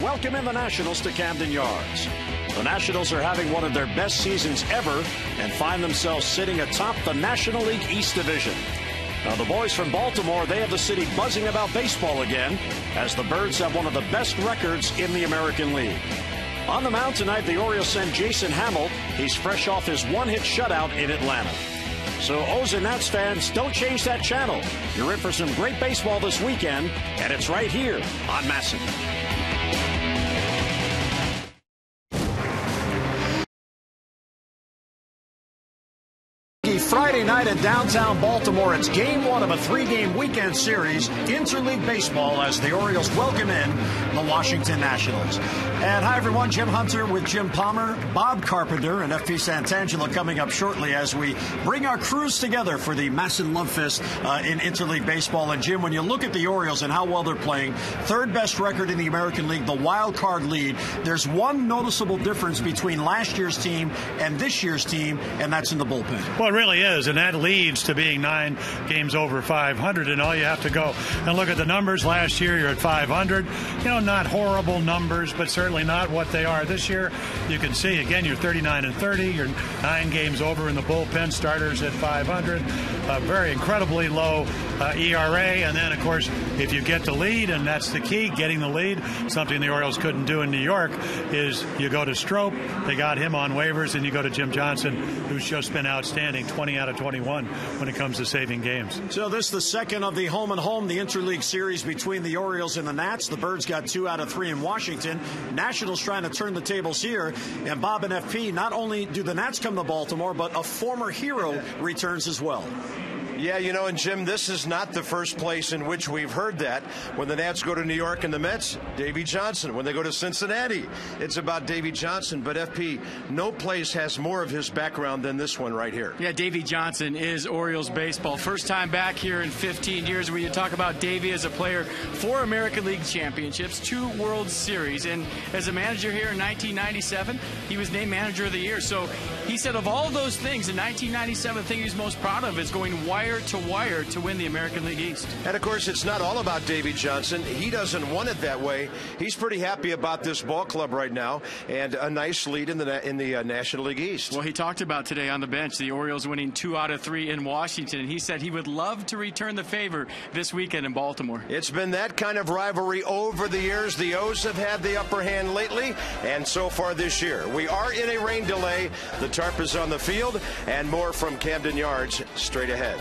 Welcome in the Nationals to Camden Yards. The Nationals are having one of their best seasons ever and find themselves sitting atop the National League East Division. Now, the boys from Baltimore, they have the city buzzing about baseball again, as the Birds have one of the best records in the American League. On the mound tonight, the Orioles send Jason Hamill. He's fresh off his one-hit shutout in Atlanta. So, O's and Nats fans, don't change that channel. You're in for some great baseball this weekend, and it's right here on MASN. Friday night in downtown Baltimore. It's game one of a three-game weekend series, interleague baseball, as the Orioles welcome in the Washington Nationals. And hi, everyone. Jim Hunter with Jim Palmer, Bob Carpenter, and FP Santangelo coming up shortly as we bring our crews together for the MASN Love Fest in interleague baseball. And, Jim, when you look at the Orioles and how well they're playing, third best record in the American League, the wild card lead, there's one noticeable difference between last year's team and this year's team, and that's in the bullpen. Well, it really is, and that leads to being 9 games over 500, and all you have to go and look at the numbers. Last year you're at 500, not horrible numbers, but certainly not what they are this year. You can see again you're 39-30, you're 9 games over in the bullpen, starters at 500, very incredibly low ERA, and then of course if you get the lead, and that's the key, getting the lead, something the Orioles couldn't do in New York, is you go to Strope, they got him on waivers, and you go to Jim Johnson, who's just been outstanding, 20 out of 21 when it comes to saving games. So this is the second of the home and home, the interleague series between the Orioles and the Nats. The Birds got 2 out of 3 in Washington. Nationals trying to turn the tables here. And Bob and FP, not only do the Nats come to Baltimore, but a former hero returns as well. Yeah, and Jim, this is not the first place in which we've heard that. When the Nats go to New York and the Mets, Davey Johnson. When they go to Cincinnati, it's about Davey Johnson. But FP, no place has more of his background than this one right here. Yeah, Davey Johnson is Orioles baseball. First time back here in 15 years. When you talk about Davey as a player, 4 American League championships, 2 World Series. And as a manager here in 1997, he was named Manager of the Year. So he said of all those things, in 1997, the thing he's most proud of is going wire to wire to win the American League East. And of course, it's not all about Davey Johnson. He doesn't want it that way. He's pretty happy about this ball club right now, and a nice lead in the National League East. Well, he talked about today on the bench the Orioles winning 2 out of 3 in Washington, and he said he would love to return the favor this weekend in Baltimore. It's been that kind of rivalry over the years. The O's have had the upper hand lately, and so far this year. We are in a rain delay. The tarp is on the field, and more from Camden Yards straight ahead.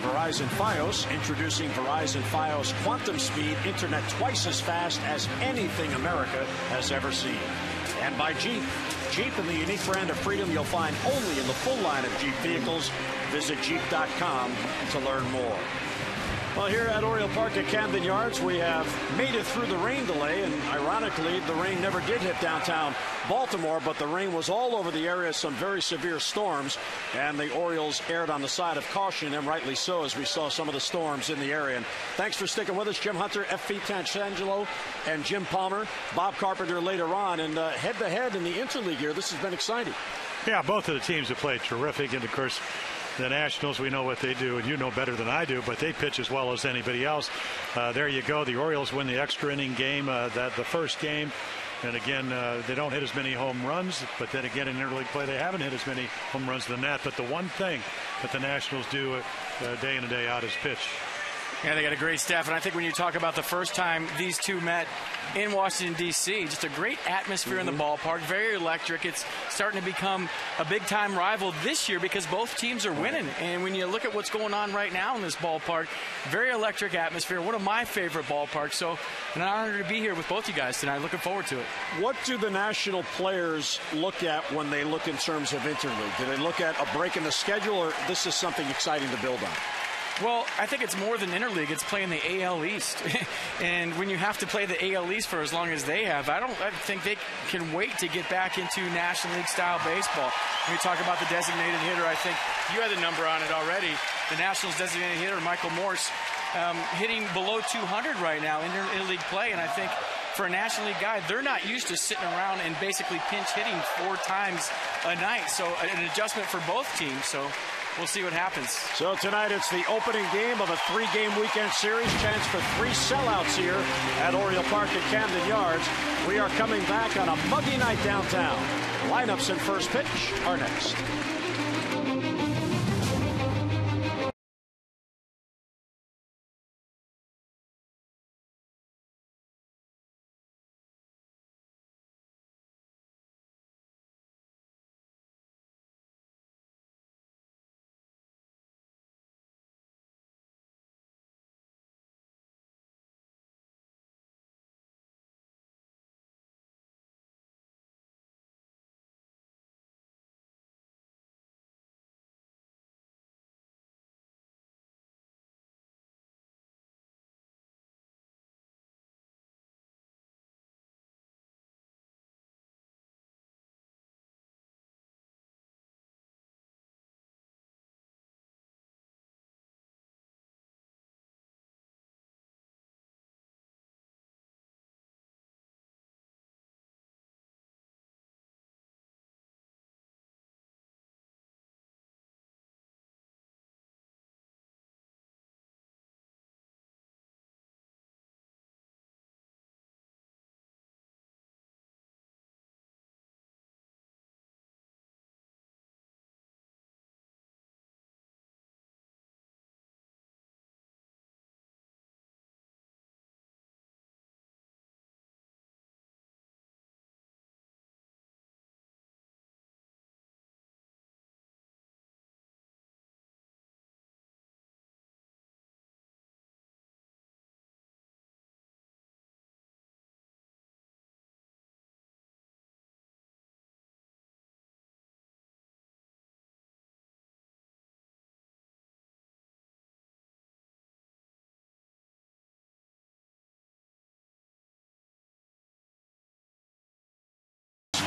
Verizon Fios, introducing Verizon Fios Quantum Speed Internet twice as fast as anything America has ever seen. And by Jeep. Jeep and the unique brand of freedom you'll find only in the full line of Jeep vehicles. Visit Jeep.com to learn more. Well, here at Oriole Park at Camden Yards, we have made it through the rain delay, and ironically, the rain never did hit downtown Baltimore, but the rain was all over the area, some very severe storms, and the Orioles erred on the side of caution, and rightly so, as we saw some of the storms in the area. And thanks for sticking with us, Jim Hunter, F.P. Tangelo, and Jim Palmer, Bob Carpenter later on, and head-to-head in the interleague here. This has been exciting. Yeah, both of the teams have played terrific, and of course, the Nationals, we know what they do, and you know better than I do, but they pitch as well as anybody else. There you go. The Orioles win the extra inning game, the first game. And again, they don't hit as many home runs, but then again, in interleague play, they haven't hit as many home runs than that. But the one thing that the Nationals do day in and day out is pitch. Yeah, they got a great staff, and I think when you talk about the first time these two met in Washington, D.C., just a great atmosphere in the ballpark, very electric. It's starting to become a big-time rival this year because both teams are winning. And when you look at what's going on right now in this ballpark, very electric atmosphere, one of my favorite ballparks. So an honor to be here with both you guys tonight. Looking forward to it. What do the national players look at when they look in terms of interleague? Do they look at a break in the schedule, or this is something exciting to build on? Well, I think it's more than interleague. It's playing the AL East. And when you have to play the AL East for as long as they have, I think they can wait to get back into National League style baseball. When we talk about the designated hitter, I think you had the number on it already. The Nationals designated hitter, Michael Morse, hitting below 200 right now in interleague play. And I think for a National League guy, they're not used to sitting around and basically pinch hitting 4 times a night. So an adjustment for both teams. So we'll see what happens. So tonight it's the opening game of a 3-game weekend series. Chance for 3 sellouts here at Oriole Park at Camden Yards. We are coming back on a muggy night downtown. Lineups and first pitch are next.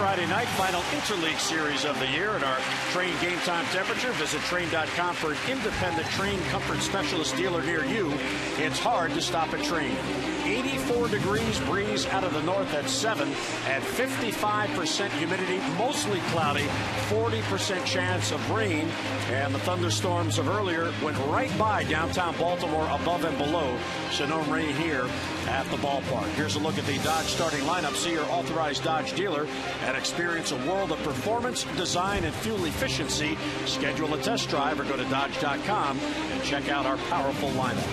Friday night, final interleague series of the year at our Train game time temperature. Visit Train.com for an independent Train comfort specialist dealer near you. It's hard to stop at Train. 84 degrees, breeze out of the north at 7, at 55% humidity, mostly cloudy, 40% chance of rain, and the thunderstorms of earlier went right by downtown Baltimore, above and below, so no rain here at the ballpark. Here's a look at the Dodge starting lineup. See your authorized Dodge dealer and experience a world of performance, design, and fuel efficiency. Schedule a test drive or go to Dodge.com and check out our powerful lineup.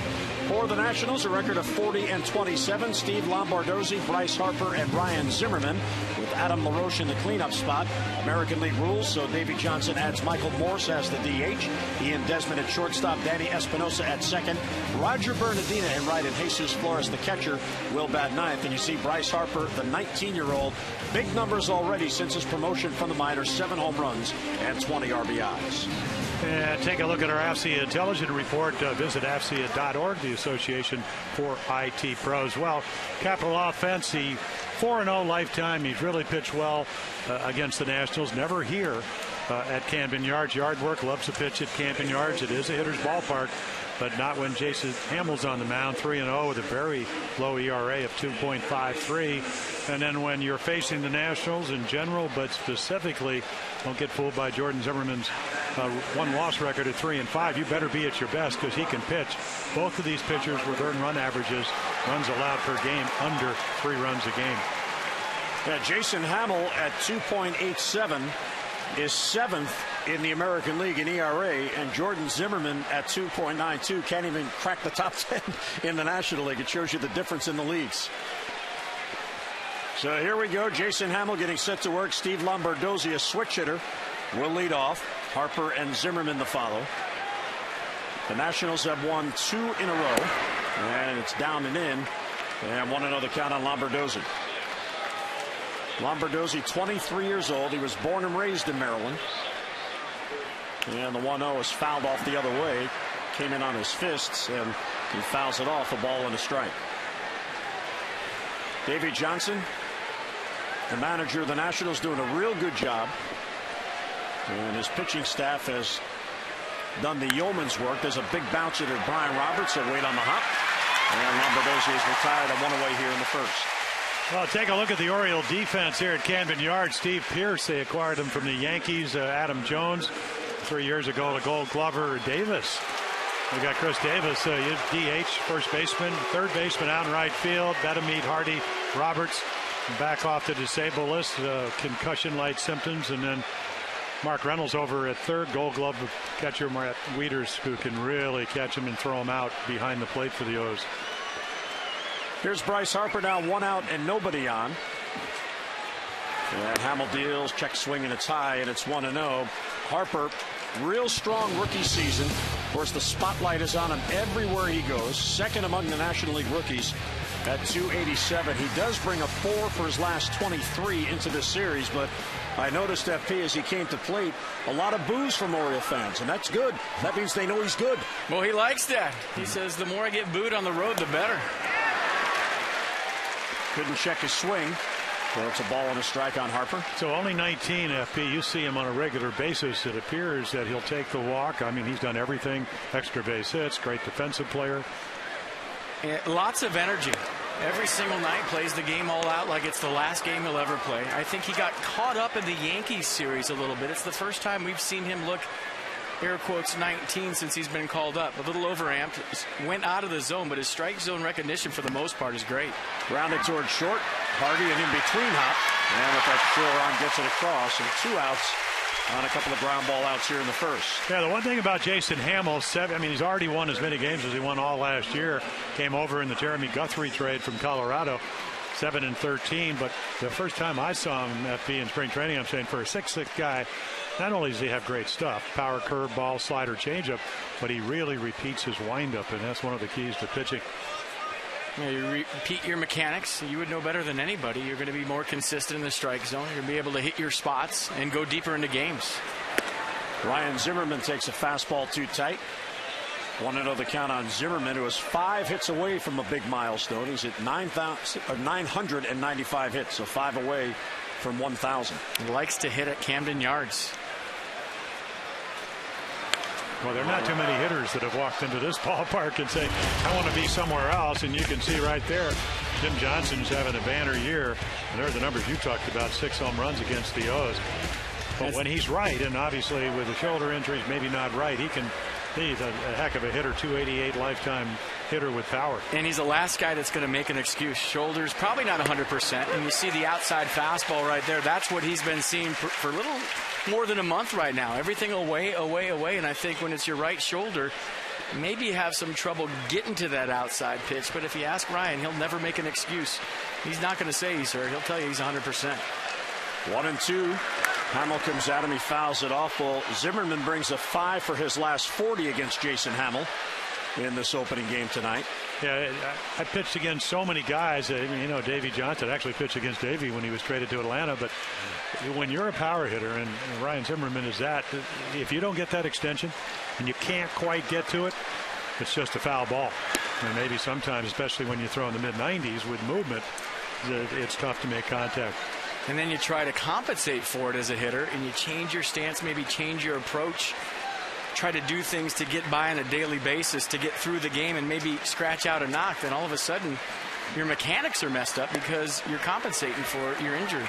For the Nationals, a record of 40-27. Steve Lombardozzi, Bryce Harper, and Ryan Zimmerman. With Adam LaRoche in the cleanup spot. American League rules, so Davey Johnson adds Michael Morse as the DH. Ian Desmond at shortstop, Danny Espinosa at second, Roger Bernardina in right, and Jesus Flores, the catcher, will bat ninth. And you see Bryce Harper, the 19-year-old, big numbers already since his promotion from the minors, 7 home runs and 20 RBIs. And take a look at our AFCIA Intelligence Report. Visit AFCIA.org, the Association for IT Pros. Well, Capital Offense, he 4-0 lifetime. He's really pitched well against the Nationals. Never here at Camden Yards. Yard work, loves to pitch at Camden Yards. It is a hitter's ballpark, but not when Jason Hamill's on the mound. 3-0 with a very low ERA of 2.53. And then when you're facing the Nationals in general, but specifically, don't get fooled by Jordan Zimmerman's one-loss record at 3-5. You better be at your best because he can pitch. Both of these pitchers with earned run averages, runs allowed per game, under 3 runs a game. Yeah, Jason Hamill at 2.87 is 7th in the American League in ERA, and Jordan Zimmerman at 2.92 can't even crack the top 10 in the National League. It shows you the difference in the leagues. So here we go. Jason Hamill getting set to work. Steve Lombardozzi, a switch hitter, will lead off. Harper and Zimmerman the follow. The Nationals have won 2 in a row, and it's down and in, and 1-0 the count on Lombardozzi. Lombardozzi, 23 years old. He was born and raised in Maryland. And the 1-0 is fouled off the other way. Came in on his fists, and he fouls it off, a ball and a strike. Davey Johnson, the manager of the Nationals, doing a real good job. And his pitching staff has done the yeoman's work. There's a big bouncer to Brian Roberts, so wait on the hop. And Lombardozzi is retired and 1 away here in the first. Well, take a look at the Oriole defense here at Camden Yards. Steve Pierce, they acquired him from the Yankees. Adam Jones, 3 years ago, the Gold Glover. Davis, we got Chris Davis, DH, first baseman, third baseman out in right field. Betamete, Hardy, Roberts, back off the disabled list, concussion-like symptoms, and then Mark Reynolds over at third. Gold Glove catcher Matt Wieters, who can really catch him and throw him out behind the plate for the O's. Here's Bryce Harper now, 1 out and nobody on. And Hamill deals, check swing, and it's high, and it's 1-0. Harper, real strong rookie season. Of course, the spotlight is on him everywhere he goes. Second among the National League rookies at 287. He does bring a 4 for his last 23 into this series, but I noticed, FP, as he came to plate, a lot of boos from Oriole fans, and that's good. That means they know he's good. Well, he likes that. He says the more I get booed on the road, the better. Couldn't check his swing. So it's a ball and a strike on Harper. So only 19, FP. You see him on a regular basis. It appears that he'll take the walk. I mean, he's done everything. Extra base hits, great defensive player. And lots of energy. Every single night plays the game all out like it's the last game he'll ever play. I think he got caught up in the Yankees series a little bit. It's the first time we've seen him look, air quotes, 19 since he's been called up. A little overamped, went out of the zone, but his strike zone recognition for the most part is great. Grounded towards short. Hardy an in-between hop. And with that short arm gets it across. And 2 outs on a couple of ground ball outs here in the first. Yeah, the one thing about Jason Hamill, he's already won as many games as he won all last year. Came over in the Jeremy Guthrie trade from Colorado. 7-13, but the first time I saw him FP in spring training, I'm saying for a 6'6" guy, not only does he have great stuff, power, curve, ball, slider, changeup, but he really repeats his windup, and that's one of the keys to pitching. Yeah, you repeat your mechanics. You would know better than anybody. You're going to be more consistent in the strike zone. You're going to be able to hit your spots and go deeper into games. Ryan Zimmerman takes a fastball too tight. 1-0 the count on Zimmerman, who is 5 hits away from a big milestone. He's at 995 hits, so 5 away from 1,000. He likes to hit at Camden Yards. Well, there are not too many hitters that have walked into this ballpark and say, I want to be somewhere else. And you can see right there, Jim Johnson's having a banner year. And there are the numbers you talked about, 6 home runs against the O's. But when he's right, and obviously with the shoulder injuries, maybe not right, he's a heck of a hitter, 288 lifetime hitter with power. And he's the last guy that's going to make an excuse. Shoulders probably not 100%. And you see the outside fastball right there. That's what he's been seeing for a little more than a month right now. Everything away. And I think when it's your right shoulder, maybe you have some trouble getting to that outside pitch. But if you ask Ryan, he'll never make an excuse. He's not going to say he's hurt. He'll tell you he's 100%. 1-2. Hamill comes at him. He fouls it off. Well, Zimmerman brings a 5 for his last 40 against Jason Hamill in this opening game tonight. Yeah, I pitched against so many guys. Davey Johnson actually pitched against Davey when he was traded to Atlanta. But when you're a power hitter, and Ryan Zimmerman is that, if you don't get that extension and you can't quite get to it, it's just a foul ball. And maybe sometimes, especially when you throw in the mid-90s with movement, it's tough to make contact. And then you try to compensate for it as a hitter, and you change your stance, maybe change your approach, try to do things to get by on a daily basis to get through the game and maybe scratch out a knock. Then all of a sudden your mechanics are messed up because you're compensating for your injury.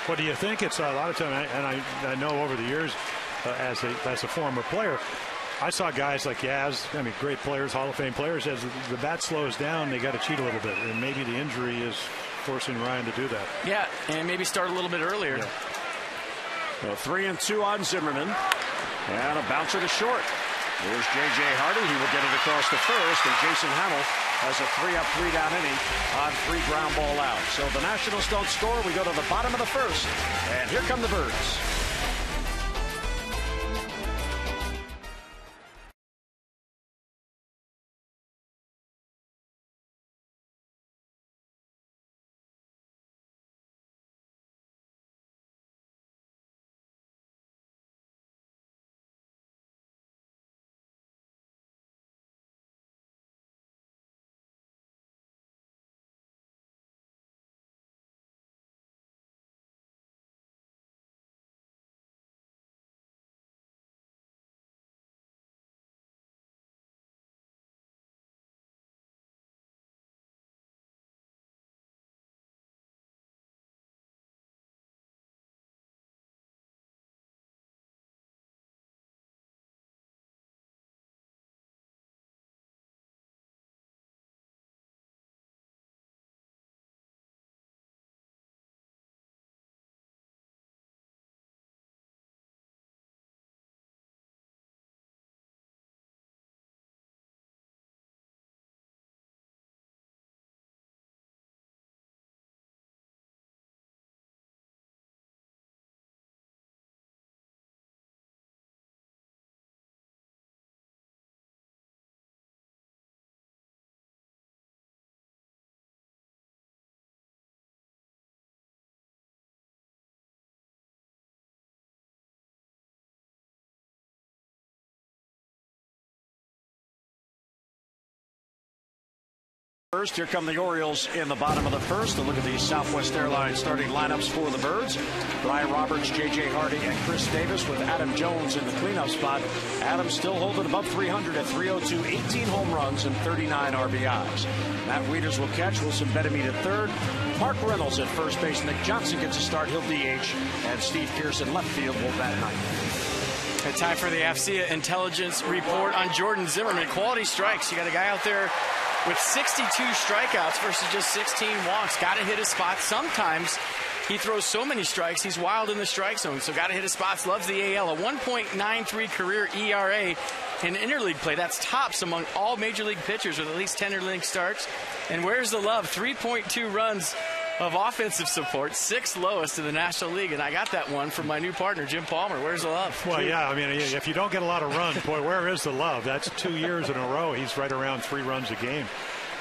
What do you think? It's a lot of time, and I know over the years as a former player, I saw guys like Yaz, great players, Hall of Fame players, as the bat slows down, they got to cheat a little bit, and maybe the injury is forcing Ryan to do that. Yeah, and maybe start a little bit earlier. Yeah. So 3-2 on Zimmerman, and a bouncer to short. Here's J.J. Hardy. He will get it across the first, and Jason Hamill has a 3-up, 3-down inning on 3 ground ball outs. So the Nationals don't score. We go to the bottom of the first, and here come the Birds. First, here come the Orioles in the bottom of the first. A look at the Southwest Airlines starting lineups for the Birds. Brian Roberts, J.J. Hardy, and Chris Davis with Adam Jones in the cleanup spot. Adam still holding above 300 at 302, 18 home runs and 39 RBIs. Matt Wieters will catch. Wilson Betemit at third. Mark Reynolds at first base. Nick Johnson gets a start. He'll DH. And Steve Pearson left field will bat ninth. And time for the AFCIA intelligence report on Jordan Zimmerman. Quality strikes. You got a guy out there with 62 strikeouts versus just 16 walks. Got to hit his spots. Sometimes he throws so many strikes, he's wild in the strike zone. So got to hit his spots. Loves the AL. A 1.93 career ERA in interleague play. That's tops among all major league pitchers with at least 10 interleague starts. And where's the love? 3.2 runs of offensive support, 6th lowest in the National League. And I got that one from my new partner, Jim Palmer. Where's the love? Well, yeah, if you don't get a lot of runs, boy, where is the love? That's 2 years in a row. He's right around 3 runs a game.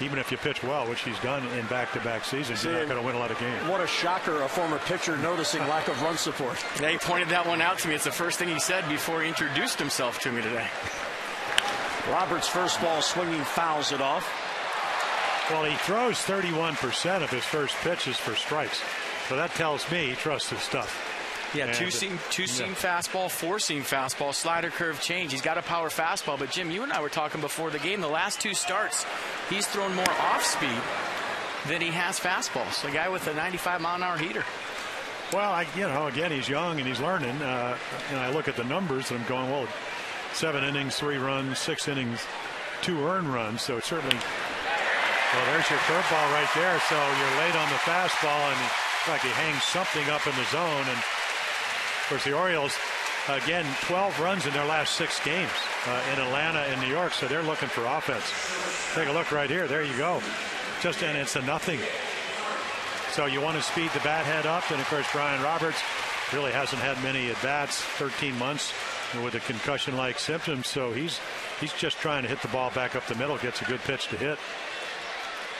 Even if you pitch well, which he's done in back-to-back seasons, you're not going to win a lot of games. What a shocker, a former pitcher noticing lack of run support. They pointed that one out to me. It's the first thing he said before he introduced himself to me today. Roberts' first ball swinging, fouls it off. Well, he throws 31% of his first pitches for strikes. So that tells me he trusts his stuff. Yeah, two-seam fastball, 4-seam fastball, slider curve change. He's got a power fastball. But, Jim, you and I were talking before the game. The last 2 starts, he's thrown more off-speed than he has fastballs. A guy with a 95-mile-an-hour heater. Well, again, he's young and he's learning. And I look at the numbers and I'm going, well, 7 innings, 3 runs, 6 innings, 2 earned runs. So it's certainly... Well, there's your curveball right there. So you're late on the fastball, and it's like he hangs something up in the zone. And, of course, the Orioles, again, 12 runs in their last 6 games in Atlanta and New York, so they're looking for offense. Take a look right here. There you go. And it's a nothing. So you want to speed the bat head up. And, of course, Brian Roberts really hasn't had many at-bats, 13 months with a concussion-like symptoms. So he's just trying to hit the ball back up the middle, gets a good pitch to hit.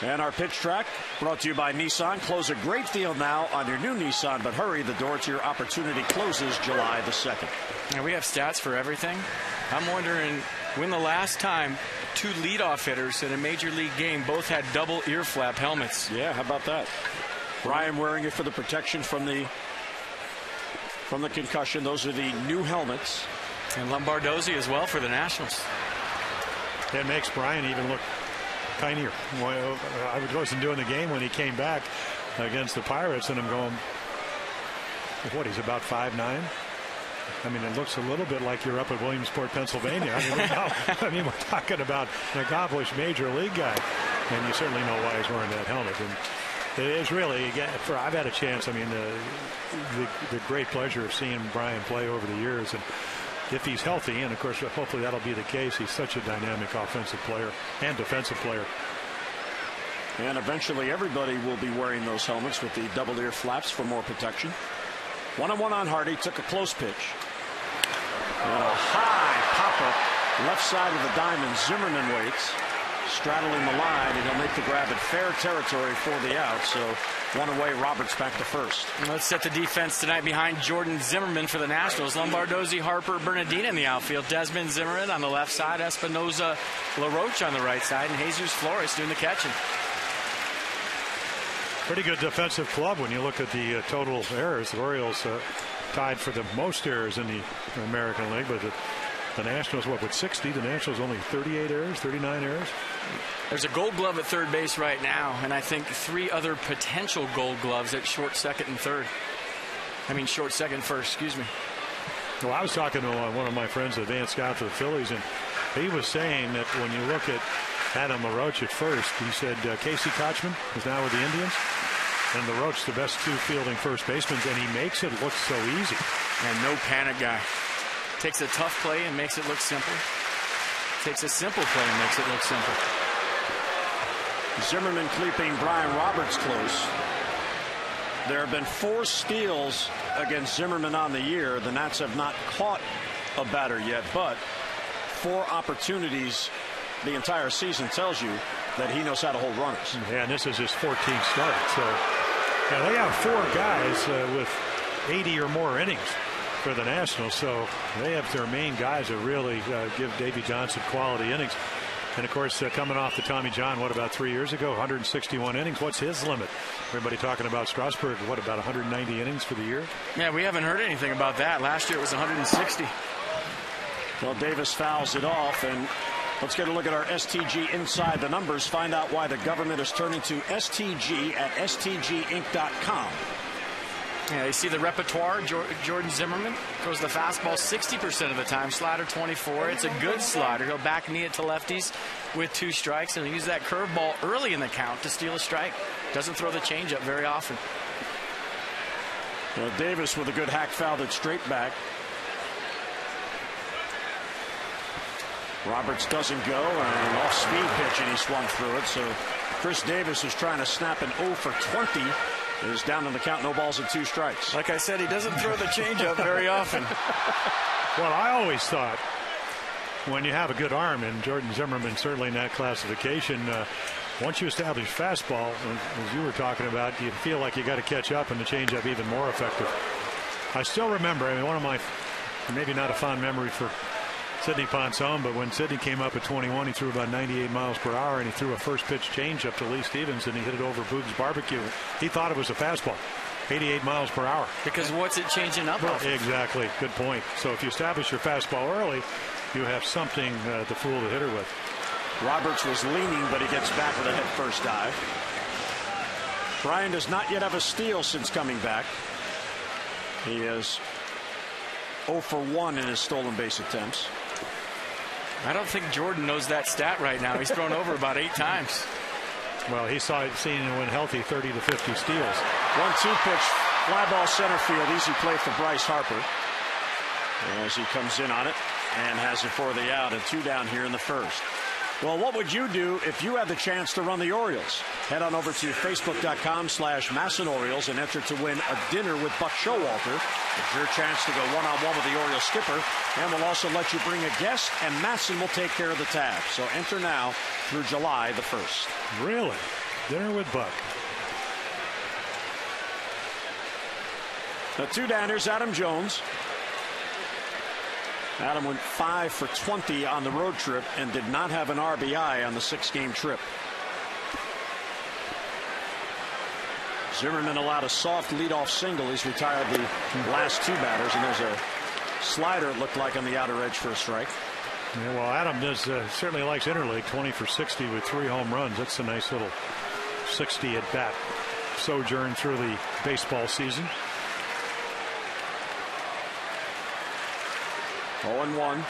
And our pitch track brought to you by Nissan. Close a great deal now on your new Nissan, but hurry, the door to your opportunity closes July the 2nd. And we have stats for everything. I'm wondering when the last time 2 leadoff hitters in a major league game both had double ear flap helmets. Yeah, how about that? Brian wearing it for the protection from the concussion. Those are the new helmets. And Lombardozzi as well for the Nationals. It makes Brian even look tinier. I wasn't doing the game when he came back against the Pirates, and I'm going, what, he's about 5'9". I mean, it looks a little bit like you're up at Williamsport, Pennsylvania. I mean, we're talking about an accomplished major league guy, and you certainly know why he's wearing that helmet. And it is really, again, I've had a chance. I mean, the great pleasure of seeing Brian play over the years, and if he's healthy, and of course hopefully that'll be the case, he's such a dynamic offensive player and defensive player. And eventually everybody will be wearing those helmets with the double ear flaps for more protection. 1-1 on Hardy, took a close pitch. And a high pop-up left side of the diamond. Zimmerman waits, straddling the line, and he'll make the grab at fair territory for the out. So one away, Roberts back to first. Let's set the defense tonight behind Jordan Zimmerman for the Nationals. Lombardozzi, Harper, Bernardina in the outfield. Desmond Zimmerman on the left side. Espinoza, LaRoche on the right side. And Jesus Flores doing the catching. Pretty good defensive club when you look at the total errors. The Orioles tied for the most errors in the American League, but the Nationals, with 60? The Nationals only 38 errors, 39 errors. There's a Gold Glove at third base right now, and I think 3 other potential Gold Gloves at short, second, and third. I mean, short, second, first. Excuse me. Well, I was talking to one of my friends, advanced scout for the Phillies, and he was saying that when you look at Adam LaRoche at first, he said Casey Kochman is now with the Indians, and LaRoche the best 2 fielding first basemen, and he makes it look so easy. And no panic guy. Takes a tough play and makes it look simple. Takes a simple play and makes it look simple. Zimmerman keeping Brian Roberts close. There have been 4 steals against Zimmerman on the year. The Nats have not caught a batter yet, but 4 opportunities the entire season tells you that he knows how to hold runners. Yeah, and this is his 14th start. So yeah, they have 4 guys with 80 or more innings for the Nationals, so they have their main guys that really give Davey Johnson quality innings. And of course, coming off the Tommy John, what, about 3 years ago, 161 innings. What's his limit? Everybody talking about Strasburg, what, about 190 innings for the year? Yeah, we haven't heard anything about that. Last year it was 160. Well, Davis fouls it off, and let's get a look at our STG Inside the Numbers. Find out why the government is turning to STG at stginc.com. Yeah, you see the repertoire. Jordan Zimmerman throws the fastball 60% of the time, slider 24. It's a good slider. He'll back knee it to lefties with 2 strikes, and he'll use that curveball early in the count to steal a strike. Doesn't throw the changeup very often. Well, Davis with a good hack foul that's straight back. Roberts doesn't go, and an off-speed pitch, and he swung through it. So Chris Davis is trying to snap an 0 for 20. Is down in the count, no balls and 2 strikes. Like I said, he doesn't throw the changeup very often. Well, I always thought when you have a good arm, and Jordan Zimmerman certainly in that classification, once you establish fastball, as you were talking about, you feel like you got to catch up and the changeup even more effective. I still remember, I mean, one of my, maybe not a fond memory for Sidney Ponson, but when Sidney came up at 21, he threw about 98 miles per hour, and he threw a first pitch change up to Lee Stevens, and he hit it over Boog's Barbecue. He thought it was a fastball, 88 miles per hour. Because what's it changing up? Well, exactly. Good point. So if you establish your fastball early, you have something to fool the hitter with. Roberts was leaning, but he gets back with a head first dive. Brian does not yet have a steal since coming back. He is 0 for 1 in his stolen base attempts. I don't think Jordan knows that stat right now. He's thrown over about 8 times. Well, he's seen when healthy 30 to 50 steals. 1-2 pitch, fly ball center field, easy play for Bryce Harper as he comes in on it and has it for the out, and 2 down here in the first. Well, what would you do if you had the chance to run the Orioles? Head on over to Facebook.com/MASSON-Orioles and enter to win a dinner with Buck Showalter. It's your chance to go one-on-one with the Orioles skipper, and we'll also let you bring a guest, and Masson will take care of the tab. So enter now through July the 1st. Really? Dinner with Buck. The two-downers, Adam Jones. Adam went 5 for 20 on the road trip and did not have an RBI on the 6-game trip. Zimmerman allowed a soft leadoff single. He's retired the last 2 batters, and there's a slider, it looked like, on the outer edge for a strike. Yeah, well, Adam does certainly likes interleague. 20 for 60 with 3 home runs. That's a nice little 60 at bat sojourn through the baseball season. 0-1.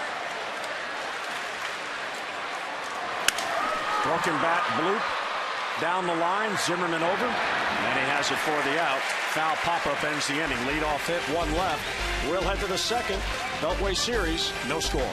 Broken bat, bloop down the line. Zimmerman over, and he has it for the out. Foul pop-up ends the inning. Leadoff hit, 1 left. We'll head to the second. Beltway series, no score.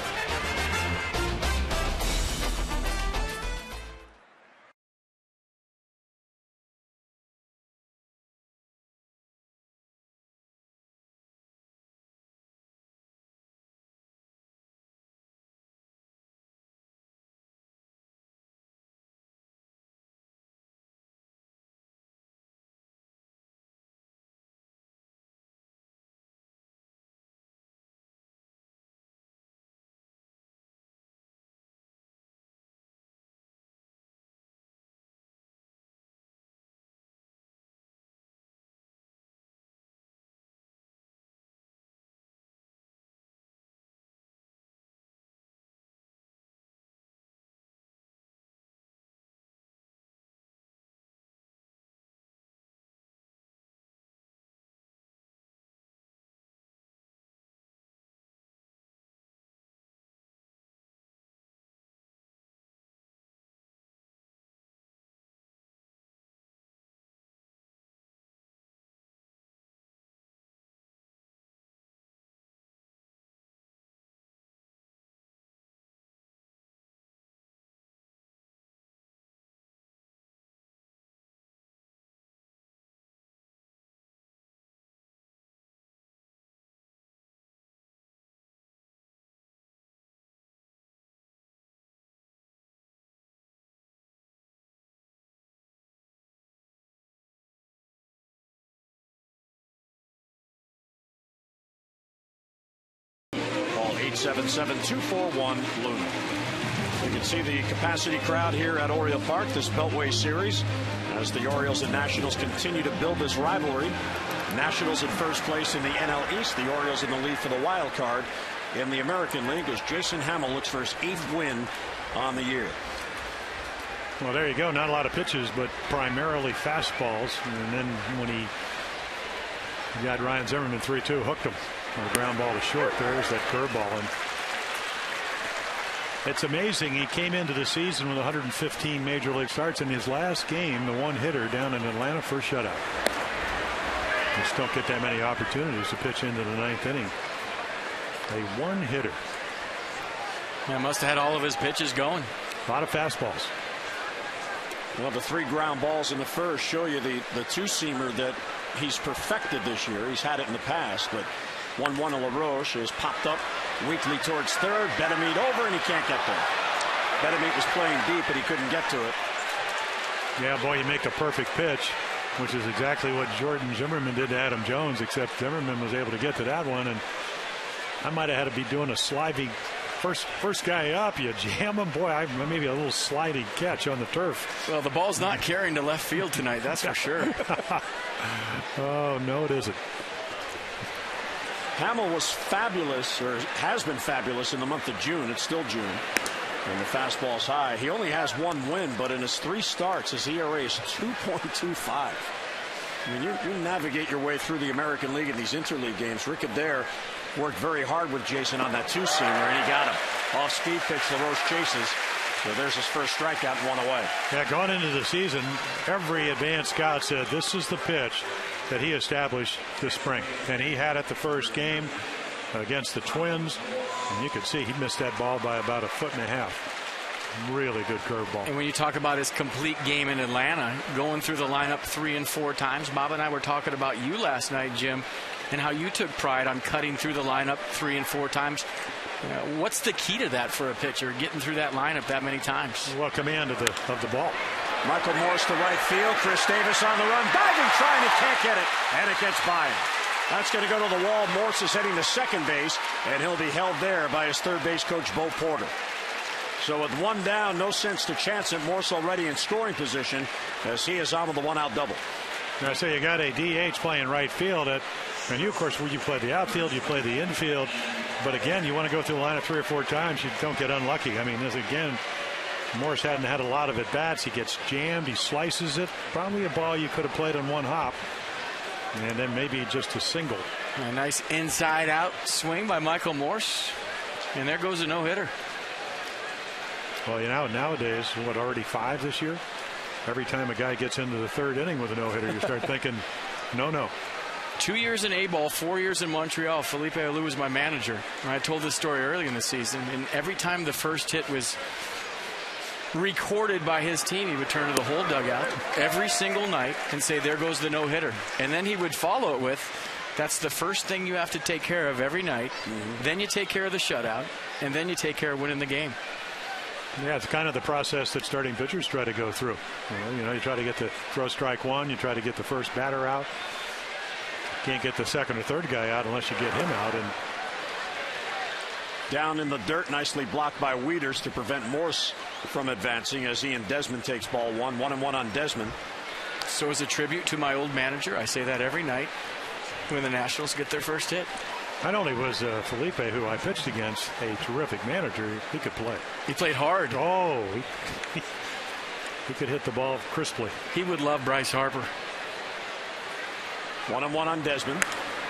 Call 877-241-LUNA. You can see the capacity crowd here at Oriole Park, this Beltway series, as the Orioles and Nationals continue to build this rivalry. Nationals in first place in the NL East, the Orioles in the lead for the wild card in the American League as Jason Hamill looks for his 8th win on the year. Well, there you go. Not a lot of pitches, but primarily fastballs. And then when he got Ryan Zimmerman 3-2, hooked him on a ground ball to short. There's that curveball. And it's amazing. He came into the season with 115 major league starts. In his last game, the one-hitter down in Atlanta, first shutout. Just don't get that many opportunities to pitch into the 9th inning. A one-hitter. Yeah, must have had all of his pitches going. A lot of fastballs. Well, the 3 ground balls in the first show you the two-seamer that he's perfected this year. He's had it in the past, but 1-1 to LaRoche is popped up weakly towards third. Betemeet over, and he can't get there. Betemeet was playing deep, but he couldn't get to it. Yeah, boy, you make a perfect pitch, which is exactly what Jordan Zimmerman did to Adam Jones, except Zimmerman was able to get to that one, and I might have had to be doing a sliding first guy up. You jam him, boy. Maybe a little sliding catch on the turf. Well, the ball's not carrying to left field tonight, that's for sure. Oh no, it isn't. Hamill was fabulous, or has been fabulous, in the month of June. It's still June, and the fastball's high. He only has 1 win, but in his 3 starts, his ERA is 2.25. I mean, you navigate your way through the American League in these interleague games. Rick Adair worked very hard with Jason on that 2-seamer, and he got him. Off-speed pitch, LaRoche chases. So there's his first strikeout and 1 away. Yeah, going into the season, every advanced scout said this is the pitch that he established this spring. And he had it the first game against the Twins. And you could see he missed that ball by about 1.5 feet. Really good curveball. And when you talk about his complete game in Atlanta, going through the lineup 3 and 4 times, Bob and I were talking about you last night, Jim, and how you took pride on cutting through the lineup 3 and 4 times. What's the key to that for a pitcher, getting through that lineup that many times? Well, command of the ball. Michael Morse to right field. Chris Davis on the run. Diving, trying, he can't get it. And it gets by him. That's going to go to the wall. Morse is heading to second base, and he'll be held there by his third base coach, Bo Porter. So with one down, no sense to chance it. Morse already in scoring position as he is on with the one-out double. Now, I say you got a DH playing right field. And you, of course, you play the outfield, you play the infield. But again, you want to go through the lineup 3 or 4 times. You don't get unlucky. I mean, this again, Morse hadn't had a lot of at-bats. He gets jammed. He slices it. Probably a ball you could have played on one hop. And then maybe just a single. A nice inside-out swing by Michael Morse. And there goes a no-hitter. Well, nowadays, already 5 this year? Every time a guy gets into the third inning with a no-hitter, you start thinking, no. 2 years in A-ball, 4 years in Montreal. Felipe Alou was my manager. I told this story early in the season. And every time the first hit was recorded by his team, he would turn to the whole dugout every single night and say, there goes the no-hitter. And then he would follow it with, that's the first thing you have to take care of every night. Then you take care of the shutout. And then you take care of winning the game. Yeah, it's kind of the process that starting pitchers try to go through. You try to get the throw strike one. You try to get the first batter out. Can't get the second or third guy out unless you get him out. And down in the dirt, nicely blocked by Wieters to prevent Morse from advancing as Ian Desmond takes ball 1. 1-1 on Desmond. So as a tribute to my old manager, I say that every night when the Nationals get their first hit. Not only was Felipe, who I pitched against, a terrific manager, he could play. He played hard. Oh, he could hit the ball crisply. He would love Bryce Harper. 1-1 on Desmond.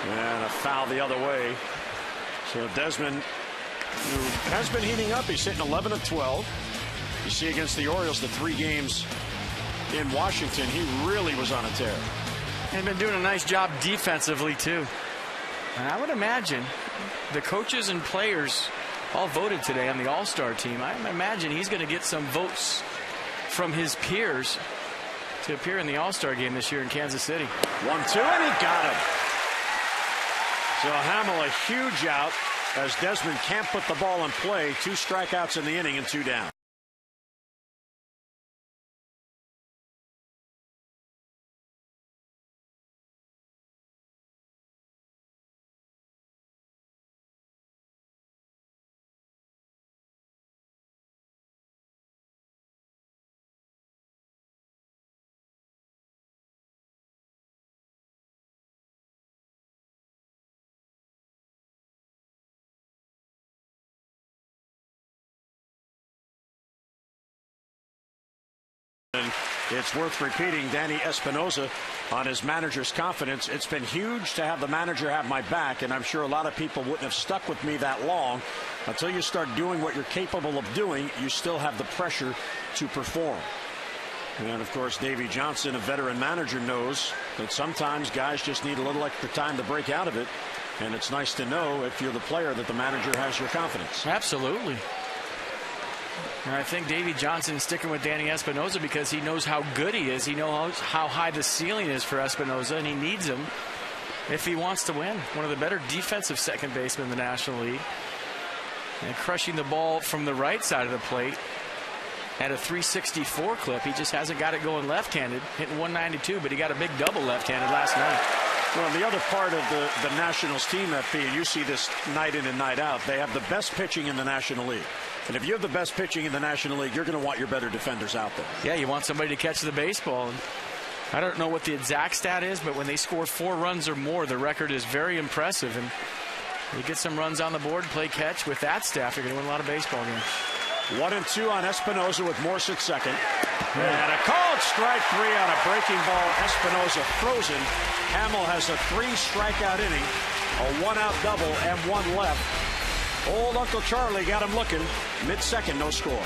And a foul the other way. So Desmond, who has been heating up, he's hitting 11 of 12. You see against the Orioles, the 3 games in Washington, he really was on a tear. And been doing a nice job defensively, too. And I would imagine the coaches and players all voted today on the All-Star team. I imagine he's going to get some votes from his peers to appear in the All-Star game this year in Kansas City. 1-2, and he got him. So Hamill a huge out as Desmond can't put the ball in play. 2 strikeouts in the inning and 2 down. It's worth repeating, Danny Espinosa on his manager's confidence. It's been huge to have the manager have my back, and I'm sure a lot of people wouldn't have stuck with me that long. Until you start doing what you're capable of doing, you still have the pressure to perform. And of course, Davey Johnson, a veteran manager, knows that sometimes guys just need a little extra time to break out of it. And it's nice to know, if you're the player, that the manager has your confidence. Absolutely. And I think Davey Johnson is sticking with Danny Espinosa because he knows how good he is. He knows how high the ceiling is for Espinosa, and he needs him if he wants to win. One of the better defensive second basemen in the National League. And crushing the ball from the right side of the plate at a 364 clip. He just hasn't got it going left-handed, hitting 192, but he got a big double left-handed last night. Well, the other part of the Nationals team, FP, and you see this night in and night out, they have the best pitching in the National League. And if you have the best pitching in the National League, you're going to want your better defenders out there. Yeah, you want somebody to catch the baseball. And I don't know what the exact stat is, but when they score 4 runs or more, the record is very impressive. And you get some runs on the board, play catch with that staff, you're going to win a lot of baseball games. 1-2 on Espinosa with Morse at second. And a called strike 3 on a breaking ball. Espinosa frozen. Hamill has a 3-strikeout inning, a 1-out double, and 1 left. Old Uncle Charlie got him looking. Mid-second, no score.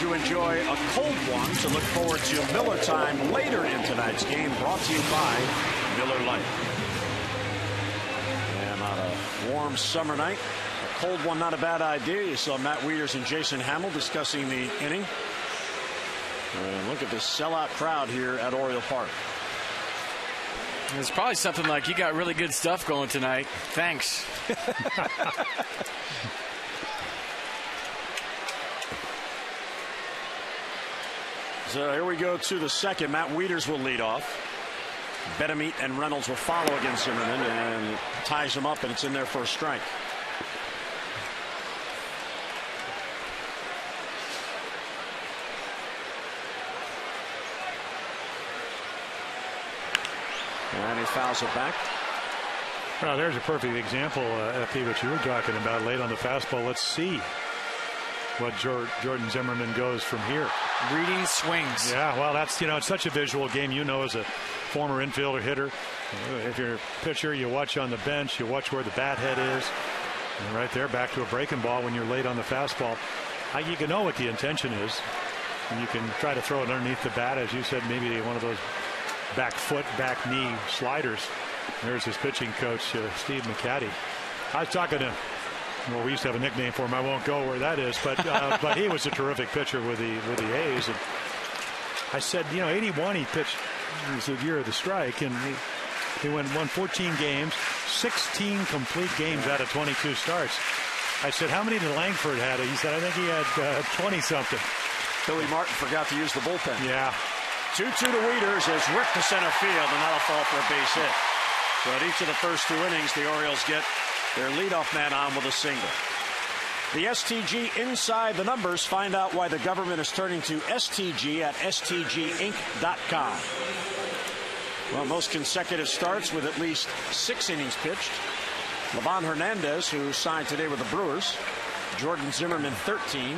to enjoy a cold one to look forward to Miller time later in tonight's game, brought to you by Miller Lite. And on a warm summer night, a cold one not a bad idea. You saw Matt Wieters and Jason Hamill discussing the inning. And look at this sellout crowd here at Oriole Park. It's probably something like, you got really good stuff going tonight. Thanks. So here we go to the second. Matt Wieters will lead off. Bedemeet and Reynolds will follow against Zimmerman and ties him up, and it's in there for a strike. And he fouls it back. Well, there's a perfect example, FP, what you were talking about late on the fastball. Let's see what Jordan Zimmerman goes from here. Reading swings. Yeah, well, that's, it's such a visual game. As a former infielder hitter, if you're a pitcher, you watch on the bench, you watch where the bat head is. And right there, back to a breaking ball when you're late on the fastball. You can know what the intention is. And you can try to throw it underneath the bat, as you said, maybe one of those back foot, back knee sliders. There's his pitching coach, Steve McCaddy. I was talking to, well, we used to have a nickname for him. I won't go where that is, but he was a terrific pitcher with the A's. And I said, 81 he pitched. It was the year of the strike, and he won 14 games, 16 complete games out of 22 starts. I said, how many did Langford have? He said, I think he had 20 something. Billy Martin forgot to use the bullpen. Yeah. 2-2 to Wieters is ripped to center field, and that'll fall for a base hit. So at each of the first 2 innings, the Orioles get their leadoff man on with a single. The STG inside the numbers. Find out why the government is turning to STG at stginc.com. Well, most consecutive starts with at least 6 innings pitched. Livan Hernandez, who signed today with the Brewers. Jordan Zimmerman, 13.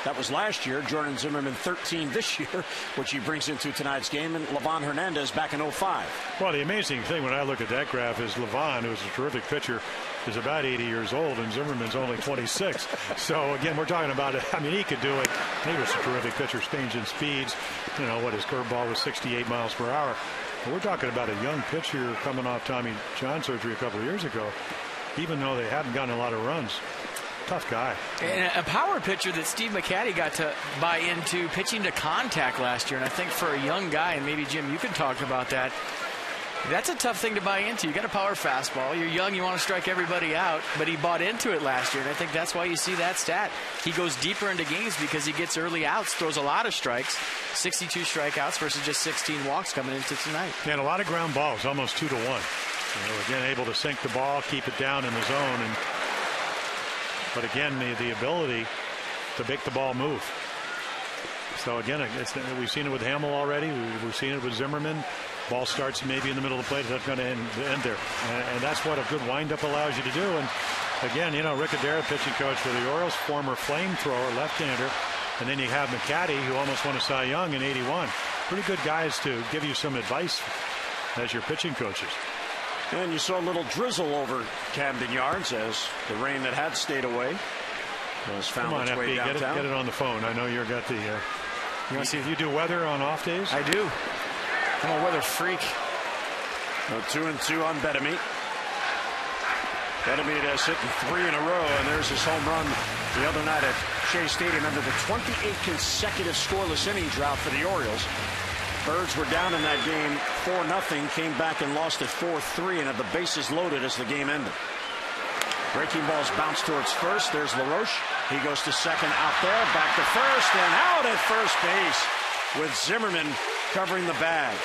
That was last year. Jordan Zimmerman 13 this year, which he brings into tonight's game, and Livan Hernandez back in 05. Well, the amazing thing when I look at that graph is Livan, who's a terrific pitcher, is about 80 years old, and Zimmerman's only 26. So, again, we're talking about it. I mean, he could do it. He was a terrific pitcher, changing speeds. His curveball was 68 miles per hour. But we're talking about a young pitcher coming off Tommy John surgery a couple of years ago, even though they haven't gotten a lot of runs. Tough guy. And a power pitcher that Steve McCaddy got to buy into pitching to contact last year. And I think for a young guy, and maybe, Jim, you can talk about that, that's a tough thing to buy into. You got a power fastball. You're young. You want to strike everybody out. But he bought into it last year. And I think that's why you see that stat. He goes deeper into games because he gets early outs, throws a lot of strikes, 62 strikeouts versus just 16 walks coming into tonight. And a lot of ground balls, almost 2-1. Again, able to sink the ball, keep it down in the zone. But again, the ability to make the ball move. So again, we've seen it with Hamill already. We've seen it with Zimmerman. Ball starts maybe in the middle of the plate. That's going to end there. And that's what a good windup allows you to do. And again, Rick Adair, pitching coach for the Orioles, former flamethrower, left-hander. And then you have McCaddy, who almost won a Cy Young in 81. Pretty good guys to give you some advice as your pitching coaches. And you saw a little drizzle over Camden Yards as the rain that had stayed away has found its way downtown. Get it on the phone. I know you've got the. You want to see if you do weather on off days? I do. I'm a weather freak. 2-2 on Bedemeet. Bedemeet has hit 3 in a row, and there's his home run the other night at Shea Stadium under the 28 consecutive scoreless inning drought for the Orioles. Birds were down in that game 4-0, came back and lost it 4-3, and had the bases loaded as the game ended. Breaking balls bounce towards first. There's LaRoche. He goes to second, out there, back to first, and out at first base with Zimmerman covering the bag.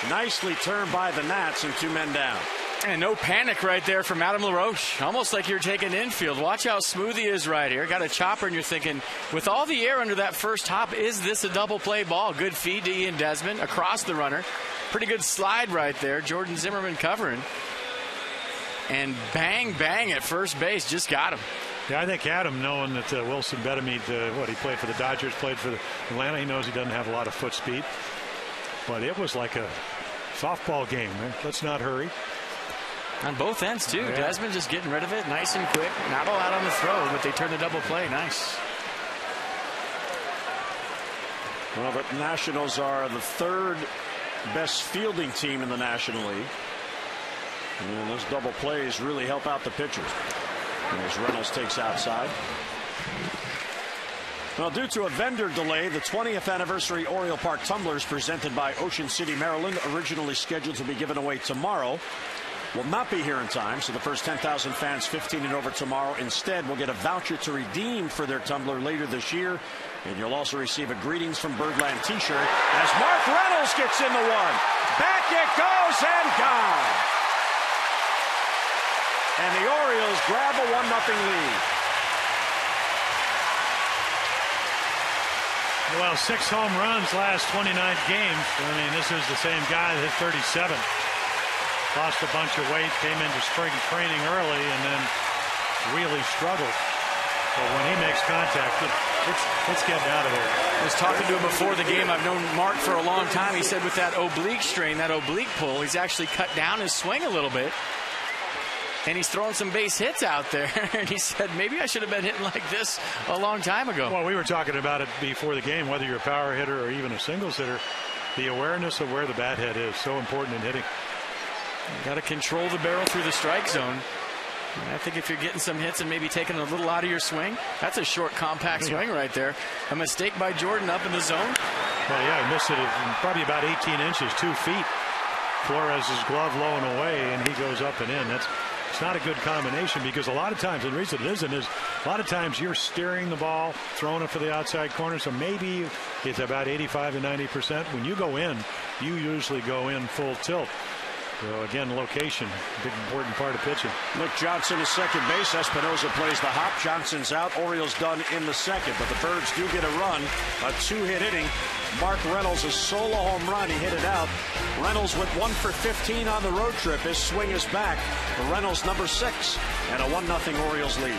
Nicely turned by the Nats, and 2 men down. And no panic right there from Adam LaRoche. Almost like you're taking infield. Watch how smooth he is right here. Got a chopper, and you're thinking, with all the air under that first hop, is this a double play ball? Good feed to Ian Desmond across the runner. Pretty good slide right there. Jordan Zimmerman covering. And bang, bang at first base. Just got him. Yeah, I think Adam, knowing that Wilson Bedemeet, he played for the Dodgers, played for Atlanta, he knows he doesn't have a lot of foot speed. But it was like a softball game. Let's not hurry. On both ends, too. Yeah. Desmond just getting rid of it nice and quick. Not a lot on the throw, but they turn the double play. Nice. Well, the Nationals are the third best fielding team in the National League. And those double plays really help out the pitchers. As Reynolds takes outside. Well, due to a vendor delay, the 20th anniversary Oriole Park Tumblers presented by Ocean City, Maryland, originally scheduled to be given away tomorrow, will not be here in time. So the first 10,000 fans 15 and over tomorrow instead will get a voucher to redeem for their tumbler later this year. And you'll also receive a Greetings from Birdland t-shirt as Mark Reynolds gets in the one. Back it goes and gone. And the Orioles grab a 1-0 lead. Well, 6 home runs last 29 games. I mean, this is the same guy that hit 37. Lost a bunch of weight, came into spring training early, and then really struggled. But when he makes contact, it's getting out of there. I was talking to him before the game. I've known Mark for a long time. He said with that oblique strain, that oblique pull, he's actually cut down his swing a little bit. And he's throwing some base hits out there. And he said, maybe I should have been hitting like this a long time ago. Well, we were talking about it before the game, whether you're a power hitter or even a singles hitter. The awareness of where the bat head is so important in hitting. You got to control the barrel through the strike zone. And I think if you're getting some hits and maybe taking a little out of your swing, that's a short, compact swing right there. A mistake by Jordan up in the zone. Well, yeah, he missed it probably about 18 inches, 2 feet. Flores' glove low and away, and he goes up and in. It's not a good combination because a lot of times, and the reason it isn't is a lot of times you're steering the ball, throwing it for the outside corner, so maybe it's about 85 to 90%. When you go in, you usually go in full tilt. So again, location, big important part of pitching. Nick Johnson is second base. Espinosa plays the hop. Johnson's out. Orioles done in the second, but the Birds do get a run. A 2-hit inning. Mark Reynolds, a solo home run. He hit it out. Reynolds went 1 for 15 on the road trip. His swing is back. Reynolds number 6 and a 1-0 Orioles lead.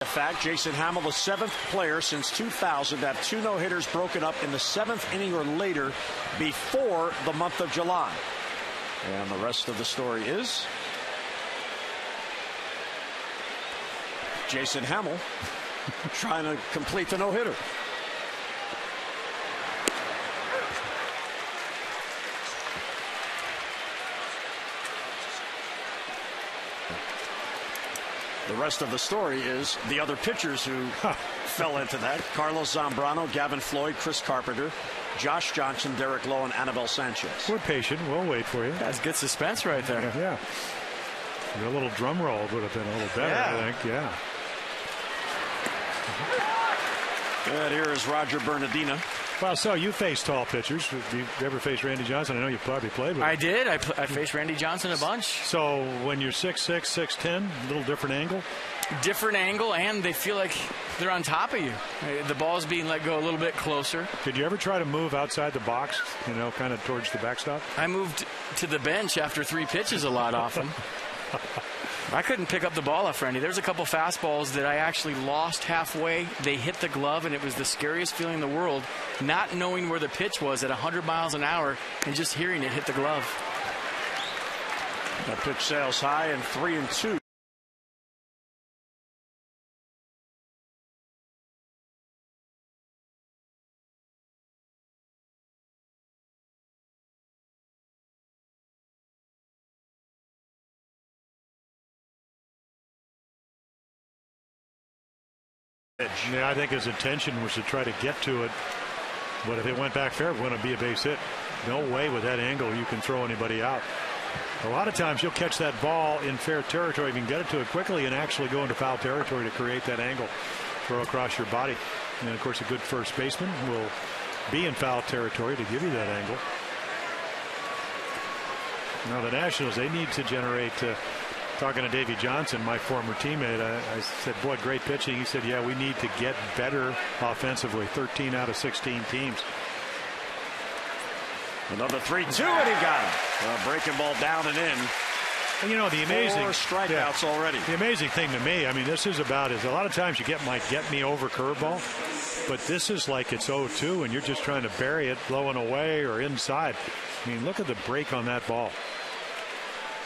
In fact, Jason Hamill, the 7th player since 2000 to have 2 no-hitters broken up in the 7th inning or later before the month of July. And the rest of the story is Jason Hamill trying to complete the no-hitter. The rest of the story is the other pitchers who fell into that. Carlos Zambrano, Gavin Floyd, Chris Carpenter, Josh Johnson, Derek Lowe, and Anibal Sanchez. We're patient. We'll wait for you. That's good suspense right there. Yeah. A little drum roll would have been a little better, I think. Yeah. And here is Roger Bernardina. Well, so you face tall pitchers. Did you ever face Randy Johnson? I know you probably played with him. I did. I faced Randy Johnson a bunch. So when you're 6'6", 6'10", a little different angle? Different angle, and they feel like they're on top of you. The ball's being let go a little bit closer. Did you ever try to move outside the box, kind of towards the backstop? I moved to the bench after 3 pitches a lot often. I couldn't pick up the ball off Randy. There's a couple fastballs that I actually lost halfway. They hit the glove, and it was the scariest feeling in the world, not knowing where the pitch was at 100 miles an hour and just hearing it hit the glove. That pitch sails high, and 3-2. Yeah, I think his intention was to try to get to it, but if it went back fair, it would be a base hit. No way with that angle you can throw anybody out. A lot of times you'll catch that ball in fair territory, you can get it to it quickly and actually go into foul territory to create that angle, throw across your body. And of course a good first baseman will be in foul territory to give you that angle. Now the Nationals, they need to generate. Talking to Davey Johnson, my former teammate, I said, boy, great pitching. He said, yeah, we need to get better offensively. 13 out of 16 teams. Another 3-2, and he got him. Breaking ball down and in. And you know, the amazing 4 strikeouts already. The amazing thing to me, I mean, this is about is a lot of times you might get me over curveball, but this is like it's 0-2 and you're just trying to bury it, blowing away or inside. I mean, look at the break on that ball.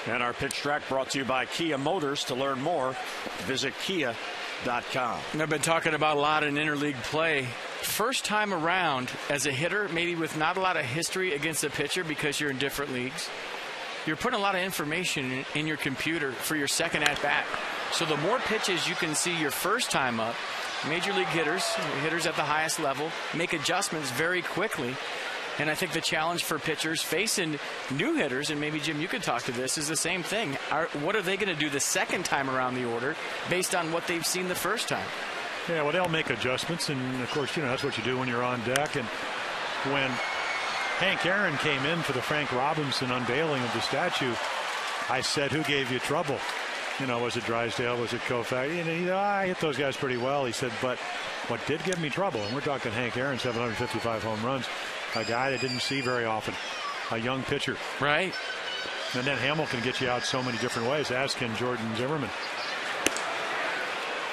And our pitch track brought to you by Kia Motors. To learn more, visit kia.com. I've been talking about a lot in interleague play. First time around as a hitter, maybe with not a lot of history against a pitcher because you're in different leagues, you're putting a lot of information in your computer for your second at bat. So the more pitches you can see your first time up, major league hitters at the highest level, make adjustments very quickly. And I think the challenge for pitchers facing new hitters, and maybe, Jim, you could talk to this, is the same thing. What are they going to do the second time around the order based on what they've seen the first time? Yeah, well, they'll make adjustments. And, of course, you know, that's what you do when you're on deck. And when Hank Aaron came in for the Frank Robinson unveiling of the statue, I said, who gave you trouble? You know, was it Drysdale? Was it Koufax? You know, I hit those guys pretty well. He said, but what did give me trouble, and we're talking Hank Aaron, 755 home runs, a guy that didn't see very often, a young pitcher. Right. And then Hamill can get you out so many different ways. Ask him, Jordan Zimmerman.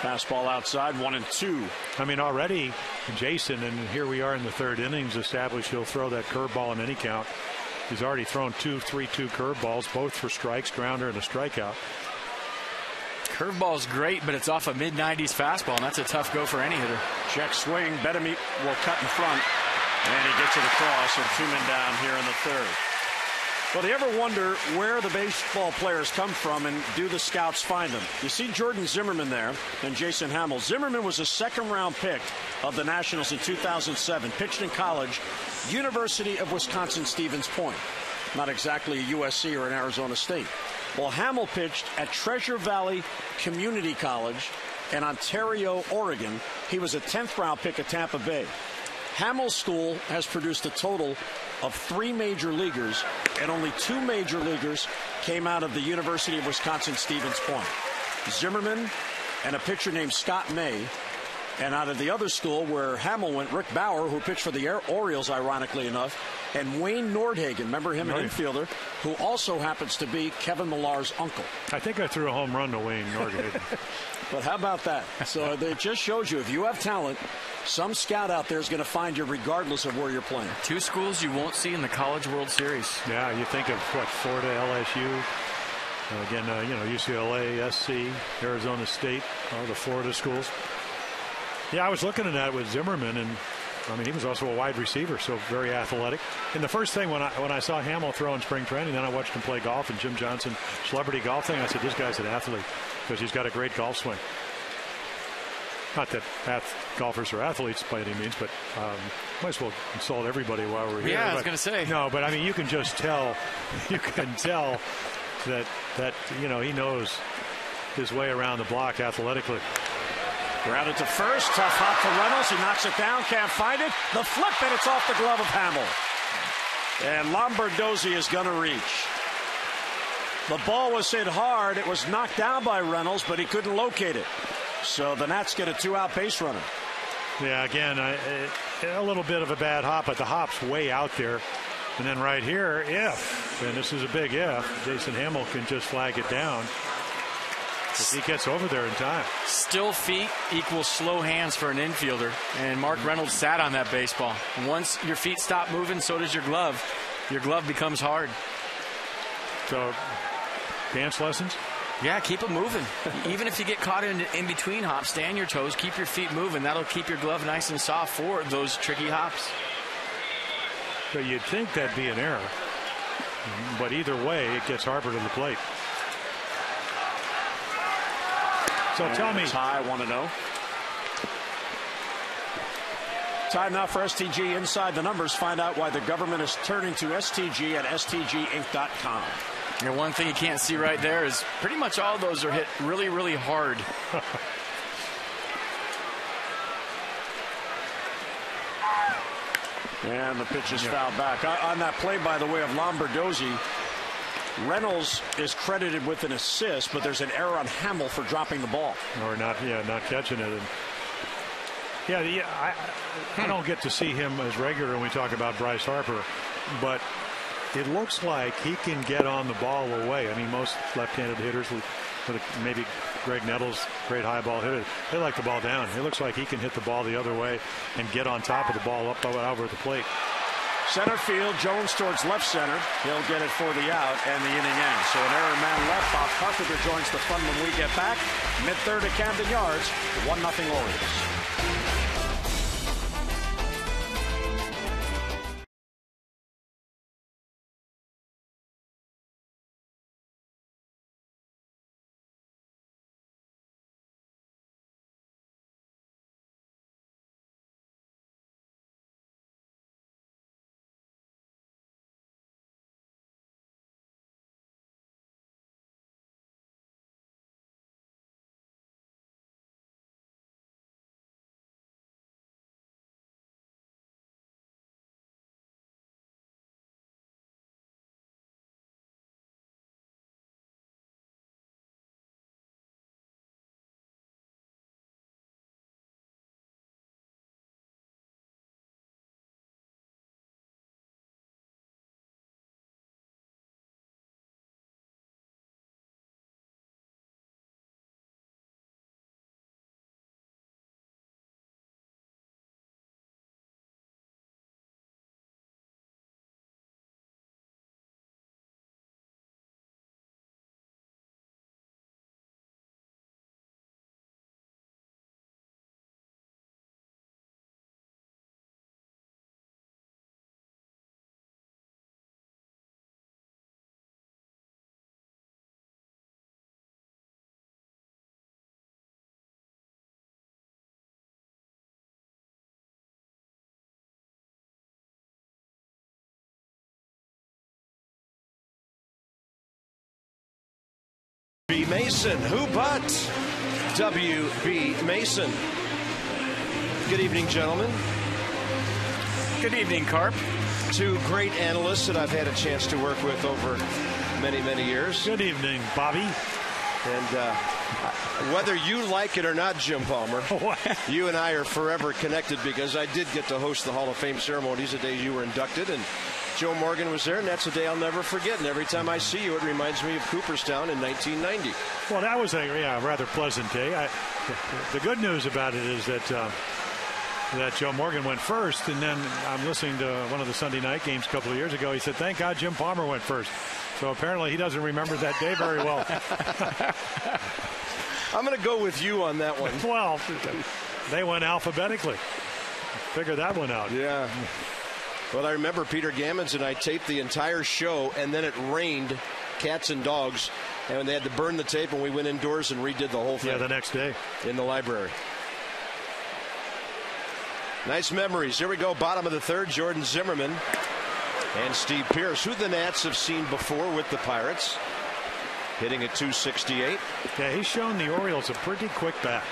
Fastball outside, 1-2. I mean, already Jason, and here we are in the third innings, established he'll throw that curveball in any count. He's already thrown 2 3-2 curveballs, both for strikes, grounder, and a strikeout. Curveball's great, but it's off a mid-90s fastball, and that's a tough go for any hitter. Check swing. Bedemy will cut in front, and he gets it across, and 2 men down here in the third. Well, do you ever wonder where the baseball players come from, and do the scouts find them? You see Jordan Zimmerman there and Jason Hamill. Zimmerman was a second-round pick of the Nationals in 2007, pitched in college, University of Wisconsin-Stevens Point. Not exactly a USC or an Arizona State. Well, Hamill pitched at Treasure Valley Community College in Ontario, Oregon. He was a 10th-round pick at Tampa Bay. Hamill's school has produced a total of 3 major leaguers, and only 2 major leaguers came out of the University of Wisconsin-Stevens Point. Zimmerman and a pitcher named Scott May. And out of the other school where Hamill went, Rick Bauer, who pitched for the Orioles, ironically enough, and Wayne Nordhagen, remember him, an infielder, who also happens to be Kevin Millar's uncle. I think I threw a home run to Wayne Nordhagen. But how about that? So it just shows you, if you have talent, some scout out there is going to find you regardless of where you're playing. 2 schools you won't see in the College World Series. Yeah, you think of, what, Florida, LSU, again, you know, UCLA, SC, Arizona State, all the Florida schools. Yeah, I was looking at that with Zimmerman, and I mean, he was also a wide receiver, so very athletic. And the first thing when I saw Hamill throw in spring training, then I watched him play golf in Jim Johnson celebrity golf thing. I said, this guy's an athlete because he's got a great golf swing. Not that golfers are athletes by any means, but might as well insult everybody while we're here. Yeah, I was going to say. No, but I mean, you can just tell. You can tell that you know, he knows his way around the block athletically. Grounded to first. Tough hop to Reynolds. He knocks it down. Can't find it. The flip, and it's off the glove of Hamill. And Lombardozzi is going to reach. The ball was hit hard. It was knocked down by Reynolds, but he couldn't locate it. So the Nats get a 2-out base runner. Yeah, again, a little bit of a bad hop, but the hop's way out there. And then right here, if and this is a big if, Jason Hamill can just flag it down if he gets over there in time. Still feet equals slow hands for an infielder, and Mark Reynolds sat on that baseball. Once your feet stop moving, so does your glove. Your glove becomes hard. So, dance lessons? Yeah, keep it moving. Even if you get caught in between hops, stay on your toes, keep your feet moving. That'll keep your glove nice and soft for those tricky hops. So you'd think that'd be an error, but either way, it gets Harper to the plate. So tell me. Tie 1-0. Time now for STG Inside the Numbers. Find out why the government is turning to STG at stginc.com. And one thing you can't see right there is pretty much all those are hit really, really hard. And the pitch is fouled back. On that play, by the way, of Lombardozzi, Reynolds is credited with an assist, but there's an error on Hamill for dropping the ball. Or not catching it. And I don't get to see him as regular when we talk about Bryce Harper, but it looks like he can get on the ball away. I mean, most left-handed hitters, maybe Greg Nettles, great high ball hitter, they like the ball down. It looks like he can hit the ball the other way and get on top of the ball up over at the plate. Center field, Jones towards left center. He'll get it for the out, and the inning ends. So an error man left. Bob Carpenter joins the fun when we get back. Mid-third at Camden Yards, 1-0 Orioles. W.B. Mason, who but W.B. Mason? Good evening, gentlemen. Good evening, Carp. Two great analysts that I've had a chance to work with over many, many years. Good evening, Bobby. And whether you like it or not, Jim Palmer, you and I are forever connected because I did get to host the Hall of Fame ceremonies the day you were inducted, and Joe Morgan was there, and that's a day I'll never forget. And every time I see you, it reminds me of Cooperstown in 1990. Well, that was a rather pleasant day. The good news about it is that Joe Morgan went first, and then I'm listening to one of the Sunday night games a couple of years ago. He said, "Thank God Jim Palmer went first." So apparently he doesn't remember that day very well. I'm going to go with you on that one. Well, they went alphabetically. Figure that one out. Yeah. Well, I remember Peter Gammons and I taped the entire show, and then it rained cats and dogs, and they had to burn the tape, and we went indoors and redid the whole thing. Yeah, the next day. In the library. Nice memories. Here we go, bottom of the third, Jordan Zimmerman and Steve Pearce, who the Nats have seen before with the Pirates, hitting at .268. Yeah, he's shown the Orioles a pretty quick bat.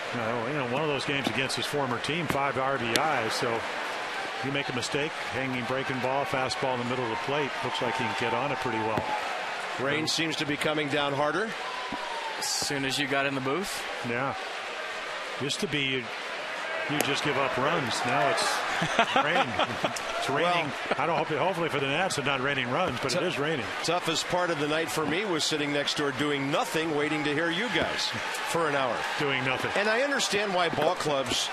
One of those games against his former team, 5 RBIs, so you make a mistake, hanging breaking ball, fastball in the middle of the plate, looks like he can get on it pretty well. Rain seems to be coming down harder. As soon as you got in the booth. Yeah. Used to be you just give up runs. Now it's raining. It's raining. Well, hopefully for the Nats it's not raining runs, but it is raining. Toughest part of the night for me was sitting next door doing nothing, waiting to hear you guys for an hour. Doing nothing. And I understand why ball clubs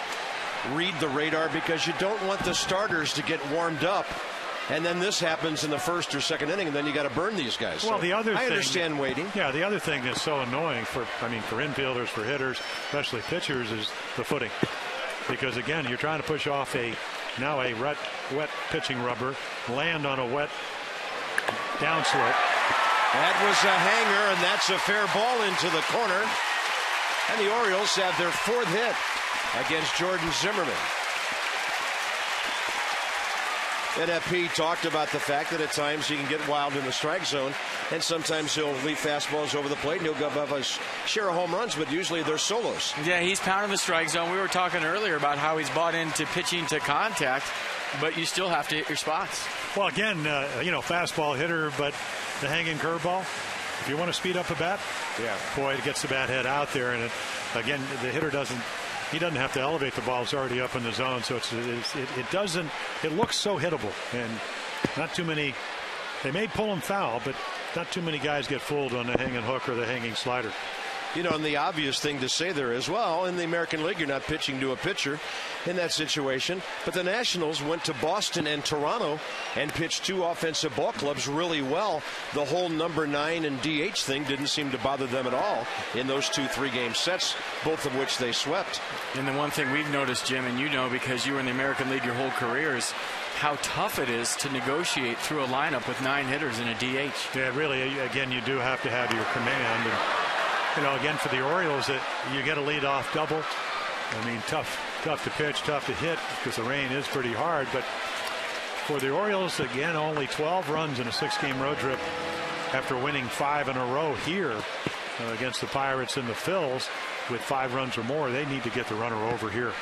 read the radar, because you don't want the starters to get warmed up. And then this happens in the first or second inning, and then you got to burn these guys. Well, so I understand waiting. Yeah, the other thing that's so annoying for infielders, for hitters, especially pitchers, is the footing. Because again, you're trying to push off a wet pitching rubber, land on a wet downslope. That was a hanger, and that's a fair ball into the corner. And the Orioles have their 4th hit against Jordan Zimmerman. NFP talked about the fact that at times he can get wild in the strike zone, and sometimes he'll leave fastballs over the plate and he'll give up a share of home runs, but usually they're solos. Yeah, he's pounding the strike zone. We were talking earlier about how he's bought into pitching to contact, but you still have to hit your spots. Well, again, fastball hitter, but the hanging curveball, if you want to speed up a bat, boy, it gets the bat head out there, and again, the hitter doesn't have to elevate the ball. It's already up in the zone, so it looks so hittable, and not too many. They may pull him foul, but not too many guys get fooled on the hanging hook or the hanging slider. And the obvious thing to say there is, well, in the American League, you're not pitching to a pitcher in that situation. But the Nationals went to Boston and Toronto and pitched 2 offensive ball clubs really well. The whole number 9 and DH thing didn't seem to bother them at all in those 2 3-game sets, both of which they swept. And the one thing we've noticed, Jim, and because you were in the American League your whole career, is how tough it is to negotiate through a lineup with 9 hitters and a DH. Yeah, really, again, you do have to have your command. And again, for the Orioles, you get a leadoff double. Tough to pitch, tough to hit, because the rain is pretty hard. But for the Orioles, again, only 12 runs in a 6-game road trip after winning 5 in a row here against the Pirates and the Phils with 5 runs or more. They need to get the runner over here.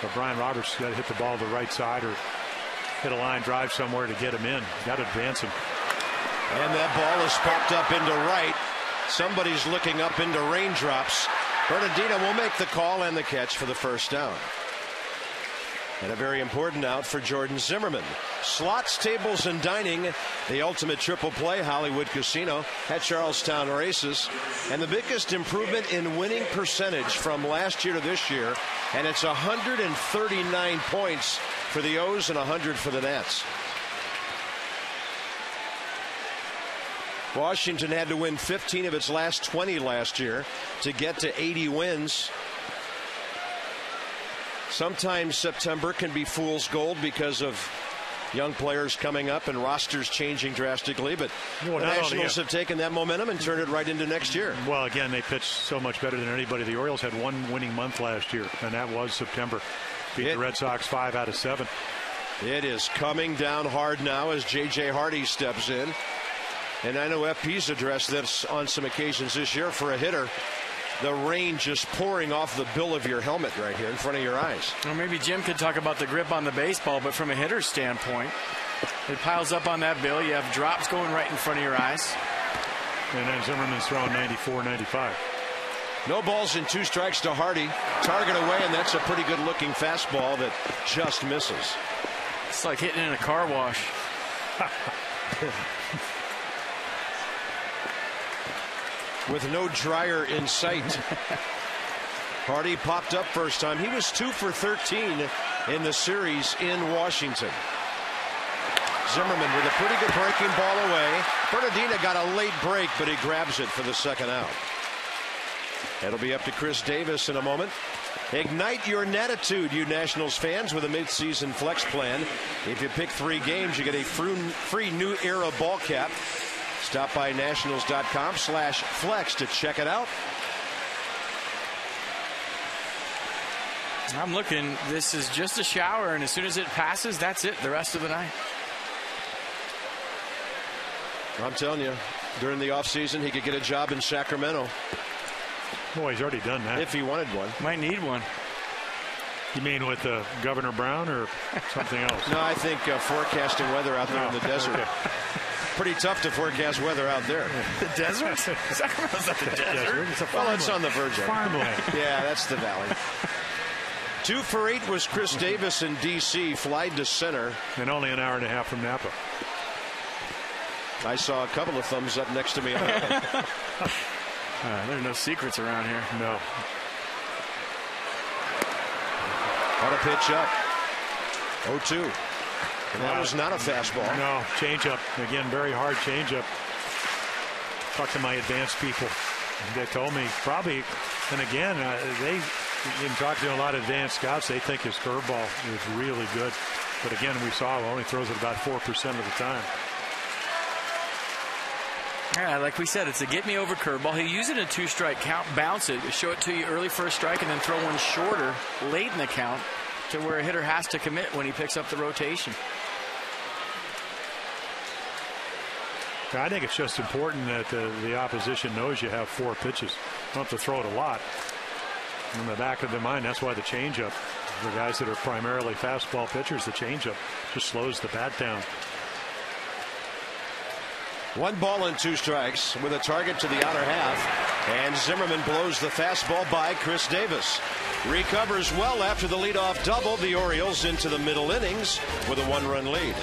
But Brian Roberts got to hit the ball to the right side or hit a line drive somewhere to get him in. Got to advance him. And that ball is popped up into right. Somebody's looking up into raindrops. Bernardino will make the call and the catch for the first down. And a very important out for Jordan Zimmerman. Slots, tables, and dining, the ultimate triple play, Hollywood Casino at Charlestown Races. And the biggest improvement in winning percentage from last year to this year. And it's 139 points for the O's and 100 for the Nats. Washington had to win 15 of its last 20 last year to get to 80 wins. Sometimes September can be fool's gold because of young players coming up and rosters changing drastically, but the Nationals have taken that momentum and turned it right into next year. Well, again, they pitched so much better than anybody. The Orioles had 1 winning month last year, and that was September. Beat the Red Sox 5 out of 7. It is coming down hard now as J.J. Hardy steps in. And I know FP's addressed this on some occasions this year. For a hitter, the rain just pouring off the bill of your helmet right here in front of your eyes. Well, maybe Jim could talk about the grip on the baseball, but from a hitter's standpoint, it piles up on that bill. You have drops going right in front of your eyes. And then Zimmerman's throwing 94, 95. No balls and 2 strikes to Hardy. Target away, and that's a pretty good-looking fastball that just misses. It's like hitting in a car wash. With no dryer in sight. Hardy popped up first time. He was 2 for 13 in the series in Washington. Zimmerman with a pretty good breaking ball away. Bernardino got a late break, but he grabs it for the second out. It'll be up to Chris Davis in a moment. Ignite your Natitude, you Nationals fans, with a midseason flex plan. If you pick 3 games, you get a free New Era ball cap. Stop by nationals.com/flex to check it out. I'm looking. This is just a shower, and as soon as it passes, that's it the rest of the night. I'm telling you, during the offseason, he could get a job in Sacramento. Boy, he's already done that. If he wanted one. Might need one. You mean with Governor Brown or something else? No, I think forecasting weather out there in the desert. Okay. Pretty tough to forecast weather out there. The desert? Sacramento's not the desert. It's a well, it's on the verge of farmland. Yeah, that's the valley. 2 for 8 was Chris Davis in D.C. Flied to center. And only an hour and a half from Napa. I saw a couple of thumbs up next to me. There are no secrets around here. No. On a pitch up. 0-2. And that was not a fastball. No, changeup. Again, very hard changeup. Talked to my advanced people. They told me probably, and again, they in talking to a lot of advanced scouts, they think his curveball is really good. But again, we saw he only throws it about 4% of the time. Yeah, like we said, it's a get me over curveball. He'll use it in a 2-strike count, bounce it, show it to you early for a strike, and then throw one shorter late in the count to where a hitter has to commit when he picks up the rotation. I think it's just important that the opposition knows you have 4 pitches. You don't have to throw it a lot. In the back of their mind, that's why the changeup, for guys that are primarily fastball pitchers, the changeup just slows the bat down. 1 ball and 2 strikes with a target to the outer half. And Zimmerman blows the fastball by Chris Davis. Recovers well after the leadoff double. The Orioles into the middle innings with a 1-run lead.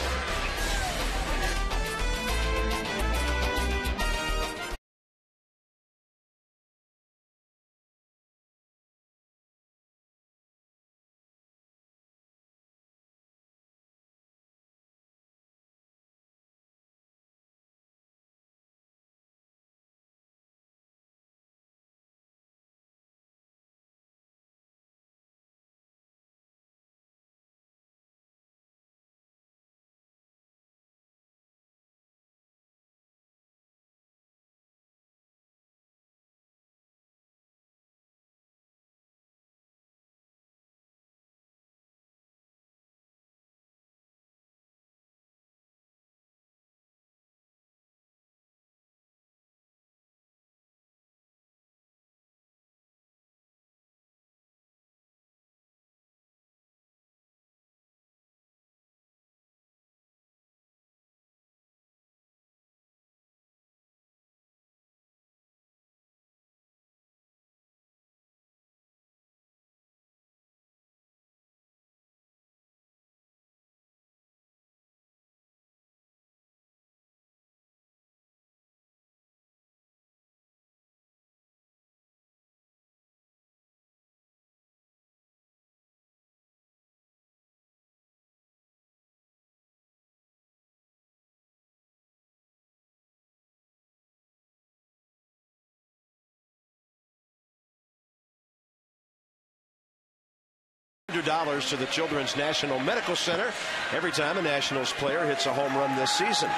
$100 to the Children's National Medical Center every time a Nationals player hits a home run this season.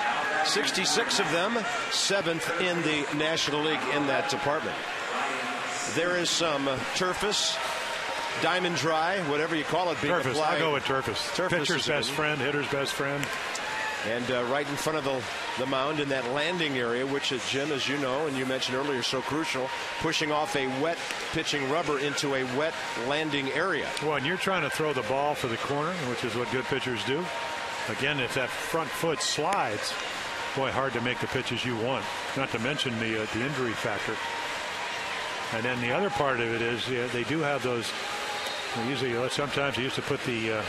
66 of them, 7th in the National League in that department. There is some Turfus, Diamond Dry, whatever you call it. Turfus, I'll go with Turfus. Pitcher's best friend, hitter's best friend. And right in front of the mound in that landing area, which is, Jim, as you know, and you mentioned earlier, so crucial, pushing off a wet pitching rubber into a wet landing area. Well, and you're trying to throw the ball for the corner, which is what good pitchers do. Again, if that front foot slides, boy, hard to make the pitches you want, not to mention the injury factor. And then the other part of it is they do have those, usually sometimes they used to put the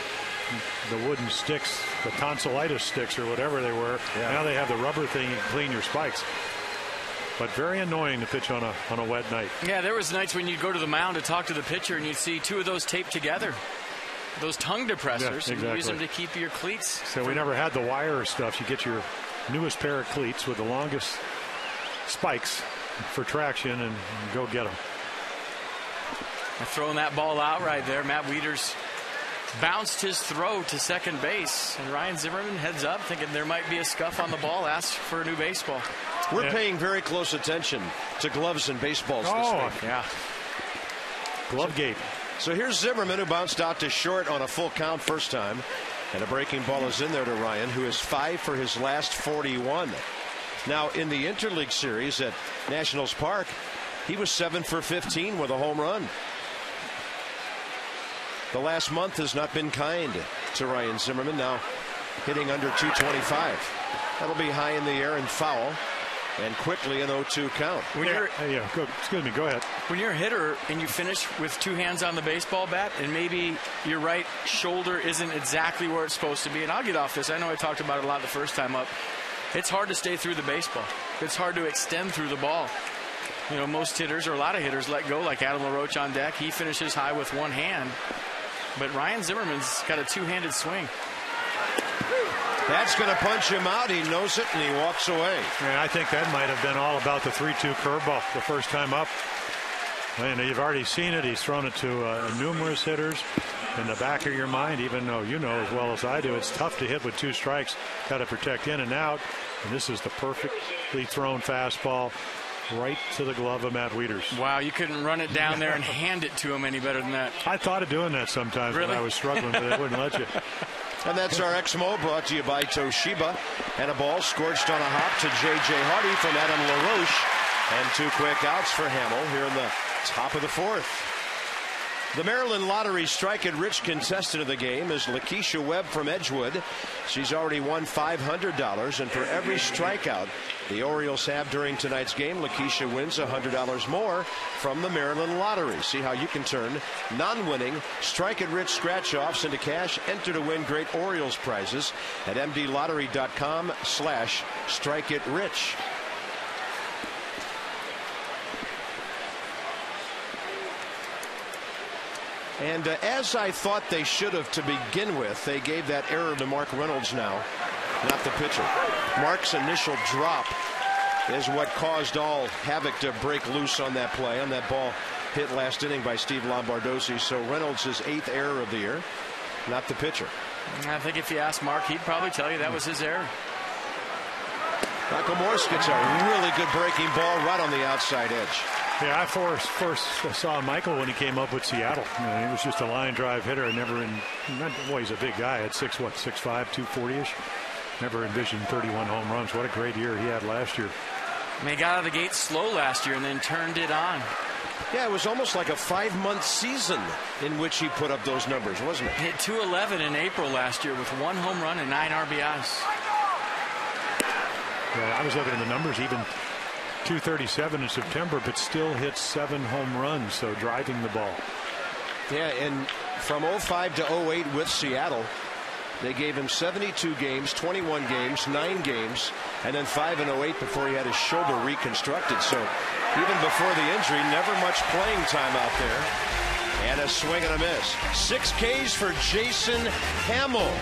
wooden sticks, the tonsillitis sticks or whatever they were. Yeah. Now they have the rubber thing you can clean your spikes. But very annoying to pitch on a wet night. Yeah, there was nights when you'd go to the mound to talk to the pitcher and you'd see 2 of those taped together. Those tongue depressors. Yeah, exactly. And you use them to keep your cleats. So we never had the wire stuff. You get your newest pair of cleats with the longest spikes for traction and go get them. And throwing that ball out right there, Matt Wieters bounced his throw to second base, and Ryan Zimmerman heads up thinking there might be a scuff on the ball, asks for a new baseball. We're paying very close attention to gloves and baseballs this week. Yeah. Glove-gate. So here's Zimmerman, who bounced out to short on a full count first time, and a breaking ball is in there to Ryan, who is 5 for his last 41. Now in the Interleague series at Nationals Park, he was 7 for 15 with a home run. The last month has not been kind to Ryan Zimmerman, now hitting under 225. That'll be high in the air and foul. And quickly an 0-2 count. Excuse me, go ahead. When you're a hitter and you finish with two hands on the baseball bat, and maybe your right shoulder isn't exactly where it's supposed to be, and I'll get off this. I know I talked about it a lot the first time up. It's hard to stay through the baseball. It's hard to extend through the ball. You know, most hitters, or a lot of hitters, let go, like Adam LaRoche on deck. He finishes high with one hand. But Ryan Zimmerman's got a two-handed swing. That's going to punch him out. He knows it, and he walks away. And I think that might have been all about the 3-2 curveball the first time up. And you've already seen it. He's thrown it to numerous hitters. In the back of your mind, even though you know as well as I do, it's tough to hit with two strikes. Got to protect in and out. And this is the perfectly thrown fastball right to the glove of Matt Wieters. Wow, you couldn't run it down there and hand it to him any better than that. I thought of doing that sometimes when I was struggling, but it wouldn't let you. And that's our Exmo, brought to you by Toshiba. And a ball scorched on a hop to J.J. Hardy from Adam LaRoche. And two quick outs for Hamill here in the top of the fourth. The Maryland Lottery Strike It Rich contestant of the game is Lakeisha Webb from Edgewood. She's already won $500, and for every strikeout the Orioles have during tonight's game, Lakeisha wins $100 more from the Maryland Lottery. See how you can turn non-winning Strike It Rich scratch-offs into cash. Enter to win great Orioles prizes at mdlottery.com/strikeItRich. And as I thought they should have to begin with, they gave that error to Mark Reynolds now, not the pitcher. Mark's initial drop is what caused all havoc to break loose on that play, on that ball hit last inning by Steve Lombardosi. So Reynolds' 8th error of the year, not the pitcher. I think if you ask Mark, he'd probably tell you that was his error. Michael Morse gets a really good breaking ball right on the outside edge. Yeah, I first saw Michael when he came up with Seattle. You know, he was just a line drive hitter. He's a big guy at 6'6", 240-ish. Never envisioned 31 home runs. What a great year he had last year. And he got out of the gate slow last year and then turned it on. Yeah, it was almost like a 5-month season in which he put up those numbers, wasn't it? Hit 211 in April last year with 1 home run and 9 RBIs. Yeah, I was looking at the numbers, even 237 in September, but still hit 7 home runs, so driving the ball. Yeah, and from 05 to 08 with Seattle, they gave him 72 games, 21 games, 9 games, and then 5 in 08 before he had his shoulder reconstructed. So even before the injury, never much playing time out there. And a swing and a miss. 6 Ks for Jason Hamill.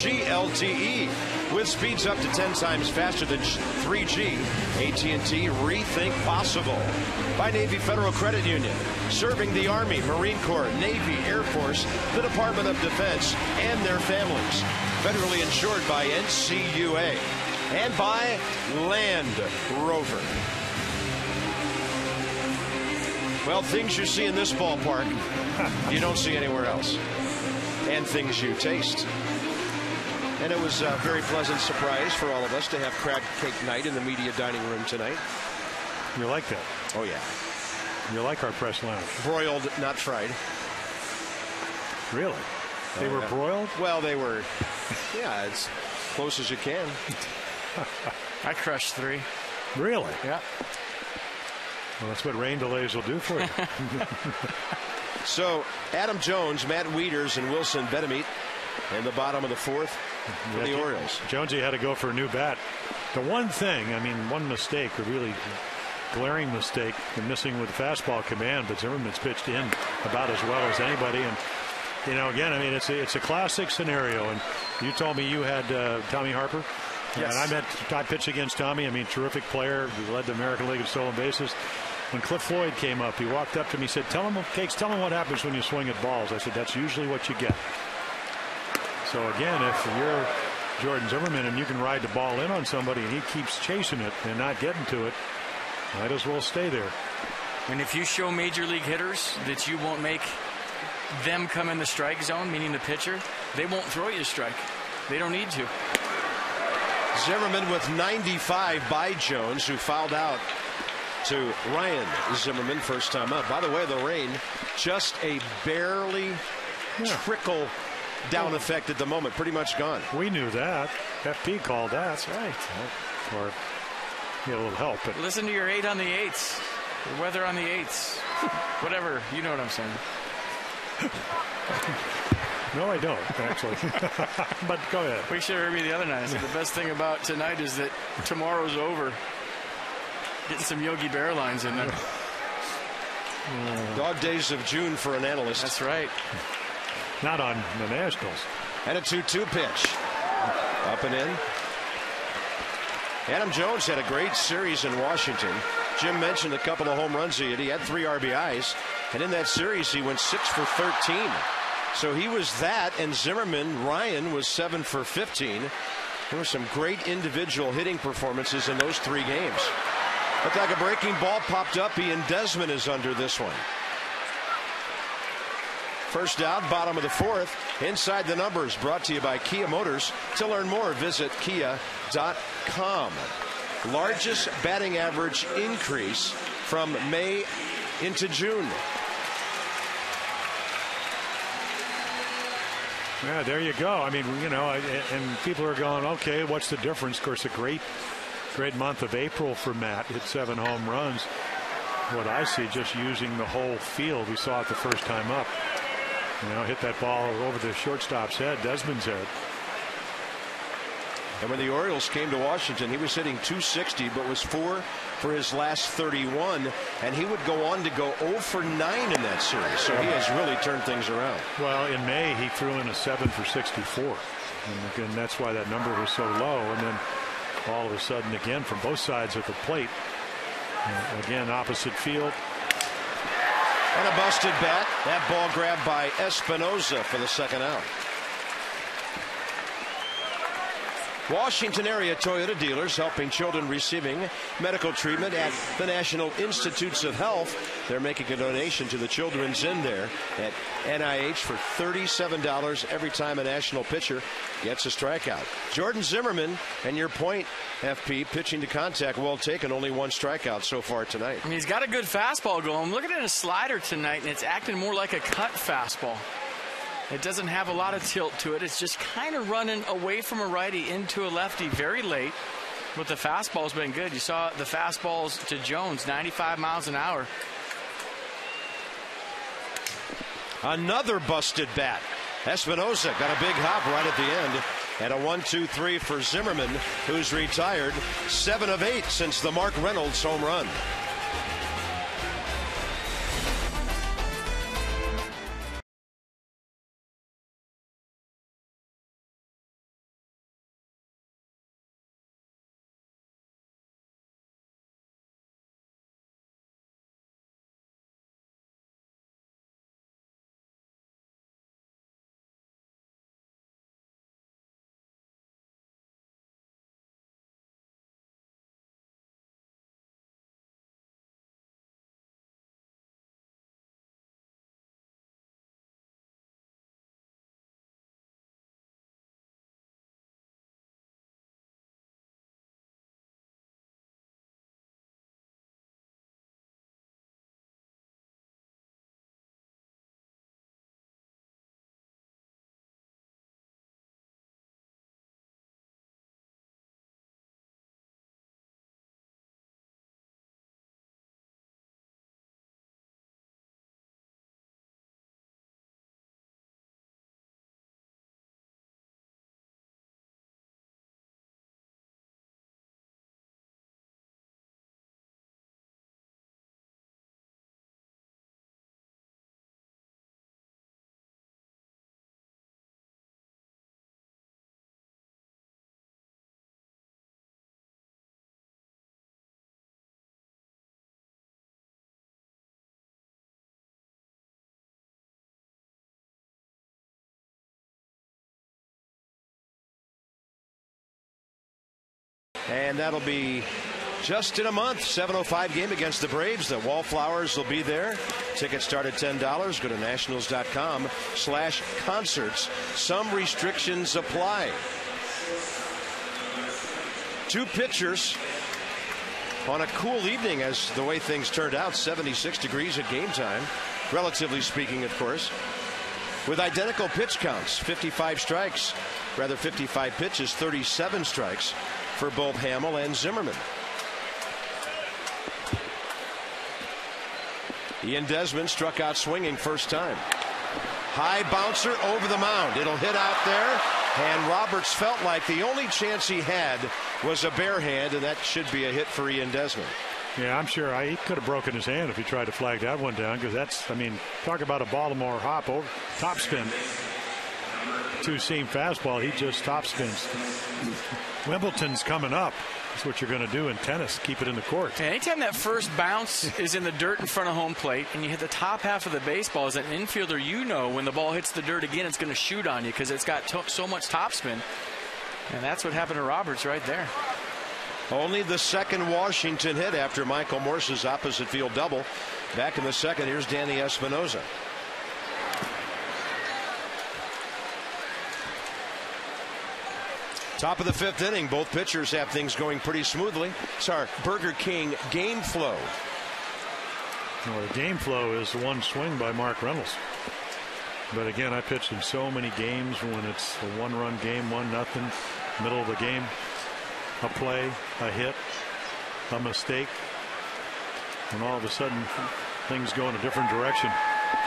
LTE with speeds up to 10 times faster than 3G. AT&T Rethink Possible by Navy Federal Credit Union, serving the Army, Marine Corps, Navy, Air Force, the Department of Defense, and their families. Federally insured by NCUA and by Land Rover. Well, things you see in this ballpark, you don't see anywhere else. And things you taste. And it was a very pleasant surprise for all of us to have crab cake night in the media dining room tonight. You like that? Oh, yeah. You like our press lounge? Broiled, not fried. Really? They were broiled? Well, they were, yeah, as close as you can. I crushed 3. Really? Yeah. Well, that's what rain delays will do for you. So, Adam Jones, Matt Wieters, and Wilson Betemit in the bottom of the 4th for the Orioles. Jonesy had to go for a new bat. The one thing, I mean, one mistake, a really glaring mistake, the missing with the fastball command, but Zimmerman's pitched in about as well as anybody. And, you know, again, I mean, it's a classic scenario. And you told me you had Tommy Harper. Yes. And I pitched against Tommy. I mean, terrific player. He led the American League in stolen bases. When Cliff Floyd came up, he walked up to me and said, tell him what happens when you swing at balls. I said, that's usually what you get. So, again, if you're Jordan Zimmerman and you can ride the ball in on somebody and he keeps chasing it and not getting to it, might as well stay there. And if you show major league hitters that you won't make them come in the strike zone, meaning the pitcher, they won't throw you a strike. They don't need to. Zimmerman with 95 by Jones, who fouled out to Ryan Zimmerman first time up. By the way, the rain, just a barely trickle down effect at the moment, pretty much gone. We knew that. FP called that. That's right. Or a little help. But listen to your 8 on the 8s. The weather on the 8s. Whatever. You know what I'm saying. No, I don't, actually. But go ahead. We should have heard me the other night. I said the best thing about tonight is that tomorrow's over. Getting some Yogi Bear lines in there. Dog days of June for an analyst. That's right. Not on the Nationals. And a 2-2 pitch. Up and in. Adam Jones had a great series in Washington. Jim mentioned a couple of home runs he had. He had 3 RBIs. And in that series, he went 6 for 13. So he was that, and Zimmerman, Ryan, was 7 for 15. There were some great individual hitting performances in those 3 games. Looked like a breaking ball popped up. Ian Desmond is under this one. First out, bottom of the 4th. Inside the Numbers, brought to you by Kia Motors. To learn more, visit kia.com. Largest batting average increase from May into June. Yeah, there you go. I mean, you know, and people are going, okay, what's the difference? Of course, a great month of April for Matt. Hit 7 home runs. What I see, just using the whole field. We saw it the first time up. You know, hit that ball over the shortstop's head, Desmond's head. And when the Orioles came to Washington, he was hitting .260, but was 4 for his last 31. And he would go on to go 0 for 9 in that series. So he has really turned things around. Well, in May, he threw in a 7 for 64. And again, that's why that number was so low. And then all of a sudden, again, from both sides of the plate, again, opposite field. And a busted bat. That ball grabbed by Espinoza for the second out. Washington area Toyota dealers helping children receiving medical treatment at the National Institutes of Health. They're making a donation to the children's in there at NIH for $37 every time a national pitcher gets a strikeout. Jordan Zimmerman, and your point, FP, pitching to contact, well taken, only 1 strikeout so far tonight. I mean, he's got a good fastball going. I'm looking at a slider tonight, and it's acting more like a cut fastball. It doesn't have a lot of tilt to it. It's just kind of running away from a righty into a lefty very late. But the fastball's been good. You saw the fastballs to Jones, 95 miles an hour. Another busted bat. Espinoza got a big hop right at the end. And a 1-2-3 for Zimmerman, who's retired 7 of 8 since the Mark Reynolds home run. And that'll be just in a month. 7:05 game against the Braves. The Wallflowers will be there. Tickets start at $10. Go to nationals.com/concerts. Some restrictions apply. Two pitchers on a cool evening, as the way things turned out. 76 degrees at game time, relatively speaking, of course, with identical pitch counts. 55 strikes, rather 55 pitches, 37 strikes for both Hamill and Zimmerman. Ian Desmond struck out swinging first time. High bouncer over the mound. It'll hit out there, and Roberts felt like the only chance he had was a bare hand, and that should be a hit for Ian Desmond. Yeah, I'm sure he could have broken his hand if he tried to flag that one down, because that's, I mean, talk about a Baltimore hop over top spin. Two-seam fastball, he just top spins. Wimbledon's coming up. That's what you're going to do in tennis. Keep it in the court. Yeah, anytime that first bounce is in the dirt in front of home plate and you hit the top half of the baseball, as an infielder, you know when the ball hits the dirt again, it's going to shoot on you because it's got so much topspin. And that's what happened to Roberts right there. Only the second Washington hit after Michael Morse's opposite field double. Back in the second, here's Danny Espinosa. Top of the fifth inning, both pitchers have things going pretty smoothly. It's our Burger King game flow. Well, the game flow is one swing by Mark Reynolds. But again, I pitched in so many games when it's a one-run game, 1-0, middle of the game, a play, a hit, a mistake, and all of a sudden things go in a different direction.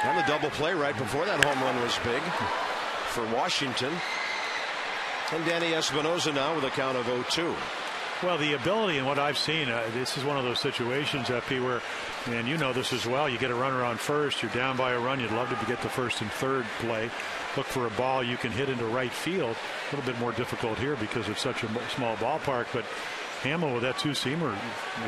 And the double play right before that home run was big for Washington. And Danny Espinosa now with a count of 0-2. Well, the ability and what I've seen, this is one of those situations, FP, where, and you know this as well, you get a runner on first, you're down by a run, you'd love to get the first and third play, look for a ball you can hit into right field. A little bit more difficult here because it's such a small ballpark, but Hamill with that two-seamer,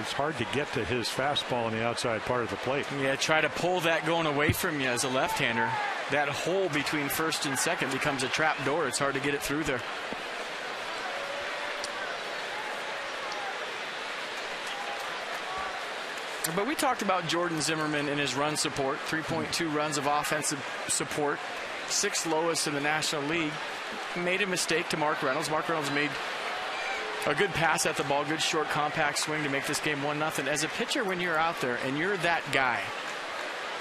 it's hard to get to his fastball on the outside part of the plate. Yeah, try to pull that going away from you as a left-hander. That hole between first and second becomes a trap door. It's hard to get it through there. But we talked about Jordan Zimmerman and his run support, 3.2 runs of offensive support, 6th lowest in the National League. Made a mistake to Mark Reynolds. Mark Reynolds made a good pass at the ball, good short compact swing to make this game 1-0. As a pitcher, when you're out there and you're that guy,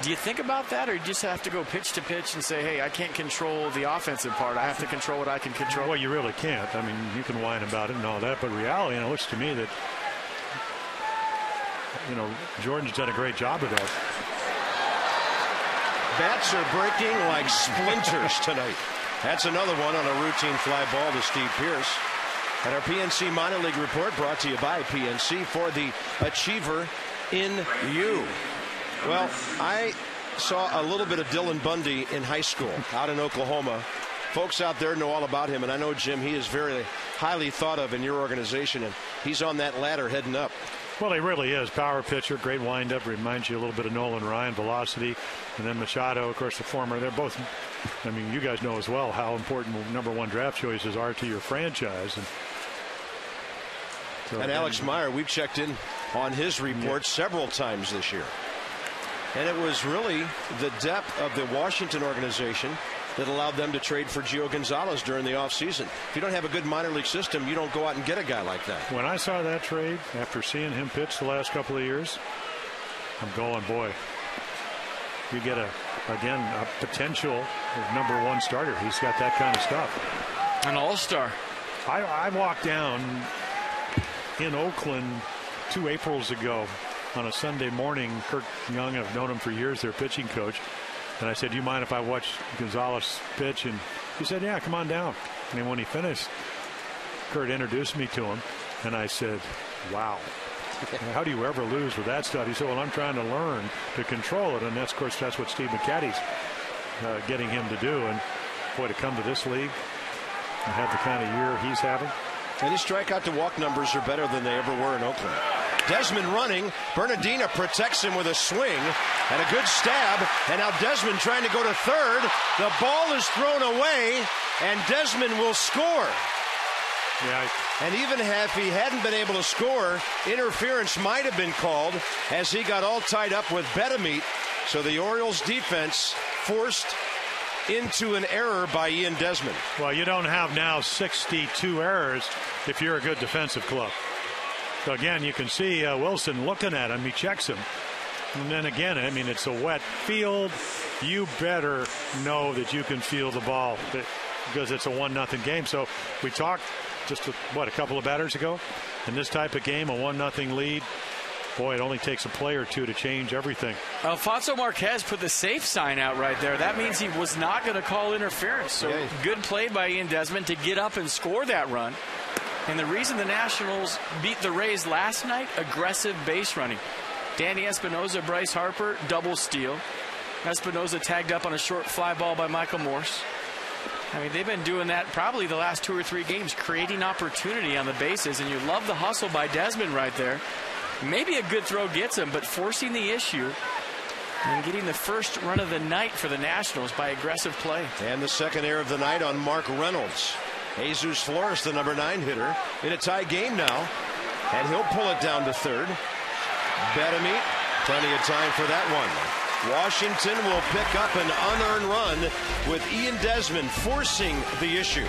do you think about that, or you just have to go pitch to pitch and say, hey, I can't control the offensive part. I have to control what I can control? Well, you really can't. I mean, you can whine about it and all that, but reality, it looks to me that, Jordan's done a great job of that. Bats are breaking like splinters tonight. That's another one on a routine fly ball to Steve Pearce. And our PNC minor league report brought to you by PNC for the Achiever in You. Well, I saw a little bit of Dylan Bundy in high school out in Oklahoma. Folks out there know all about him, and I know, Jim, he is very highly thought of in your organization, and he's on that ladder heading up. Well, he really is. Power pitcher, great windup, reminds you a little bit of Nolan Ryan, velocity, and then Machado, of course, the former. They're both, I mean, you guys know as well how important #1 draft choices are to your franchise. And Alex Meyer, we've checked in on his report several times this year. And it was really the depth of the Washington organization that allowed them to trade for Gio Gonzalez during the offseason. If you don't have a good minor league system, you don't go out and get a guy like that. When I saw that trade, after seeing him pitch the last couple of years, I'm going, boy, you get a potential #1 starter. He's got that kind of stuff. An all-star. I walked down in Oakland 2 Aprils ago on a Sunday morning. Kirk Young, I've known him for years, their pitching coach. And I said, do you mind if I watch Gonzalez pitch? And he said, yeah, come on down. And then when he finished, Kurt introduced me to him. And I said, wow, how do you ever lose with that stuff? He said, well, I'm trying to learn to control it. And that's, of course, that's what Steve McCatty's getting him to do. And boy, to come to this league and have the kind of year he's having. And his strikeout to walk numbers are better than they ever were in Oakland. Desmond running. Bernardina protects him with a swing and a good stab. And now Desmond trying to go to third. The ball is thrown away, and Desmond will score. Yeah. And even if he hadn't been able to score, interference might have been called as he got all tied up with Betamit. So the Orioles defense forced into an error by Ian Desmond. Well, you don't have now 62 errors if you're a good defensive club. So again, you can see Wilson looking at him. He checks him. And then again, I mean, it's a wet field. You better know that you can feel the ball because it's a 1-0 game. So we talked just, a couple of batters ago. In this type of game, a 1-0 lead. Boy, it only takes a play or two to change everything. Alfonso Marquez put the safe sign out right there. That means he was not going to call interference. So good play by Ian Desmond to get up and score that run. And the reason the Nationals beat the Rays last night, aggressive base running. Danny Espinosa, Bryce Harper, double steal. Espinosa tagged up on a short fly ball by Michael Morse. I mean, they've been doing that probably the last 2 or 3 games, creating opportunity on the bases. And you love the hustle by Desmond right there. Maybe a good throw gets him, but forcing the issue and getting the first run of the night for the Nationals by aggressive play. And the second error of the night on Mark Reynolds. Jesus Flores, the number 9 hitter, in a tie game now, and he'll pull it down to third. Betamit, plenty of time for that one. Washington will pick up an unearned run with Ian Desmond forcing the issue.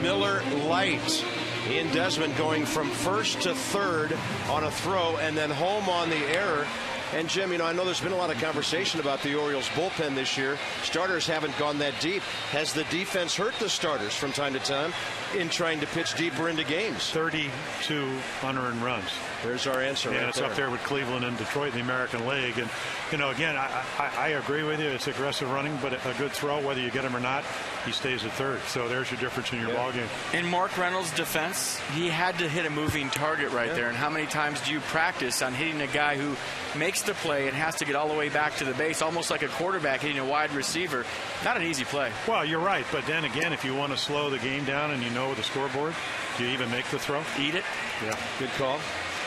Miller Lite. Ian Desmond going from first to third on a throw and then home on the error. And Jim, I know there's been a lot of conversation about the Orioles bullpen this year. Starters haven't gone that deep. Has the defense hurt the starters from time to time in trying to pitch deeper into games? 32 unearned runs. There's our answer. Yeah, right it's there. up there with Cleveland and Detroit in the American League. And, again, I agree with you. It's aggressive running, but a good throw, whether you get him or not, he stays at third. So there's your difference in your ball game. In Mark Reynolds' defense, he had to hit a moving target right there. And how many times do you practice on hitting a guy who makes the play and has to get all the way back to the base, almost like a quarterback hitting a wide receiver? Not an easy play. Well, you're right. But then again, if you want to slow the game down and you know the scoreboard, do you even make the throw? Eat it. Yeah. Good call.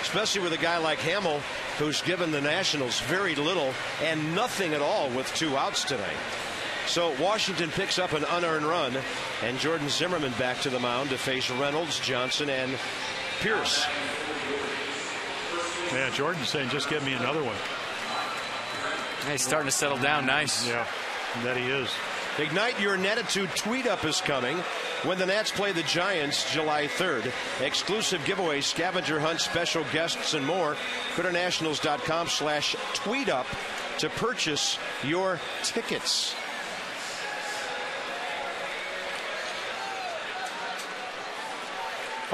Especially with a guy like Hamill, who's given the Nationals very little and nothing at all with 2 outs tonight. So Washington picks up an unearned run, and Jordan Zimmerman back to the mound to face Reynolds, Johnson, and Pierce. Yeah, Jordan's saying, just give me another one. He's starting to settle down nice. Yeah, that he is. Ignite Your Netitude tweet up is coming when the Nats play the Giants July 3rd. Exclusive giveaways, scavenger hunt, special guests, and more. Go to nationals.com/tweet up to purchase your tickets.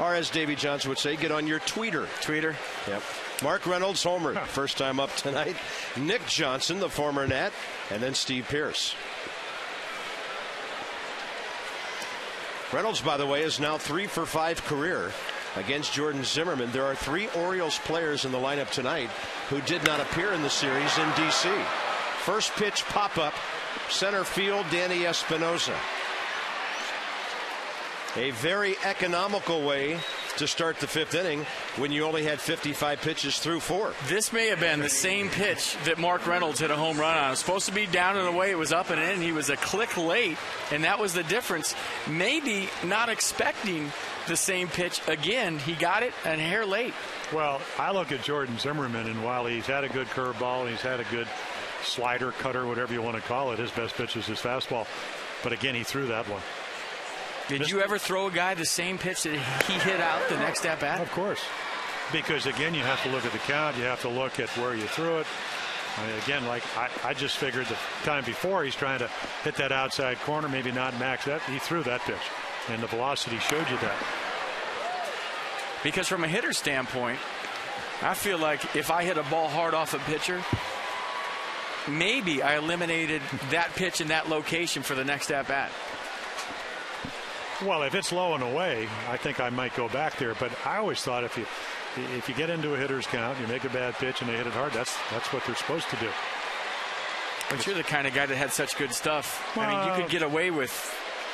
Or as Davey Johnson would say, get on your tweeter. Tweeter. Yep. Mark Reynolds homered. First time up tonight. Nick Johnson, the former Nat, and then Steve Pierce. Reynolds, by the way, is now 3 for 5 career against Jordan Zimmerman. There are 3 Orioles players in the lineup tonight who did not appear in the series in D.C. First pitch pop-up, center field, Danny Espinosa. A very economical way to start the 5th inning when you only had 55 pitches through 4. This may have been the same pitch that Mark Reynolds hit a home run on. It was supposed to be down and away. It was up and in. He was a click late, and that was the difference. Maybe not expecting the same pitch again. He got it a hair late. Well, I look at Jordan Zimmerman, and while he's had a good curveball, he's had a good slider, cutter, whatever you want to call it, his best pitch is his fastball. But again, he threw that one. Did you ever throw a guy the same pitch that he hit out the next at bat? Of course. Because, again, you have to look at the count. You have to look at where you threw it. I mean, again, like I just figured the time before he's trying to hit that outside corner, maybe not max that. He threw that pitch, and the velocity showed you that. Because from a hitter standpoint, I feel like if I hit a ball hard off a pitcher, maybe I eliminated that pitch in that location for the next at bat. Well, if it's low and away, I think I might go back there. But I always thought if you get into a hitter's count, you make a bad pitch and they hit it hard, that's what they're supposed to do. But you're the kind of guy that had such good stuff. I mean, you could get away with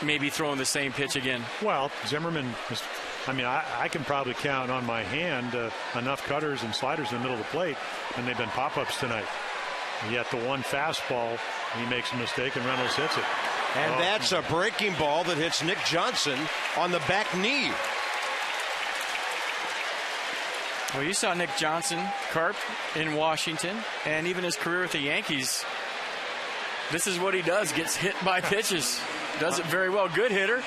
maybe throwing the same pitch again. Well, Zimmerman, I mean, I can probably count on my hand enough cutters and sliders in the middle of the plate, and they've been pop-ups tonight. Yet the one fastball, he makes a mistake and Reynolds hits it. And that's a breaking ball that hits Nick Johnson on the back knee. Well, you saw Nick Johnson, Carp, in Washington, and even his career with the Yankees. This is what he does, gets hit by pitches. Does it very well. Good hitter.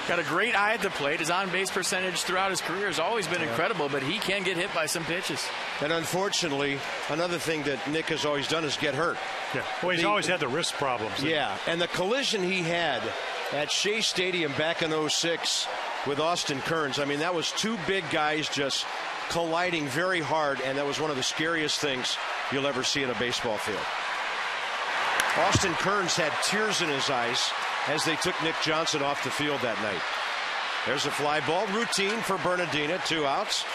Got a great eye at the plate. His on-base percentage throughout his career has always been incredible, but he can get hit by some pitches. And unfortunately, another thing that Nick has always done is get hurt. Yeah. Well, he's always had the wrist problems. Yeah, and the collision he had at Shea Stadium back in 2006 with Austin Kearns, I mean, that was two big guys just colliding very hard, and that was one of the scariest things you'll ever see in a baseball field. Austin Kearns had tears in his eyes as they took Nick Johnson off the field that night. There's a fly ball, routine for Bernardina, 2 outs.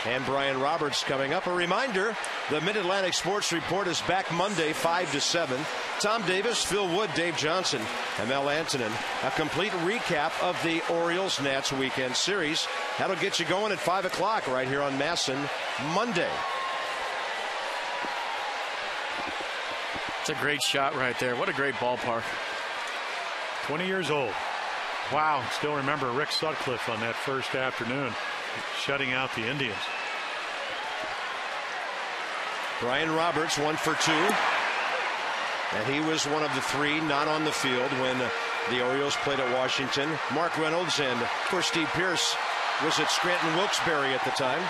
And Brian Roberts coming up. A reminder, the Mid-Atlantic Sports Report is back Monday, 5 to 7. Tom Davis, Phil Wood, Dave Johnson, and Mel Antonin. A complete recap of the Orioles-Nats weekend series. That'll get you going at 5 o'clock right here on Masson Monday. It's a great shot right there. What a great ballpark. 20 years old. Wow. Still remember Rick Sutcliffe on that first afternoon shutting out the Indians. Brian Roberts 1 for 2. And he was one of the 3 not on the field when the Orioles played at Washington. Mark Reynolds and, of course, Steve Pearce was at Scranton Wilkes-Barre at the time,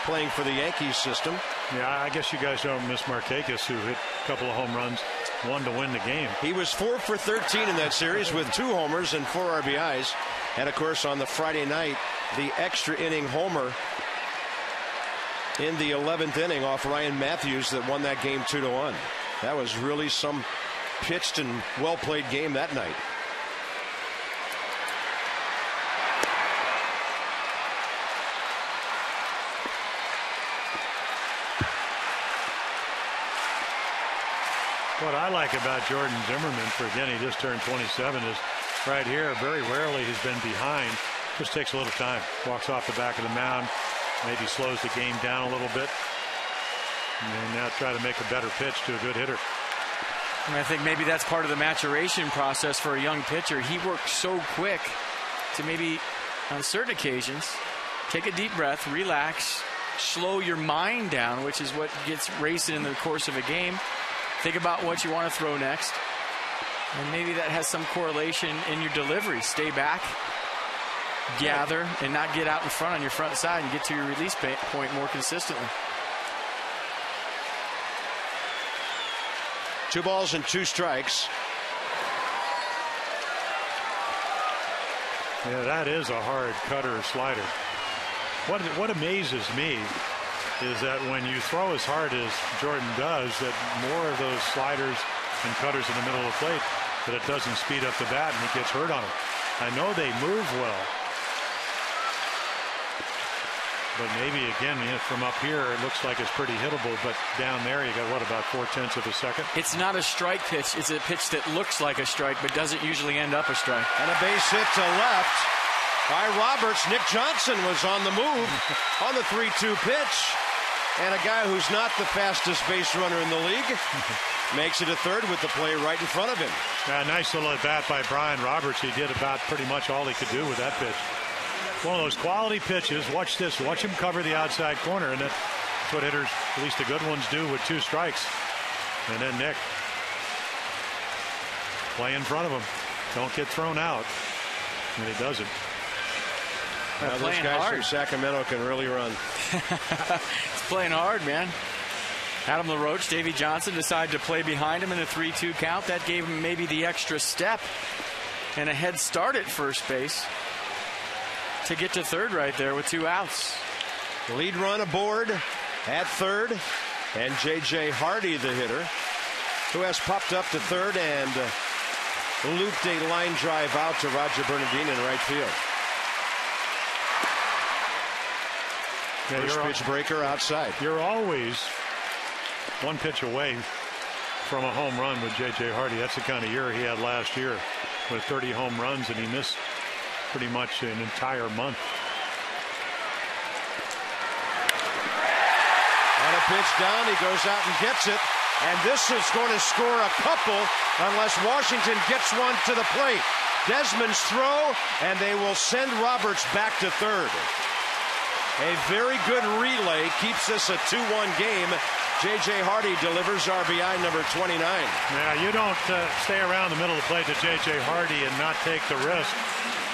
playing for the Yankees system. Yeah, I guess you guys don't miss Markakis, who hit a couple of home runs, one to win the game. He was 4 for 13 in that series with 2 homers and 4 RBIs. And, of course, on the Friday night, the extra inning homer in the 11th inning off Ryan Matthews that won that game 2-1. That was really some pitched and well-played game that night. What I like about Jordan Zimmerman, for again, he just turned 27, is right here, very rarely he's been behind. Just takes a little time. Walks off the back of the mound, maybe slows the game down a little bit, and then now try to make a better pitch to a good hitter. And I think maybe that's part of the maturation process for a young pitcher. He works so quick to maybe, on certain occasions, take a deep breath, relax, slow your mind down, which is what gets racing in the course of a game. Think about what you want to throw next. And maybe that has some correlation in your delivery. Stay back, gather, and not get out in front on your front side and get to your release point more consistently. 2 balls and 2 strikes. Yeah, that is a hard cutter slider. What amazes me is that when you throw as hard as Jordan does, that more of those sliders and cutters in the middle of the plate, that it doesn't speed up the bat and he gets hurt on them. I know they move well, but maybe again, from up here it looks like it's pretty hittable, but down there you got what, about 0.4 of a second? It's not a strike pitch. It's a pitch that looks like a strike but doesn't usually end up a strike. And a base hit to left. by Roberts. Nick Johnson was on the move on the 3-2 pitch. And a guy who's not the fastest base runner in the league makes it a third with the play right in front of him. Yeah, nice little at bat by Brian Roberts. He did about pretty much all he could do with that pitch. One of those quality pitches. Watch this. Watch him cover the outside corner. And that's what hitters, at least the good ones, do with 2 strikes. And then Nick, play in front of him. Don't get thrown out. And he doesn't. Now those guys from Sacramento can really run. It's playing hard, man. Adam LaRoche, Davey Johnson decided to play behind him in a 3-2 count. That gave him maybe the extra step and a head start at first base to get to third right there with 2 outs. Lead run aboard at third. And J.J. Hardy, the hitter, who has popped up to third and looped a line drive out to Roger Bernardine in right field. Yeah, first pitch breaker outside. You're always 1 pitch away from a home run with J.J. Hardy. That's the kind of year he had last year with 30 home runs, and he missed pretty much an entire month. On a pitch down, he goes out and gets it. And this is going to score a couple unless Washington gets one to the plate. Desmond's throw, and they will send Roberts back to third. A very good relay keeps this a 2-1 game. J.J. Hardy delivers RBI number 29. Yeah, you don't stay around the middle of the plate to J.J. Hardy and not take the risk.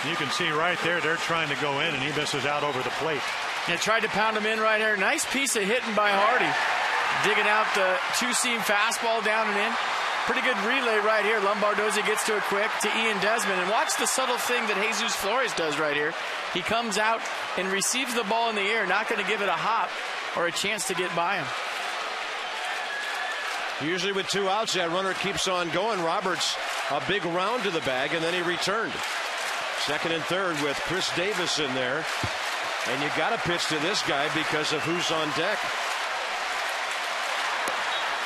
You can see right there, they're trying to go in, and he misses out over the plate. Yeah, tried to pound him in right here. Nice piece of hitting by Hardy. Digging out the 2-seam fastball down and in. Pretty good relay right here. Lombardozzi gets to it quick to Ian Desmond. And watch the subtle thing that Jesus Flores does right here. He comes out and receives the ball in the air, not going to give it a hop or a chance to get by him. Usually with 2 outs, that runner keeps on going. Roberts, a big round to the bag, and then he returned. Second and third with Chris Davis in there. And you got to pitch to this guy because of who's on deck.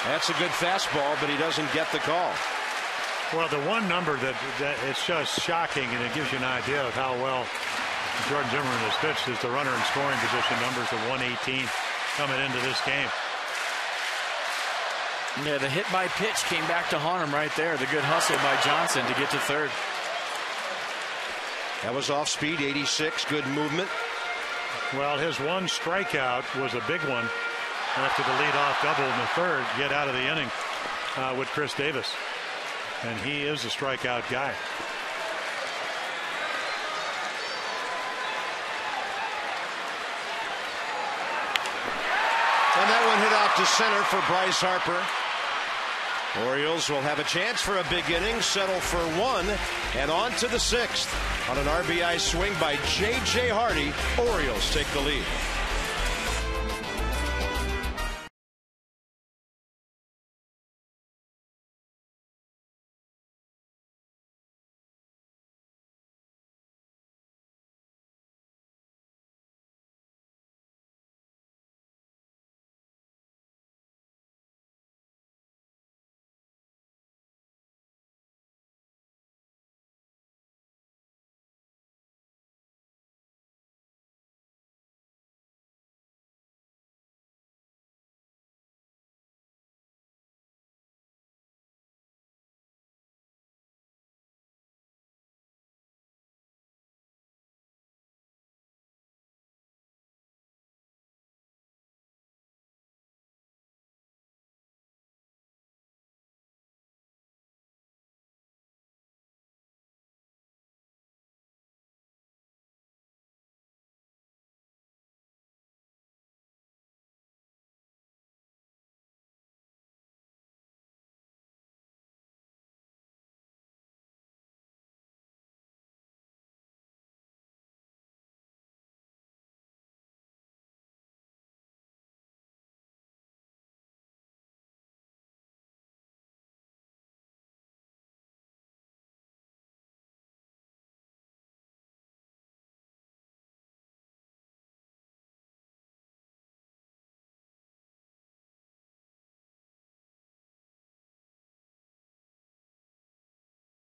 That's a good fastball, but he doesn't get the call. Well, the one number that it's just shocking, and it gives you an idea of how well Jordan Zimmerman has pitched, is the runner in scoring position numbers of 118 coming into this game. Yeah, the hit by pitch came back to haunt him right there. The good hustle by Johnson to get to third. That was off speed, 86, good movement. Well, his 1 strikeout was a big one after the leadoff double in the third, get out of the inning with Chris Davis. And he is a strikeout guy. And that one hit out to center for Bryce Harper. Orioles will have a chance for a big inning, settle for 1, and on to the 6th. On an RBI swing by J.J. Hardy, Orioles take the lead.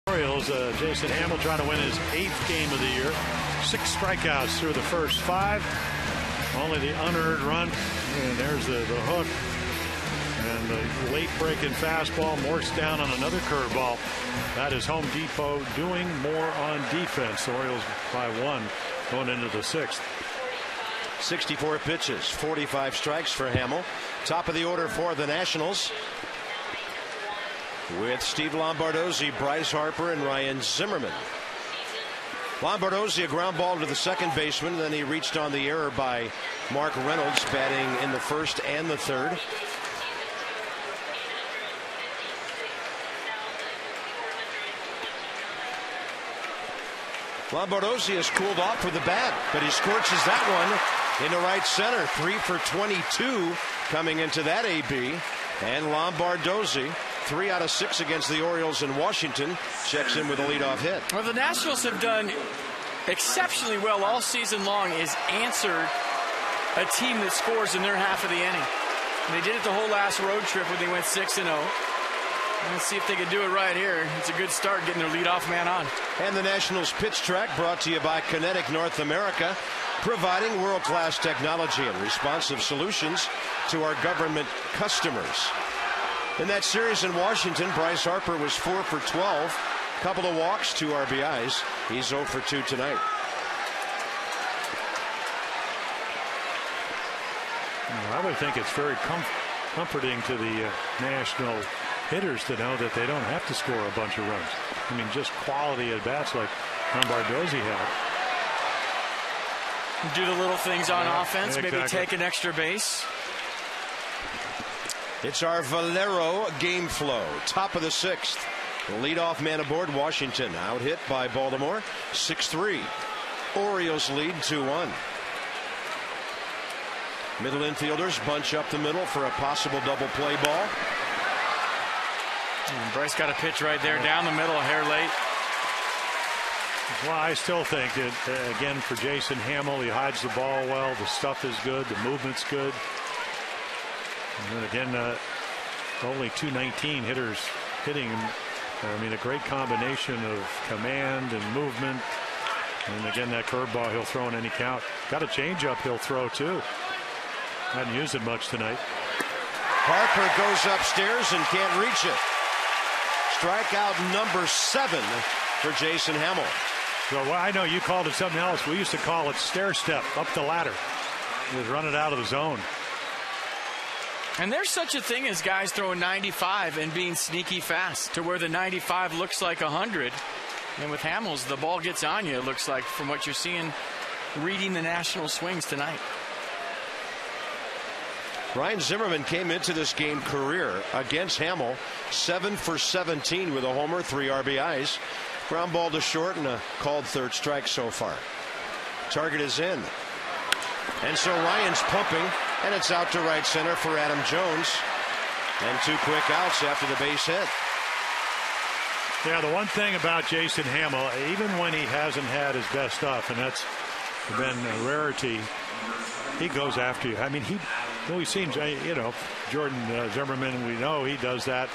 Orioles, Jason Hamill trying to win his 8th game of the year. 6 strikeouts through the first 5. Only the unearned run. And there's the hook. And the late breaking fastball. Morse down on another curveball. That is Home Depot doing more on defense. The Orioles by 1 going into the 6th. 64 pitches, 45 strikes for Hamill. Top of the order for the Nationals, with Steve Lombardozzi, Bryce Harper, and Ryan Zimmerman. Lombardozzi, a ground ball to the second baseman. Then he reached on the error by Mark Reynolds, batting in the first and the third. Lombardozzi has cooled off with the bat, but he scorches that one into right center. 3 for 22 coming into that AB. And Lombardozzi, 3 out of 6 against the Orioles in Washington, checks in with a leadoff hit. Well, the Nationals have done exceptionally well all season long, is answered a team that scores in their half of the inning. And they did it the whole last road trip when they went 6-0. Let's see if they can do it right here. It's a good start getting their leadoff man on. And the Nationals pitch track brought to you by Kinetic North America, providing world-class technology and responsive solutions to our government customers. In that series in Washington, Bryce Harper was 4 for 12. Couple of walks, 2 RBIs. He's 0 for 2 tonight. I would think it's very comforting to the national hitters to know that they don't have to score a bunch of runs. I mean, just quality at bats like Lombardozzi had. Do the little things on offense, exactly. Maybe take an extra base. It's our Valero game flow. Top of the 6th. The leadoff man aboard, Washington. Out hit by Baltimore. 6-3. Orioles lead 2-1. Middle infielders bunch up the middle for a possible double play ball. And Bryce got a pitch right there down the middle, a hair late. Well, I still think that, again, for Jason Hamill, he hides the ball well. The stuff is good. The movement's good. And then again, only 219 hitters hitting him. I mean, a great combination of command and movement. And again, that curveball he'll throw in any count. Got a changeup he'll throw, too. Hadn't used it much tonight. Harper goes upstairs and can't reach it. Strikeout number 7 for Jason Hamill. Well, I know you called it something else. We used to call it stair step up the ladder. He was running out of the zone. And there's such a thing as guys throwing 95 and being sneaky fast to where the 95 looks like 100. And with Hamill's, the ball gets on you, it looks like, from what you're seeing, reading the national swings tonight. Ryan Zimmerman came into this game career against Hamill 7 for 17 with a homer, 3 RBIs. Ground ball to short and a called third strike so far. Target is in. And so Ryan's pumping, and it's out to right center for Adam Jones. And 2 quick outs after the base hit. Yeah, the one thing about Jason Hamill, even when he hasn't had his best stuff, and that's been a rarity, he goes after you. I mean, he seems, you know, Jordan Zimmerman, we know he does that.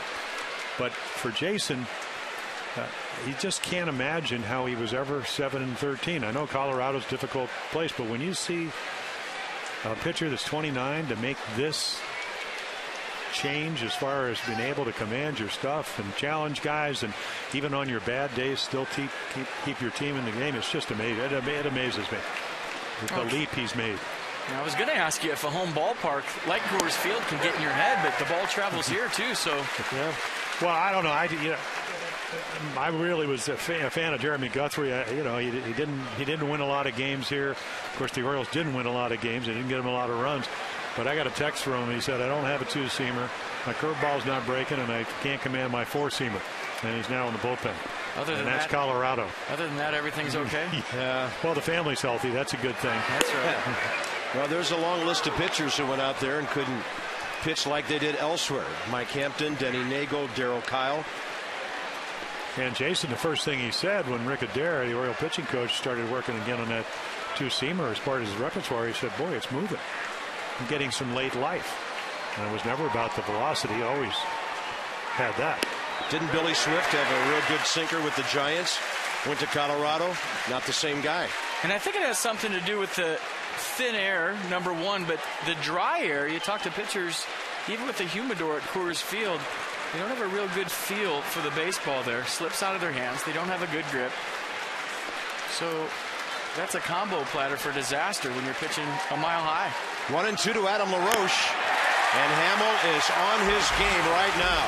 But for Jason, he just can't imagine how he was ever 7-13. I know Colorado's a difficult place, but when you see a pitcher that's 29 to make this change as far as being able to command your stuff and challenge guys, and even on your bad days still keep your team in the game, it's just amazing. It amazes me, the leap he's made. I was going to ask you if a home ballpark like Coors Field can get in your head, but the ball travels here too. So, yeah. Well, I don't know. I really was a fan of Jeremy Guthrie. He didn't win a lot of games here. Of course, the Orioles didn't win a lot of games. They didn't get him a lot of runs. But I got a text from him. He said, I don't have a 2-seamer. My curveball's not breaking, and I can't command my 4-seamer. And he's now in the bullpen. That's Colorado. Other than that, everything's okay? Yeah. Well, the family's healthy. That's a good thing. That's right. Well, there's a long list of pitchers who went out there and couldn't pitch like they did elsewhere. Mike Hampton, Denny Nagel, Darryl Kyle. And Jason, the first thing he said when Rick Adair, the Oriole pitching coach, started working again on that 2-seamer as part of his repertoire, he said, boy, it's moving. I'm getting some late life. And it was never about the velocity. Always had that. Didn't Billy Swift have a real good sinker with the Giants? Went to Colorado. Not the same guy. And I think it has something to do with the thin air, number one, but the dry air. You talk to pitchers, even with the humidor at Coors Field, they don't have a real good feel for the baseball there. Slips out of their hands. They don't have a good grip. So that's a combo platter for disaster when you're pitching a mile high. 1-2 to Adam LaRoche. And Hamill is on his game right now.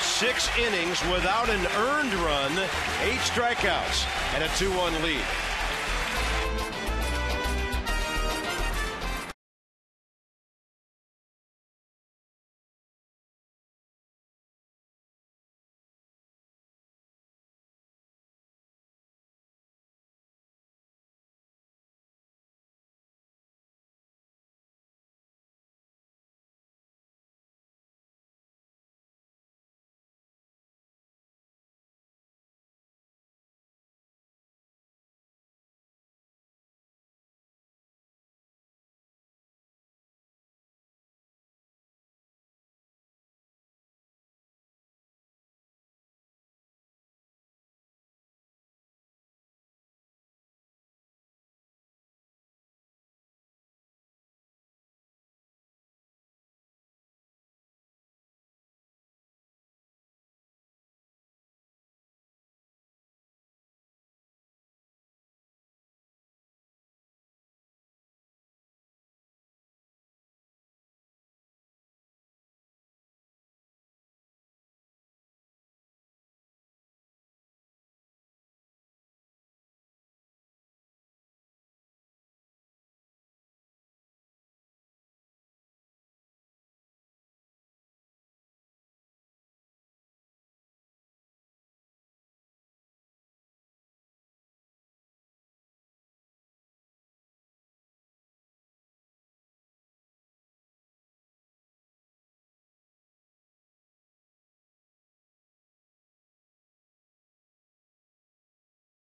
6 innings without an earned run, 8 strikeouts, and a 2-1 lead.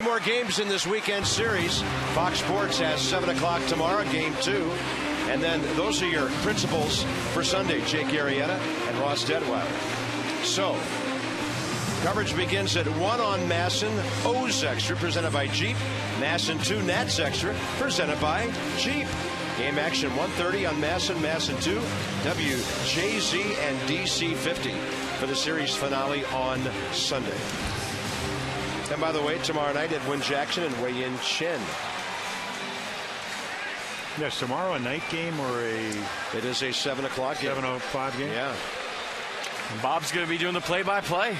More games in this weekend series. Fox Sports has 7 o'clock tomorrow, game 2. And then those are your principals for Sunday, Jake Arrieta and Ross Detweiler. So, coverage begins at 1 on Masson, O's Extra, presented by Jeep. Masson 2, Nats Extra, presented by Jeep. Game action 1:30 on Masson, Masson 2, WJZ and DC 50 for the series finale on Sunday. And by the way, tomorrow night, Edwin Jackson and Wei-Yin Chen. Yes, tomorrow a night game or a... It is a 7 o'clock game. 7:05 game? Yeah. And Bob's going to be doing the play-by-play.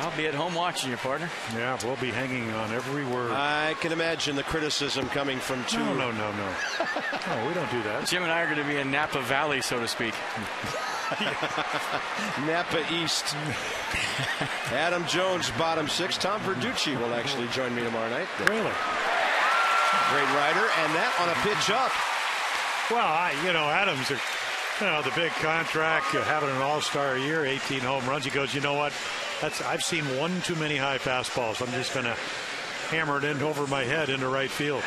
I'll be at home watching you, partner. Yeah, we'll be hanging on every word. I can imagine the criticism coming from two. No. No, we don't do that. Jim and I are going to be in Napa Valley, so to speak. Napa East. Adam Jones, bottom 6. Tom Verducci will actually join me tomorrow night. Really? Great rider, and that on a pitch up. Well, Adams, the big contract, having an all-star year, 18 home runs. He goes, you know what? I've seen one too many high fastballs. I'm just going to hammer it in over my head into right field.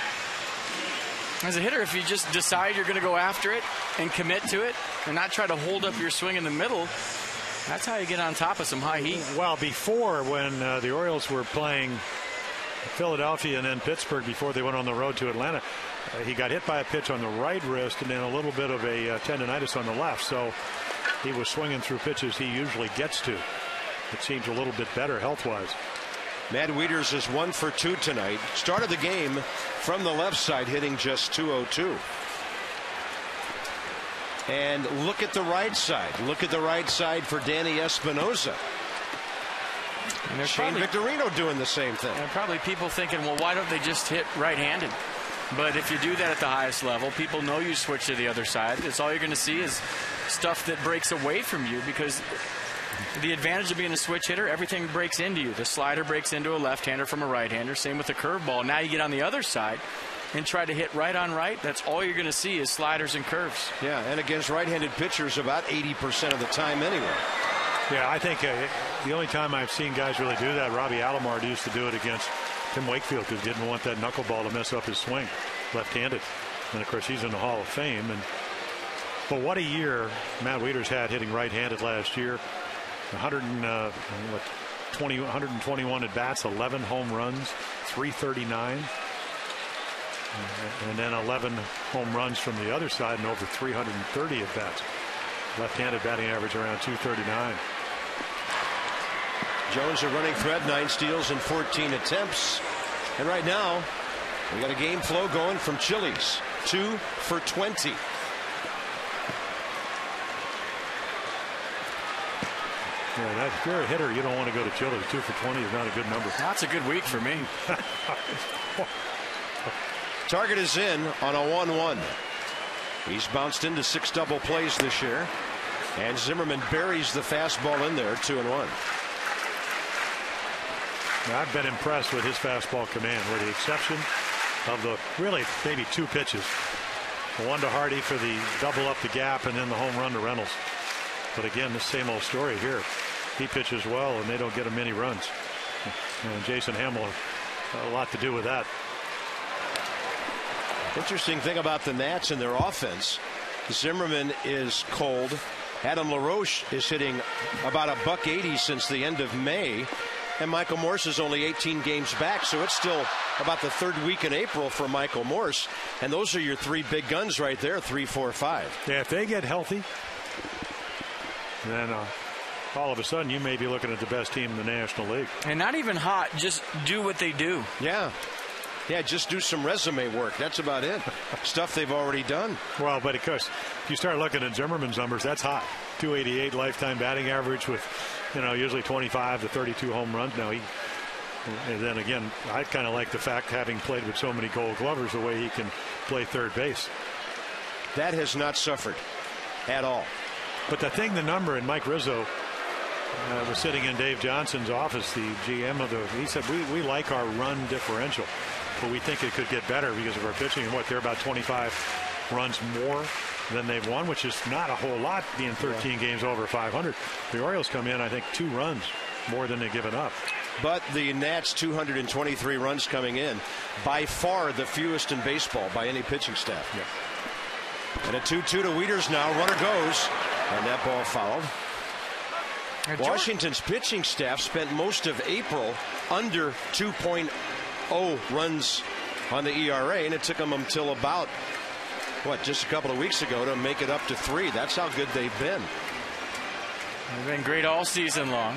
As a hitter, if you just decide you're going to go after it and commit to it and not try to hold up your swing in the middle, that's how you get on top of some high heat. Well, before, when the Orioles were playing Philadelphia and then Pittsburgh before they went on the road to Atlanta, he got hit by a pitch on the right wrist and then a little bit of a tendonitis on the left. So he was swinging through pitches he usually gets to. It seems a little bit better health-wise. Matt Wieters is 1 for 2 tonight. Started the game from the left side, hitting just .202. And look at the right side. Look at the right side for Danny Espinosa. Shane Victorino doing the same thing. And probably people thinking, well, why don't they just hit right-handed? But if you do that at the highest level, people know you switch to the other side. It's all you're going to see is stuff that breaks away from you, because the advantage of being a switch hitter, everything breaks into you. The slider breaks into a left-hander from a right-hander. Same with the curveball. Now you get on the other side and try to hit right on right. That's all you're going to see is sliders and curves. Yeah, and against right-handed pitchers about 80% of the time anyway. Yeah, I think the only time I've seen guys really do that, Robbie Alomar used to do it against Tim Wakefield because he didn't want that knuckleball to mess up his swing, left-handed. And, of course, he's in the Hall of Fame. But what a year Matt Wieters had hitting right-handed last year. 121 at bats, 11 home runs, 339. And then 11 home runs from the other side and over 330 at bats. Left-handed batting average around 239. Jones a running threat, 9 steals and 14 attempts. And right now, we got a game flow going from Chili's. 2 for 20. Yeah, if you're a hitter, you don't want to go to Chili's. 2 for 20 is not a good number. That's a good week for me. Target is in on a 1-1. He's bounced into 6 double plays this year. And Zimmerman buries the fastball in there, 2-1. Now, I've been impressed with his fastball command, with the exception of the really maybe 2 pitches. The one to Hardy for the double up the gap and then the home run to Reynolds. But again, the same old story here. He pitches well and they don't get him many runs. And Jason Hamill, a lot to do with that. Interesting thing about the Nats and their offense, Zimmerman is cold. Adam LaRoche is hitting about $180 since the end of May. And Michael Morse is only 18 games back, so it's still about the 3rd week in April for Michael Morse. And those are your 3 big guns right there, 3, 4, 5. Yeah, if they get healthy, then all of a sudden you may be looking at the best team in the National League. And not even hot, just do what they do. Yeah. Yeah, just do some resume work. That's about it. Stuff they've already done. Well, but of course, if you start looking at Zimmerman's numbers, that's hot. 288 lifetime batting average with, usually 25 to 32 home runs. Now, and then again, I kind of like the fact, having played with so many Gold Glovers, the way he can play third base. That has not suffered at all. But the number, and Mike Rizzo was sitting in Dave Johnson's office, the GM he said, we like our run differential, but we think it could get better because of our pitching. And they're about 25 runs more than they've won, which is not a whole lot, being 13 games over 500. The Orioles come in, I think, 2 runs more than they've given up. But the Nats 223 runs coming in, by far the fewest in baseball by any pitching staff. Yeah. And a 2-2 to Wieters now. Runner goes, and that ball fouled. Washington's pitching staff spent most of April under 2.0 runs on the ERA, and it took them until about, just a couple of weeks ago to make it up to 3. That's how good they've been. They've been great all season long.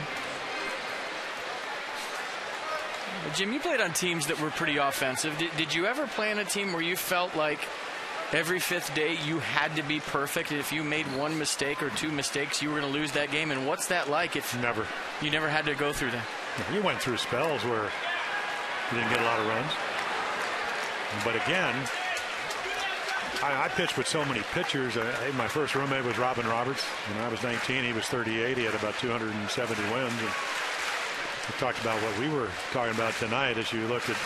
Jim, you played on teams that were pretty offensive. Did you ever play on a team where you felt like every 5th day you had to be perfect? If you made 1 mistake or 2 mistakes, you were going to lose that game? And what's that like if you never had to go through that? You went through spells where you didn't get a lot of runs. But again, I pitched with so many pitchers. My first roommate was Robin Roberts. When I was 19, he was 38. He had about 270 wins. And we talked about what we were talking about tonight as you look at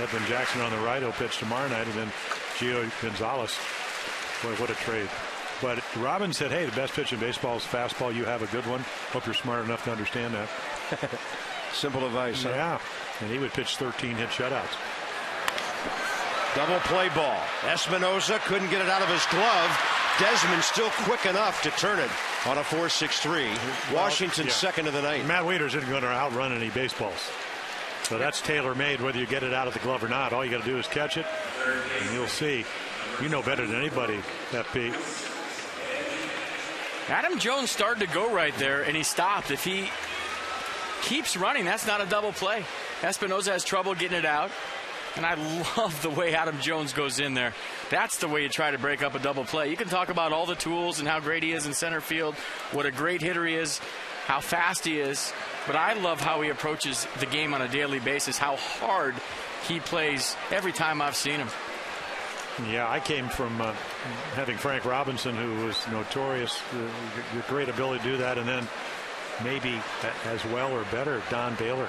Edwin Jackson on the right, who'll pitch tomorrow night, and then Gio Gonzalez. Boy, what a trade. But Robin said, hey, the best pitch in baseball is fastball. You have a good one. Hope you're smart enough to understand that. Simple advice. Huh? Yeah. And he would pitch 13 hit shutouts. Double play ball. Espinoza couldn't get it out of his glove. Desmond still quick enough to turn it on a 4-6-3. Washington second of the night. Matt Wieters isn't going to outrun any baseballs. So that's tailor-made, whether you get it out of the glove or not. All you got to do is catch it, and you'll see. You know better than anybody, FP. Adam Jones started to go right there, and he stopped. If he keeps running, that's not a double play. Espinoza has trouble getting it out. And I love the way Adam Jones goes in there. That's the way you try to break up a double play. You can talk about all the tools and how great he is in center field, what a great hitter he is, how fast he is. But I love how he approaches the game on a daily basis, how hard he plays every time I've seen him. Yeah, I came from having Frank Robinson, who was notorious, the great ability to do that, and then maybe as well or better, Don Baylor,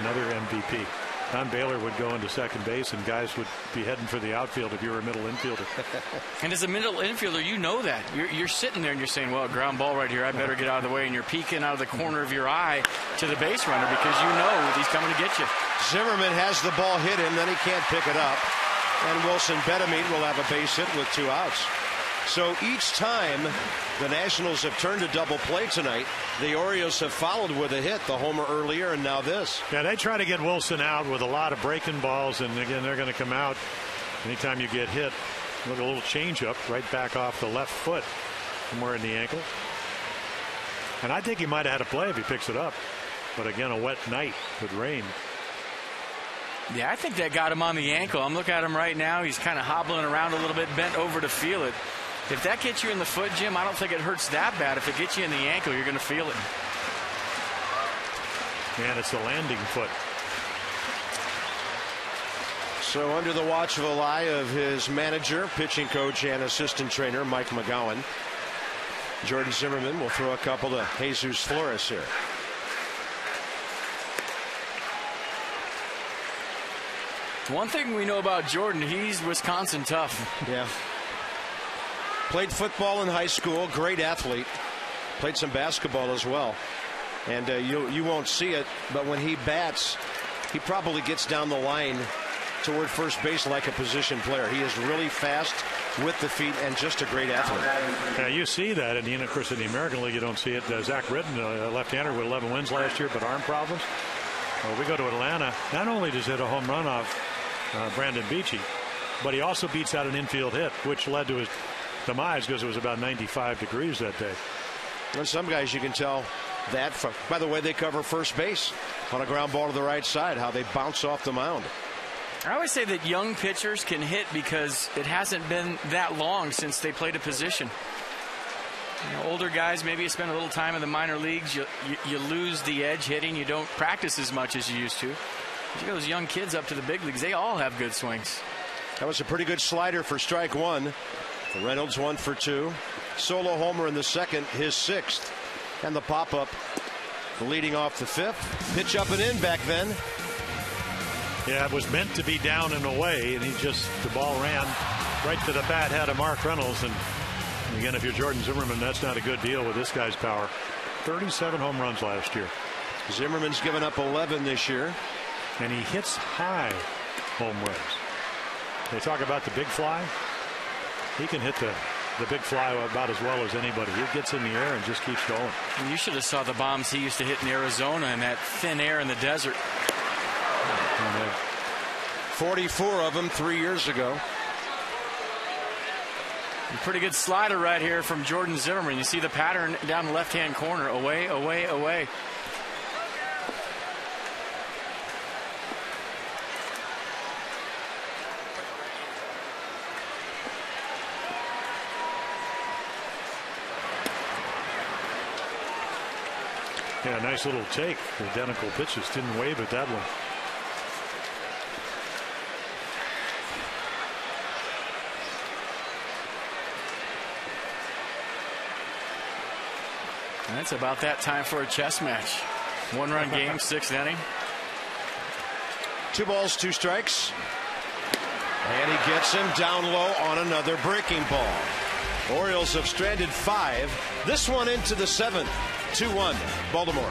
another MVP. Don Baylor would go into second base, and guys would be heading for the outfield if you were a middle infielder. And as a middle infielder, you know that. You're sitting there and you're saying, well, ground ball right here, I better get out of the way. And you're peeking out of the corner of your eye to the base runner because you know he's coming to get you. Zimmerman has the ball hit him, then he can't pick it up. And Wilson Betemit will have a base hit with 2 outs. So each time the Nationals have turned a double play tonight, the Orioles have followed with a hit, the homer earlier, and now this. Yeah, they try to get Wilson out with a lot of breaking balls, and again, they're going to come out anytime you get hit with a little changeup right back off the left foot, somewhere in the ankle. And I think he might have had a play if he picks it up. But again, a wet night with rain. Yeah, I think that got him on the ankle. I'm looking at him right now. He's kind of hobbling around a little bit, bent over to feel it. If that gets you in the foot, Jim, I don't think it hurts that bad. If it gets you in the ankle, you're going to feel it. Man, it's the landing foot. So under the watchful eye of his manager, pitching coach, and assistant trainer, Mike McGowan, Jordan Zimmermann will throw a couple to Jesus Flores here. One thing we know about Jordan, he's Wisconsin tough. Yeah. Played football in high school, great athlete. Played some basketball as well. And you won't see it, but when he bats, he probably gets down the line toward first base like a position player. He is really fast with the feet and just a great athlete. Yeah, you see that, and of course in the American League you don't see it. Zach Britton, a left-hander with 11 wins last year, but arm problems. We go to Atlanta. Not only does he hit a home run off Brandon Beachy, but he also beats out an infield hit, which led to his demise because it was about 95 degrees that day. And some guys you can tell that from, by the way they cover first base on a ground ball to the right side, how they bounce off the mound. I always say that young pitchers can hit because it hasn't been that long since they played a position. You know, older guys, maybe you spend a little time in the minor leagues, you lose the edge hitting, you don't practice as much as you used to. You get those young kids up to the big leagues, they all have good swings. That was a pretty good slider for strike one. Reynolds 1 for 2. Solo homer in the second, his 6th. And the pop-up leading off the 5th. Pitch up and in back then. Yeah, it was meant to be down and away, and the ball ran right to the bat head of Mark Reynolds. And again, if you're Jordan Zimmermann, that's not a good deal with this guy's power. 37 home runs last year. Zimmerman's given up 11 this year. And he hits high home runs. They talk about the big fly. He can hit the big fly about as well as anybody. He gets in the air and just keeps going. And you should have saw the bombs he used to hit in Arizona in that thin air in the desert. 44 of them 3 years ago. A pretty good slider right here from Jordan Zimmermann. You see the pattern down the left-hand corner. Away, away, away. Yeah, nice little take. Identical pitches. Didn't wave at that one. And it's about that time for a chess match. 1-run game, 6th inning. 2 balls, 2 strikes. And he gets him down low on another breaking ball. Orioles have stranded 5. This one into the 7th. 2-1 Baltimore.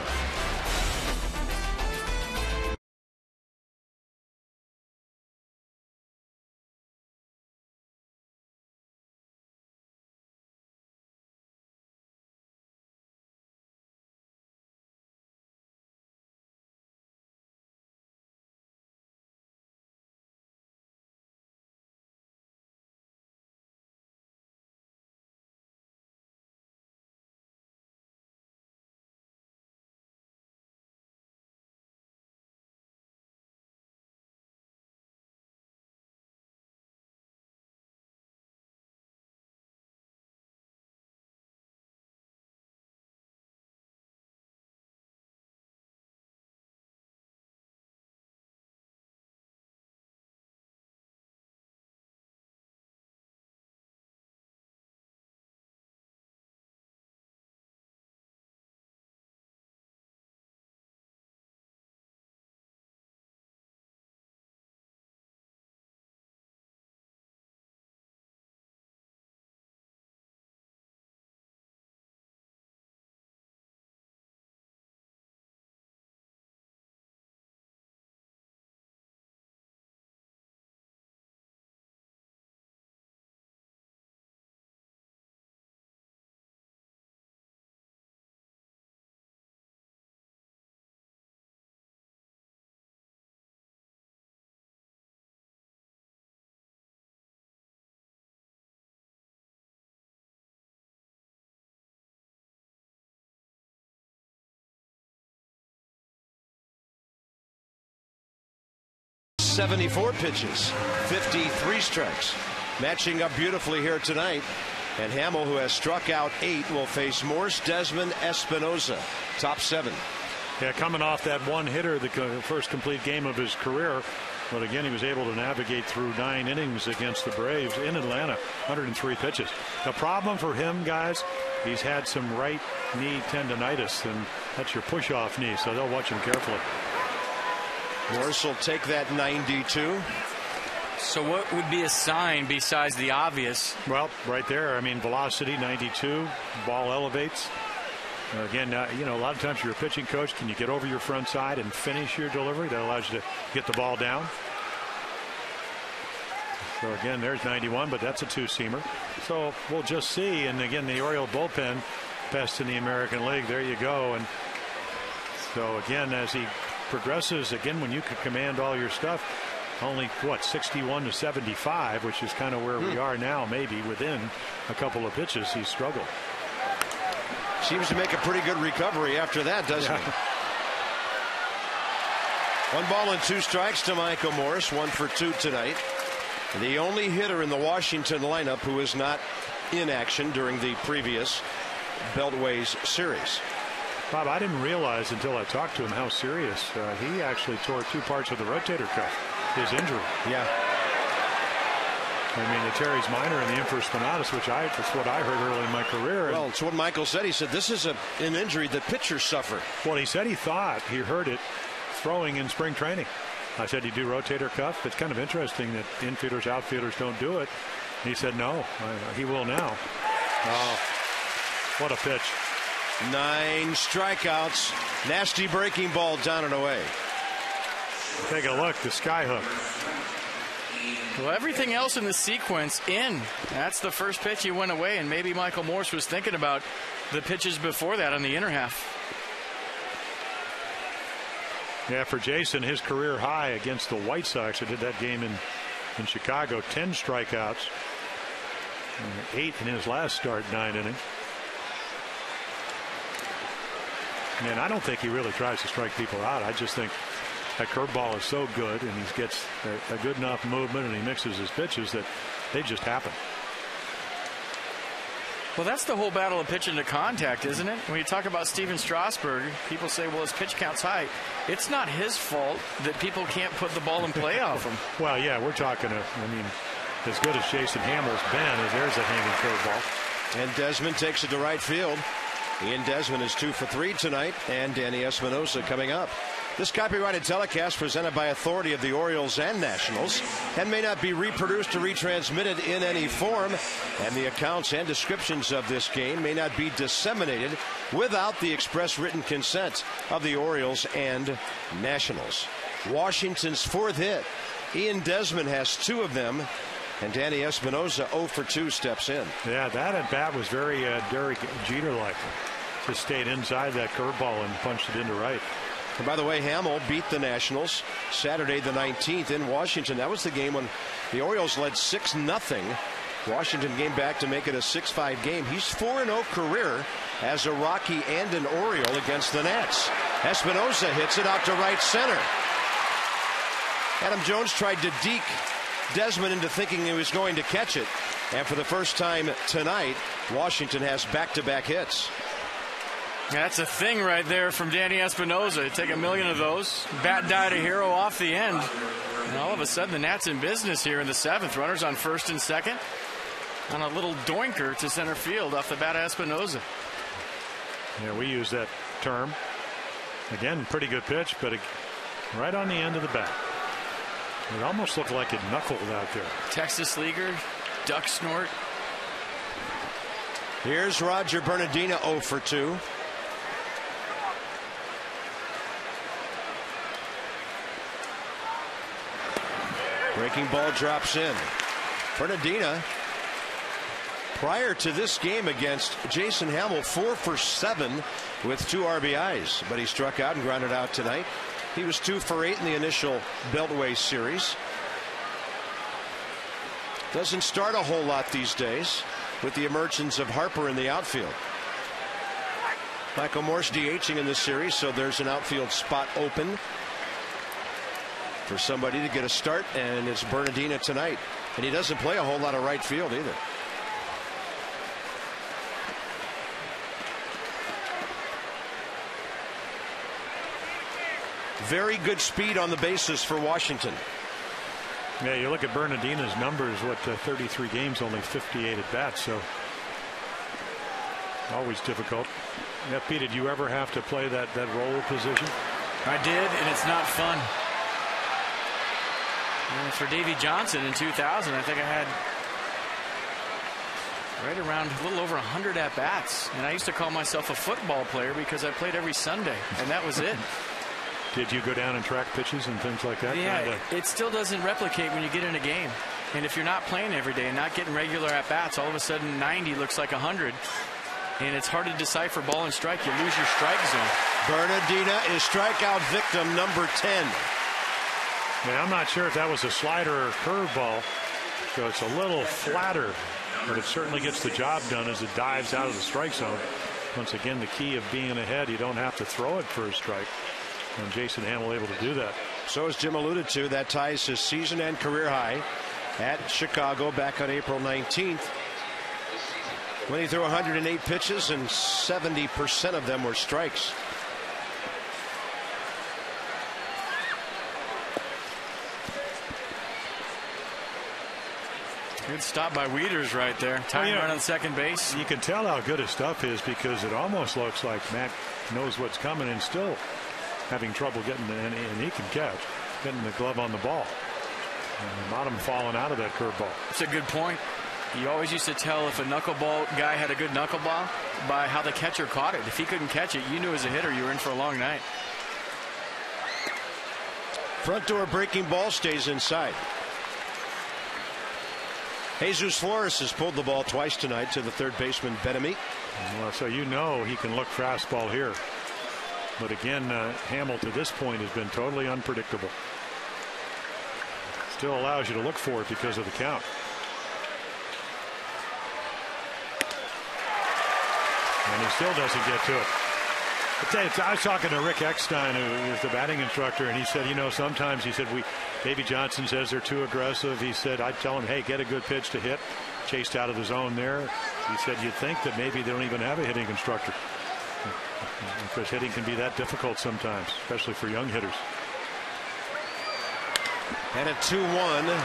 74 pitches, 53 strikes. Matching up beautifully here tonight. And Hamill, who has struck out 8, will face Morse, Desmond, Espinoza. Top 7. Yeah, coming off that one hitter, the first complete game of his career. But again, he was able to navigate through 9 innings against the Braves in Atlanta, 103 pitches. The problem for him, guys, he's had some right knee tendonitis, and that's your push-off knee, so they'll watch him carefully. Morse will take that 92. So what would be a sign besides the obvious? Well, right there, I mean, velocity, 92, ball elevates. Again, you know, a lot of times you're a pitching coach. Can you get over your front side and finish your delivery? That allows you to get the ball down. So again, there's 91, but that's a 2-seamer. So we'll just see. And again, the Oriole bullpen, best in the American League. There you go. And so again, as he progresses, again, when you can command all your stuff, only what, 61 to 75, which is kind of where we are now. Maybe within a couple of pitches, he's struggled. Seems to make a pretty good recovery after that, doesn't he? 1 ball and 2 strikes to Michael Morse, 1 for 2 tonight. The only hitter in the Washington lineup who is not in action during the previous Beltways series. Bob, I didn't realize until I talked to him how serious he actually tore 2 parts of the rotator cuff, his injury. Yeah. I mean, the teres minor and the infraspinatus, which that's what I heard early in my career. Well, it's what Michael said. He said this is an injury that pitchers suffer. Well, he said he thought he heard it throwing in spring training. I said, you do rotator cuff? It's kind of interesting that infielders, outfielders don't do it. And he said, no, he will now. Oh, what a pitch. 9 strikeouts. Nasty breaking ball down and away. Take a look, the skyhook. Well, everything else in the sequence in. That's the first pitch he went away, and maybe Michael Morse was thinking about the pitches before that on the inner half. Yeah, for Jason, his career high against the White Sox. I did that game in Chicago. 10 strikeouts. 8 in his last start, 9 innings. And I don't think he really tries to strike people out. I just think that curveball is so good, and he gets a good enough movement, and he mixes his pitches that they just happen. Well, that's the whole battle of pitching to contact, isn't it? When you talk about Steven Strasburg, people say, well, his pitch count's high. It's not his fault that people can't put the ball in play off him. Well, yeah, we're talking, I mean, as good as Jason Hammer's been, there's a hanging curveball. And Desmond takes it to right field. Ian Desmond is 2 for 3 tonight, and Danny Espinosa coming up. This copyrighted telecast presented by authority of the Orioles and Nationals and may not be reproduced or retransmitted in any form, and the accounts and descriptions of this game may not be disseminated without the express written consent of the Orioles and Nationals. Washington's 4th hit. Ian Desmond has 2 of them, and Danny Espinosa 0 for 2 steps in. Yeah, that at bat was very Derek Jeter-like. Just stayed inside that curveball and punched it into right. And by the way, Hamill beat the Nationals Saturday the 19th in Washington. That was the game when the Orioles led 6-0. Washington came back to make it a 6-5 game. He's 4-0 career as a Rocky and an Oriole against the Nats. Espinosa hits it out to right center. Adam Jones tried to deke Desmond into thinking he was going to catch it. And for the first time tonight, Washington has back-to-back hits. That's a thing right there from Danny Espinosa. Take a million of those. Bat died a hero off the end. And all of a sudden, the Nats in business here in the 7th. Runners on 1st and 2nd. On a little doinker to center field off the bat of Espinosa. Yeah, we use that term. Again, pretty good pitch, but right on the end of the bat. It almost looked like it knuckled out there. Texas leaguer, duck snort. Here's Roger Bernardino 0 for 2. Breaking ball drops in. Bernardino, prior to this game against Jason Hamill, 4 for 7 with 2 RBIs, but he struck out and grounded out tonight. He was 2 for 8 in the initial Beltway series. Doesn't start a whole lot these days with the emergence of Harper in the outfield. Michael Morse DHing in this series, so there's an outfield spot open. for somebody to get a start, and it's Bernardina tonight. And he doesn't play a whole lot of right field either. Very good speed on the bases for Washington. Yeah, you look at Bernardina's numbers, 33 games, only 58 at bats, so always difficult. FP, did you ever have to play that role position? I did, and it's not fun. And for Davey Johnson in 2000, I think I had right around a little over 100 at bats, and I used to call myself a football player because I played every Sunday, and that was it. Did you go down and track pitches and things like that? Yeah, it still doesn't replicate when you get in a game. And if you're not playing every day and not getting regular at-bats, all of a sudden 90 looks like 100. And it's hard to decipher ball and strike. You lose your strike zone. Bernardina is strikeout victim number 10. Yeah, I'm not sure if that was a slider or curveball. So it's a little flatter, but it certainly gets the job done as it dives out of the strike zone. Once again, the key of being ahead, you don't have to throw it for a strike. And Jason Hamill able to do that. So as Jim alluded to, that ties his season and career high at Chicago back on April 19th. When he threw 108 pitches and 70% of them were strikes. Good stop by Wieters right there. Tying run on second base. You can tell how good his stuff is because it almost looks like Matt knows what's coming and still having trouble getting and he can catch, getting the glove on the ball. And the bottom falling out of that curveball. That's a good point. You always used to tell if a knuckleball guy had a good knuckleball by how the catcher caught it. If he couldn't catch it, you knew as a hitter you were in for a long night. Front door breaking ball stays inside. Jesus Flores has pulled the ball twice tonight to the third baseman Benami. Well, so you know he can look fastball here. But again, Hamill to this point has been totally unpredictable. Still allows you to look for it because of the count. And he still doesn't get to it. I was talking to Rick Eckstein, who is the batting instructor, and he said, you know, sometimes he said Davey Johnson says they're too aggressive. He said, I tell him, hey, get a good pitch to hit. Chased out of the zone there. He said, you'd think that maybe they don't even have a hitting instructor. Because hitting can be that difficult sometimes, especially for young hitters. And a 2-1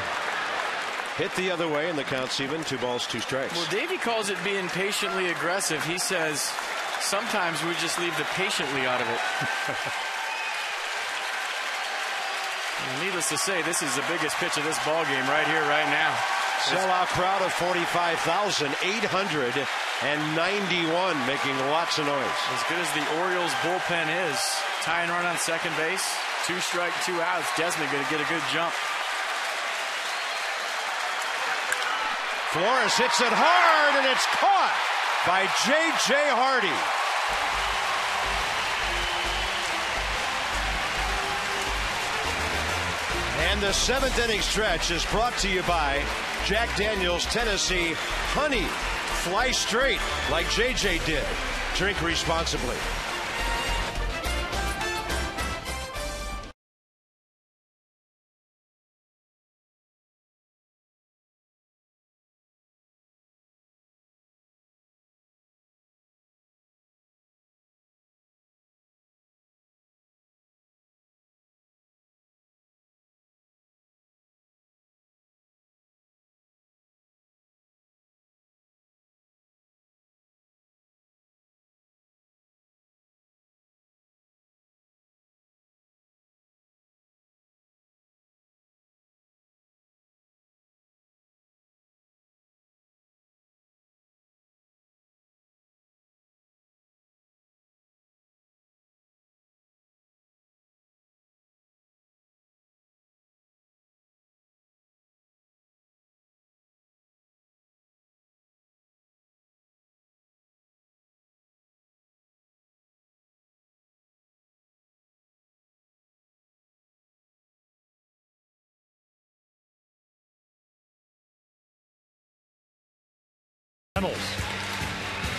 hit the other way, and the count's even. 2 balls, 2 strikes. Well, Davey calls it being patiently aggressive. He says sometimes we just leave the patiently out of it. Needless to say, this is the biggest pitch of this ball game right here, right now. Sellout crowd of 45,891, making lots of noise. As good as the Orioles bullpen is, tying run on second base, 2 strike, 2 outs. Desmond going to get a good jump. Flores hits it hard, and it's caught by J.J. Hardy. And the 7th inning stretch is brought to you by Jack Daniel's Tennessee Honey. Fly straight like J.J. did. Drink responsibly.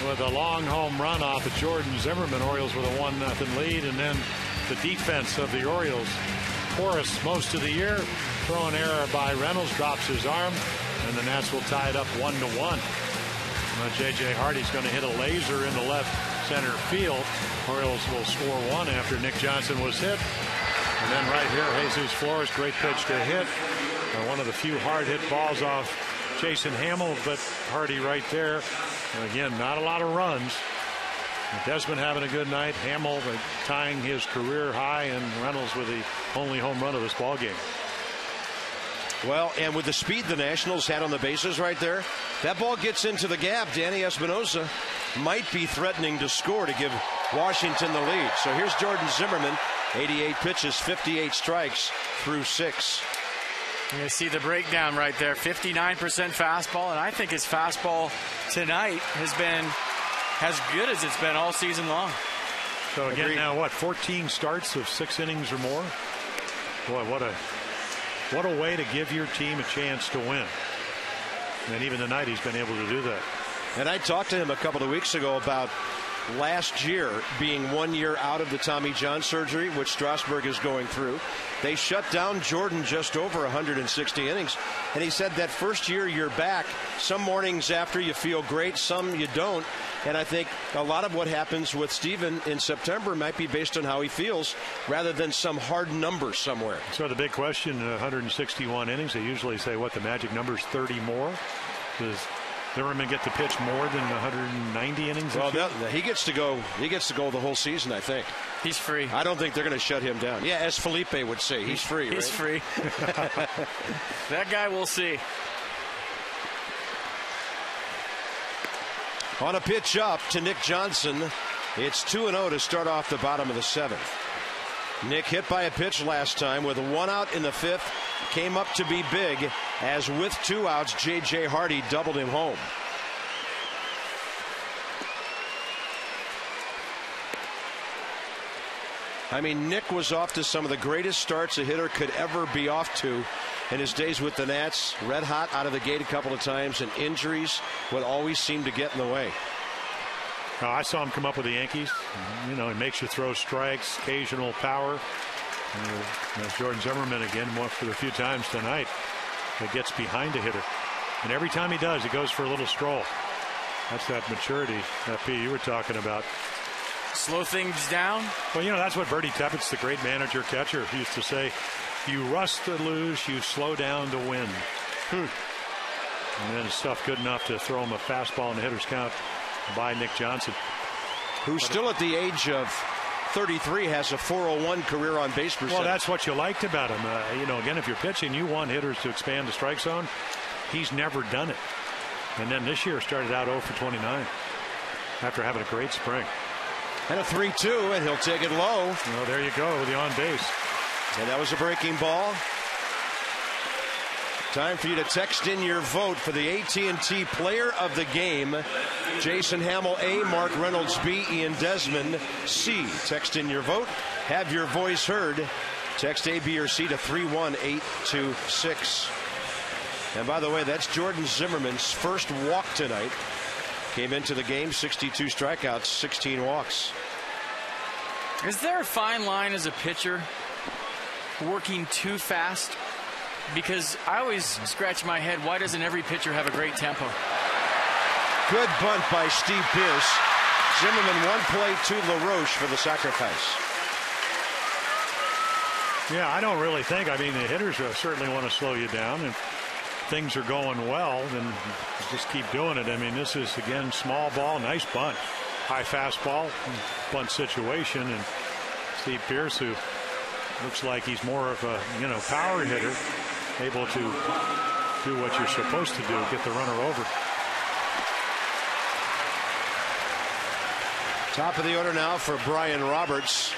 With a long home run off of Jordan Zimmerman. Orioles with a 1-0 lead, and then the defense of the Orioles porous most of the year. Throwing error by Reynolds, drops his arm, and the Nats will tie it up 1-1. J.J. Hardy's going to hit a laser into left center field. Orioles will score one after Nick Johnson was hit. And then right here, Jesus Flores, great pitch to hit. One of the few hard hit balls off Jason Hamill, but Hardy right there. And again, not a lot of runs. Desmond having a good night. Hamill tying his career high, and Reynolds with the only home run of this ball game. Well, and with the speed the Nationals had on the bases right there, that ball gets into the gap. Danny Espinosa might be threatening to score to give Washington the lead. So here's Jordan Zimmerman, 88 pitches, 58 strikes through 6. You see the breakdown right there. 59% fastball, and I think his fastball tonight has been as good as it's been all season long. So again, now what, 14 starts of 6 innings or more? Boy, what a way to give your team a chance to win. And even tonight he's been able to do that. And I talked to him a couple of weeks ago about last year being 1 year out of the Tommy John surgery, which Strasburg is going through. They shut down Jordan just over 160 innings. And he said that first year you're back, some mornings after you feel great, some you don't. And I think a lot of what happens with Steven in September might be based on how he feels rather than some hard number somewhere. So the big question, 161 innings, they usually say, what, the magic number is 30 more? Does Zimmerman get to pitch more than 190 innings? Well, he gets to go. He gets to go the whole season, I think. He's free. I don't think they're going to shut him down. Yeah, as Felipe would say, he's free. He's free. That guy we'll see. On a pitch up to Nick Johnson, it's 2-0 to start off the bottom of the 7th. Nick hit by a pitch last time with 1 out in the 5th. Came up to be big as with 2 outs, J.J. Hardy doubled him home. I mean, Nick was off to some of the greatest starts a hitter could ever be off to in his days with the Nats. Red hot out of the gate a couple of times, and injuries would always seem to get in the way. I saw him come up with the Yankees. You know, he makes you throw strikes, occasional power. There's Jordan Zimmerman again, one for the few times tonight that gets behind a hitter. And every time he does, he goes for a little stroll. That's that maturity that P you were talking about. Slow things down. Well, you know, that's what Bertie Teppets, the great manager catcher, used to say. You rush to lose, you slow down to win. And then stuff good enough to throw him a fastball in the hitter's count by Nick Johnson, who's still at the age of 33, has a 401 career on base percentage. Well, that's what you liked about him. You know, again, if you're pitching, you want hitters to expand the strike zone. He's never done it. And then this year started out 0 for 29 after having a great spring. And a 3-2, and he'll take it low. Well, there you go with the on base. And that was a breaking ball. Time for you to text in your vote for the AT&T Player of the Game. Jason Hamill, A. Mark Reynolds, B. Ian Desmond, C. Text in your vote. Have your voice heard. Text A, B, or C to 31826. And by the way, that's Jordan Zimmerman's first walk tonight. Came into the game, 62 strikeouts, 16 walks. Is there a fine line as a pitcher working too fast? Because I always scratch my head, why doesn't every pitcher have a great tempo? Good bunt by Steve Pearce. Zimmerman one play to LaRoche for the sacrifice. Yeah, I don't really think. I mean, the hitters certainly want to slow you down. And things are going well, then just keep doing it. I mean, this is, again, small ball, nice bunt. High fastball, bunt situation. And Steve Pearce, who looks like he's more of a, power hitter, able to do what you're supposed to do, get the runner over. Top of the order now for Brian Roberts.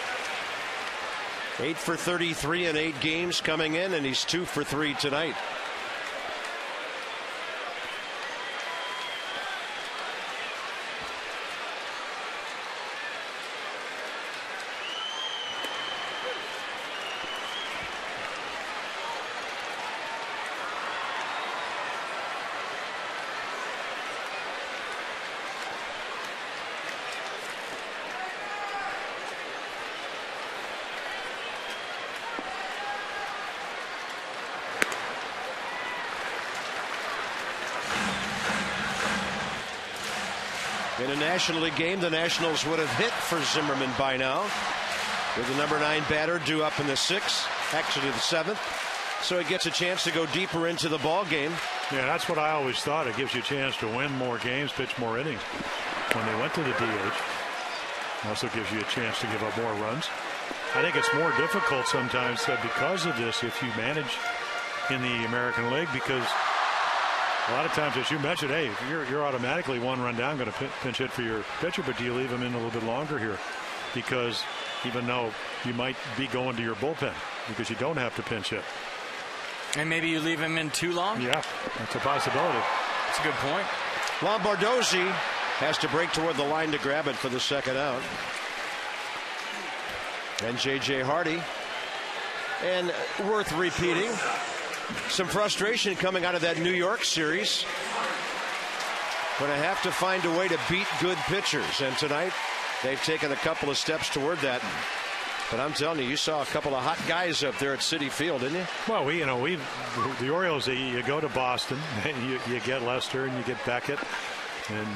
8 for 33 in 8 games coming in, and he's 2 for 3 tonight. In a National League game, the Nationals would have hit for Zimmerman by now, with the number 9 batter due up in the 6th, actually the 7th. So he gets a chance to go deeper into the ball game. Yeah, that's what I always thought. It gives you a chance to win more games, pitch more innings. When they went to the DH, it also gives you a chance to give up more runs. I think it's more difficult sometimes because of this if you manage in the American League, because a lot of times, as you mentioned, hey, you're automatically 1 run down, going to pinch hit for your pitcher, but do you leave him in a little bit longer here? Because even though you might be going to your bullpen, because you don't have to pinch hit. And maybe you leave him in too long? Yeah, that's a possibility. That's a good point. Lombardozzi has to break toward the line to grab it for the 2nd out. And J.J. Hardy. And worth repeating, some frustration coming out of that New York series. Going to have to find a way to beat good pitchers. And tonight, they've taken a couple of steps toward that. But I'm telling you, you saw a couple of hot guys up there at Citi Field, didn't you? Well, the Orioles, you go to Boston, you get Lester and you get Beckett, and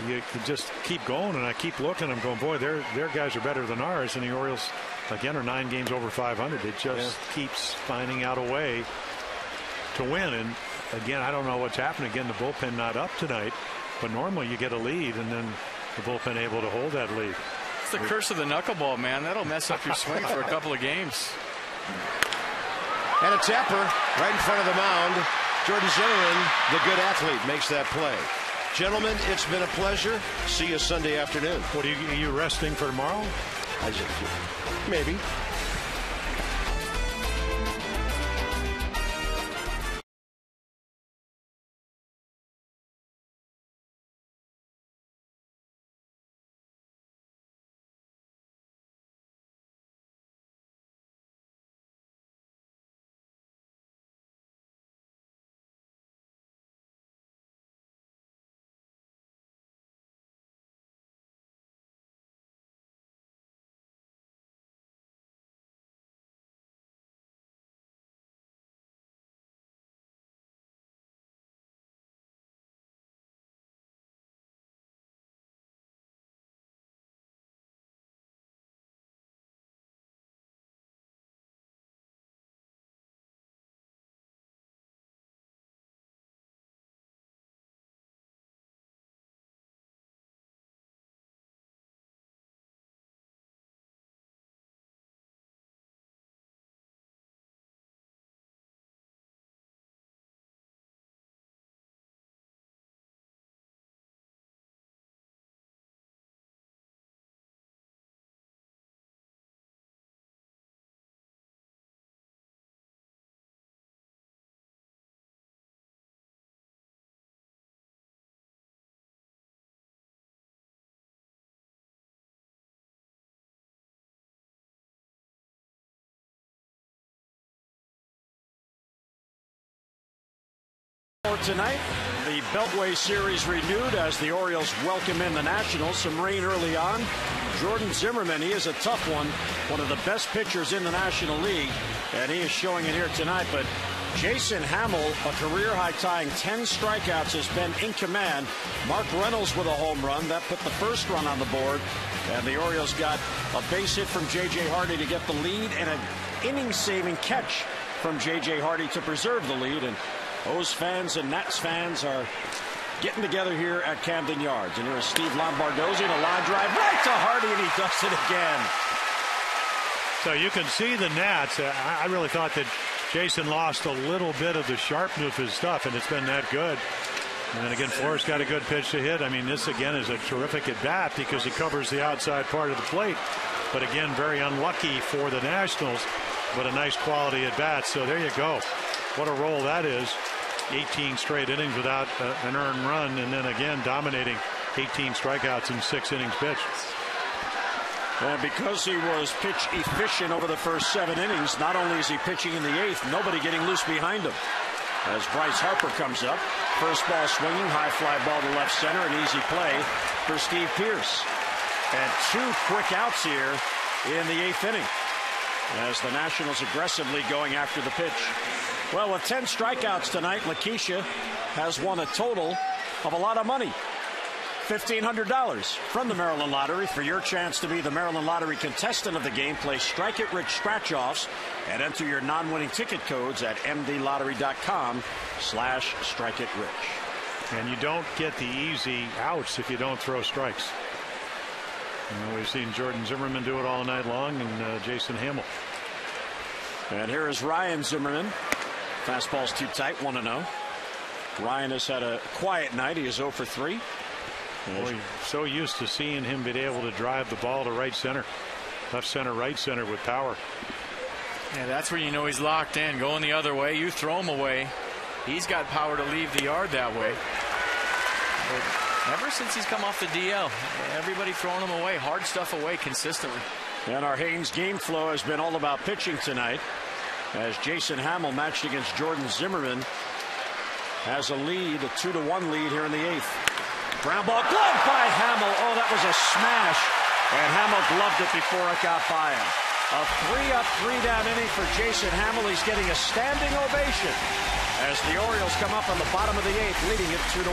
you just keep going. And I keep looking. I'm going, boy, their guys are better than ours. And the Orioles, again, are 9 games over 500. It just keeps finding out a way to win. And again, I don't know what's happening. Again, the bullpen not up tonight, but normally you get a lead, and then the bullpen able to hold that lead. It's the curse of the knuckleball, man. That'll mess up your swing for a couple of games. And a tapper right in front of the mound. Jordan Zimmerman, the good athlete, makes that play. Gentlemen, it's been a pleasure. See you Sunday afternoon. What are you resting for tomorrow? Maybe. Tonight, the Beltway Series renewed as the Orioles welcome in the Nationals. Some rain early on. Jordan Zimmerman, he is a tough one of the best pitchers in the National League, and he is showing it here tonight. But Jason Hamill, a career-high tying 10 strikeouts, has been in command. Mark Reynolds with a home run. That put the first run on the board. And the Orioles got a base hit from J.J. Hardy to get the lead, and an inning-saving catch from J.J. Hardy to preserve the lead. And O's fans and Nats fans are getting together here at Camden Yards. And here's Steve Lombardozzi in a line drive right to Hardy, and he does it again. So you can see the Nats. I really thought that Jason lost a little bit of the sharpness of his stuff, and it's been that good. And then again, Forrest got a good pitch to hit. I mean, this again is a terrific at bat because he covers the outside part of the plate. But again, very unlucky for the Nationals, but a nice quality at bat. So there you go. What a roll that is. 18 straight innings without an earned run, and then again dominating 18 strikeouts in 6 innings pitched. And because he was pitch efficient over the first 7 innings, not only is he pitching in the 8th, nobody getting loose behind him. As Bryce Harper comes up, first ball swinging, high fly ball to left center, an easy play for Steve Pearce. And 2 quick outs here in the 8th inning, as the Nationals aggressively going after the pitch. Well, with 10 strikeouts tonight, Lakeisha has won a total of a lot of money. $1,500 from the Maryland Lottery. For your chance to be the Maryland Lottery contestant of the game, play Strike It Rich scratch-offs and enter your non-winning ticket codes at mdlottery.com/strikeitrich. And you don't get the easy outs if you don't throw strikes. We've seen Jordan Zimmerman do it all night long, and Jason Hamill. And here is Ryan Zimmerman. Fastball's too tight, 1-0. Ryan has had a quiet night. He is 0 for 3. Boy, so used to seeing him be able to drive the ball to right center, left center, right center with power. Yeah, that's where you know he's locked in. Going the other way, you throw him away. He's got power to leave the yard that way. But ever since he's come off the DL, everybody throwing him away, hard stuff away consistently. And our Haynes game flow has been all about pitching tonight, as Jason Hamill, matched against Jordan Zimmerman, has a lead, a 2-1 lead here in the 8th. Ground ball gloved by Hamill. Oh, that was a smash. And Hamill gloved it before it got by him. A 3-up, 3-down inning for Jason Hamill. He's getting a standing ovation as the Orioles come up on the bottom of the 8th, leading it 2-1.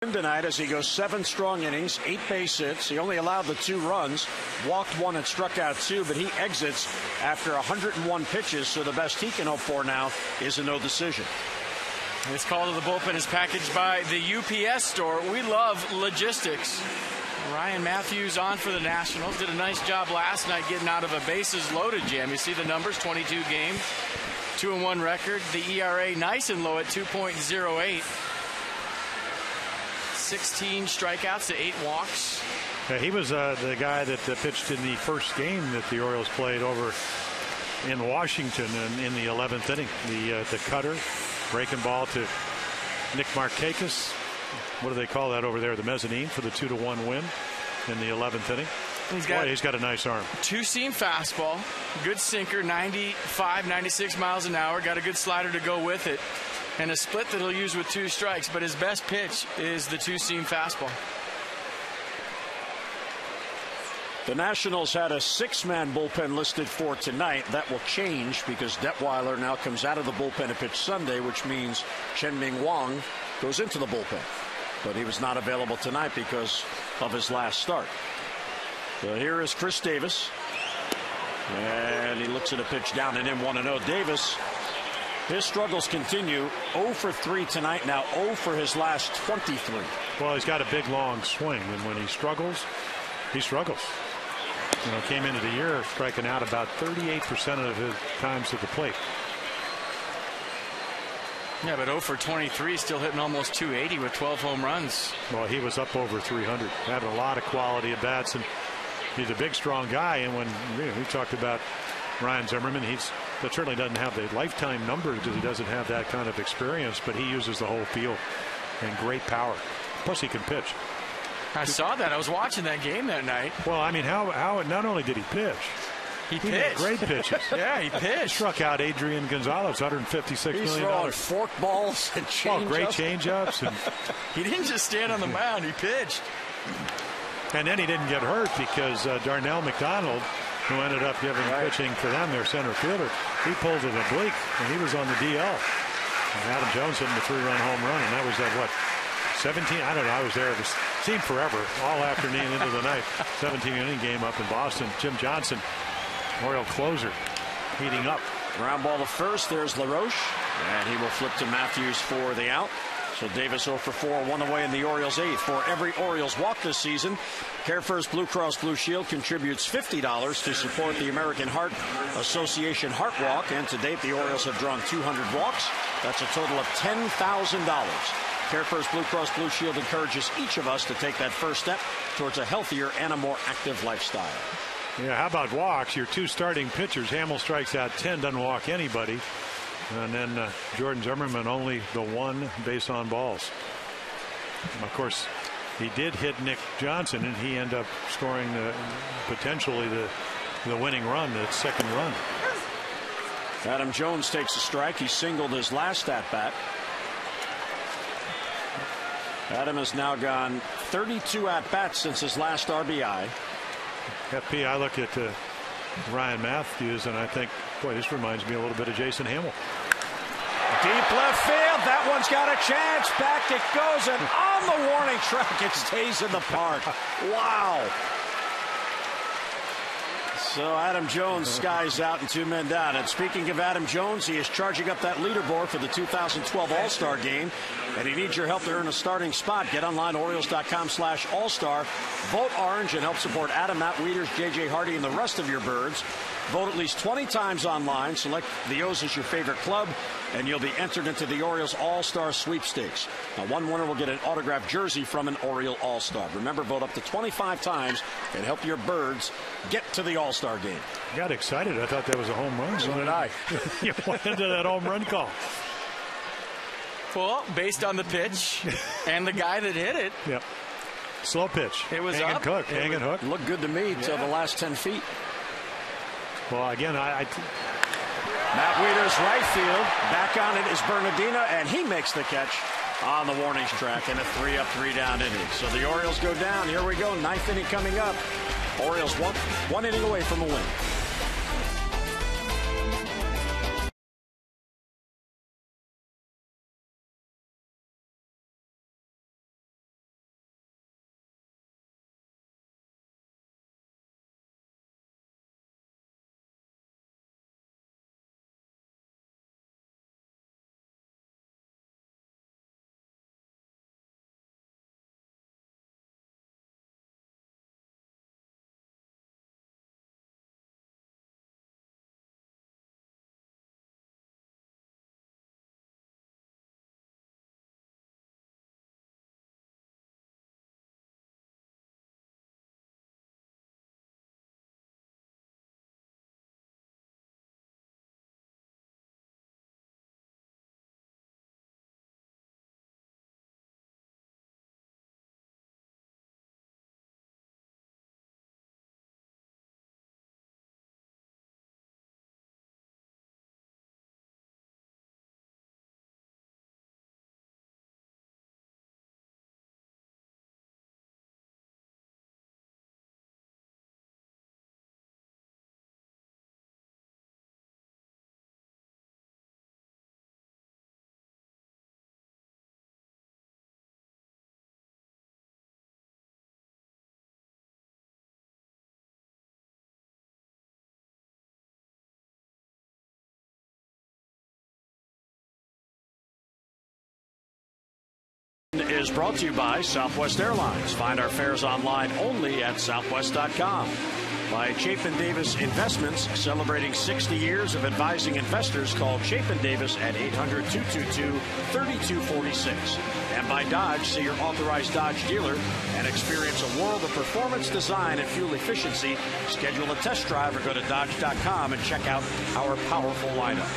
Tonight, as he goes 7 strong innings, 8 base hits. He only allowed the 2 runs, walked 1 and struck out 2, but he exits after 101 pitches, so the best he can hope for now is a no decision. This call to the bullpen is packaged by the UPS store. We love logistics. Ryan Matthews on for the Nationals. Did a nice job last night getting out of a bases loaded jam. You see the numbers, 22 games, 2-1 record. The ERA nice and low at 2.08. 16 strikeouts to 8 walks. Yeah, he was the guy that pitched in the first game that the Orioles played over in Washington in the 11th inning. The cutter, breaking ball to Nick Markakis. What do they call that over there? The mezzanine for the 2-1 win in the 11th inning. He's got a nice arm. 2-seam fastball, good sinker, 95, 96 miles an hour. Got a good slider to go with it. And a split that he'll use with 2 strikes, but his best pitch is the 2-seam fastball. The Nationals had a 6-man bullpen listed for tonight. That will change because Detweiler now comes out of the bullpen to pitch Sunday, which means Chen-Ming Wang goes into the bullpen. But he was not available tonight because of his last start. So here is Chris Davis. And he looks at a pitch down and in 1-0. Davis, his struggles continue. 0 for 3 tonight, now 0 for his last 23. Well, he's got a big, long swing, and when he struggles, he struggles. You know, came into the year striking out about 38% of his times at the plate. Yeah, but 0 for 23, still hitting almost 280 with 12 home runs. Well, he was up over 300, having a lot of quality at bats, and he's a big, strong guy. And when we talked about Ryan Zimmerman, that certainly doesn't have the lifetime numbers because he doesn't have that kind of experience, but he uses the whole field and great power. Plus, he can pitch. I saw that. I was watching that game that night. Well, I mean, how not only did he pitch, He had pitched. great pitches. Yeah, he pitched. Struck out Adrian Gonzalez, $156 million. He's throwing fork balls and change-ups. Great change-ups. And he didn't just stand on the mound. He pitched. And then he didn't get hurt because Darnell McDonald, who ended up pitching for them, their center fielder, he pulled an oblique, and he was on the DL. And Adam Jones hit him a 3-run home run, and that was at, what, 17? I don't know. I was there. It seemed forever, all afternoon into the night. 17-inning game up in Boston. Jim Johnson, Oriole closer, heating up. Ground ball to first. There's LaRoche, and he will flip to Matthews for the out. So Davis 0 for 4, 1 away in the Orioles' 8th. For every Orioles walk this season, CareFirst Blue Cross Blue Shield contributes $50 to support the American Heart Association Heart Walk. And to date, the Orioles have drawn 200 walks. That's a total of $10,000. CareFirst Blue Cross Blue Shield encourages each of us to take that first step towards a healthier and a more active lifestyle. Yeah, how about walks? Your two starting pitchers, Hamill strikes out 10, doesn't walk anybody. And then Jordan Zimmerman only the 1 base on balls. And of course, he did hit Nick Johnson, and he ended up scoring potentially the winning run, the second run. Adam Jones takes a strike. He singled his last at bat. Adam has now gone 32 at bats since his last RBI. FP, I look at Ryan Matthews, and I think, boy, this reminds me a little bit of Jason Hamill. Deep left field. That one's got a chance. Back it goes, and on the warning track, it stays in the park. Wow. So Adam Jones skies out and 2 men down. And speaking of Adam Jones, he is charging up that leaderboard for the 2012 All-Star Game. And he needs your help to earn a starting spot. Get online, Orioles.com/All-Star. Vote orange and help support Adam, Matt Wieters, J.J. Hardy, and the rest of your birds. Vote at least 20 times online. Select the O's as your favorite club, and you'll be entered into the Orioles All-Star Sweepstakes. Now, one winner will get an autographed jersey from an Oriole All-Star. Remember, vote up to 25 times and help your birds get to the All-Star game. I got excited. I thought that was a home run. So did I. You went into that home run call. Well, based on the pitch and the guy that hit it. Yep. Slow pitch. It was hang up. And cook. Hang and hook. Looked good to me till the last 10 feet. Well, again, Matt Wieters, right field. Back on it is Bernardino, and he makes the catch on the warnings track in a 3-up, 3-down inning. So the Orioles go down. Here we go. 9th inning coming up. Orioles one inning away from a win. Is brought to you by Southwest Airlines. Find our fares online only at southwest.com. By Chapin Davis Investments, celebrating 60 years of advising investors. Call Chapin Davis at 800-222-3246. And by Dodge, see your authorized Dodge dealer and experience a world of performance, design, and fuel efficiency. Schedule a test drive or go to Dodge.com and check out our powerful lineup.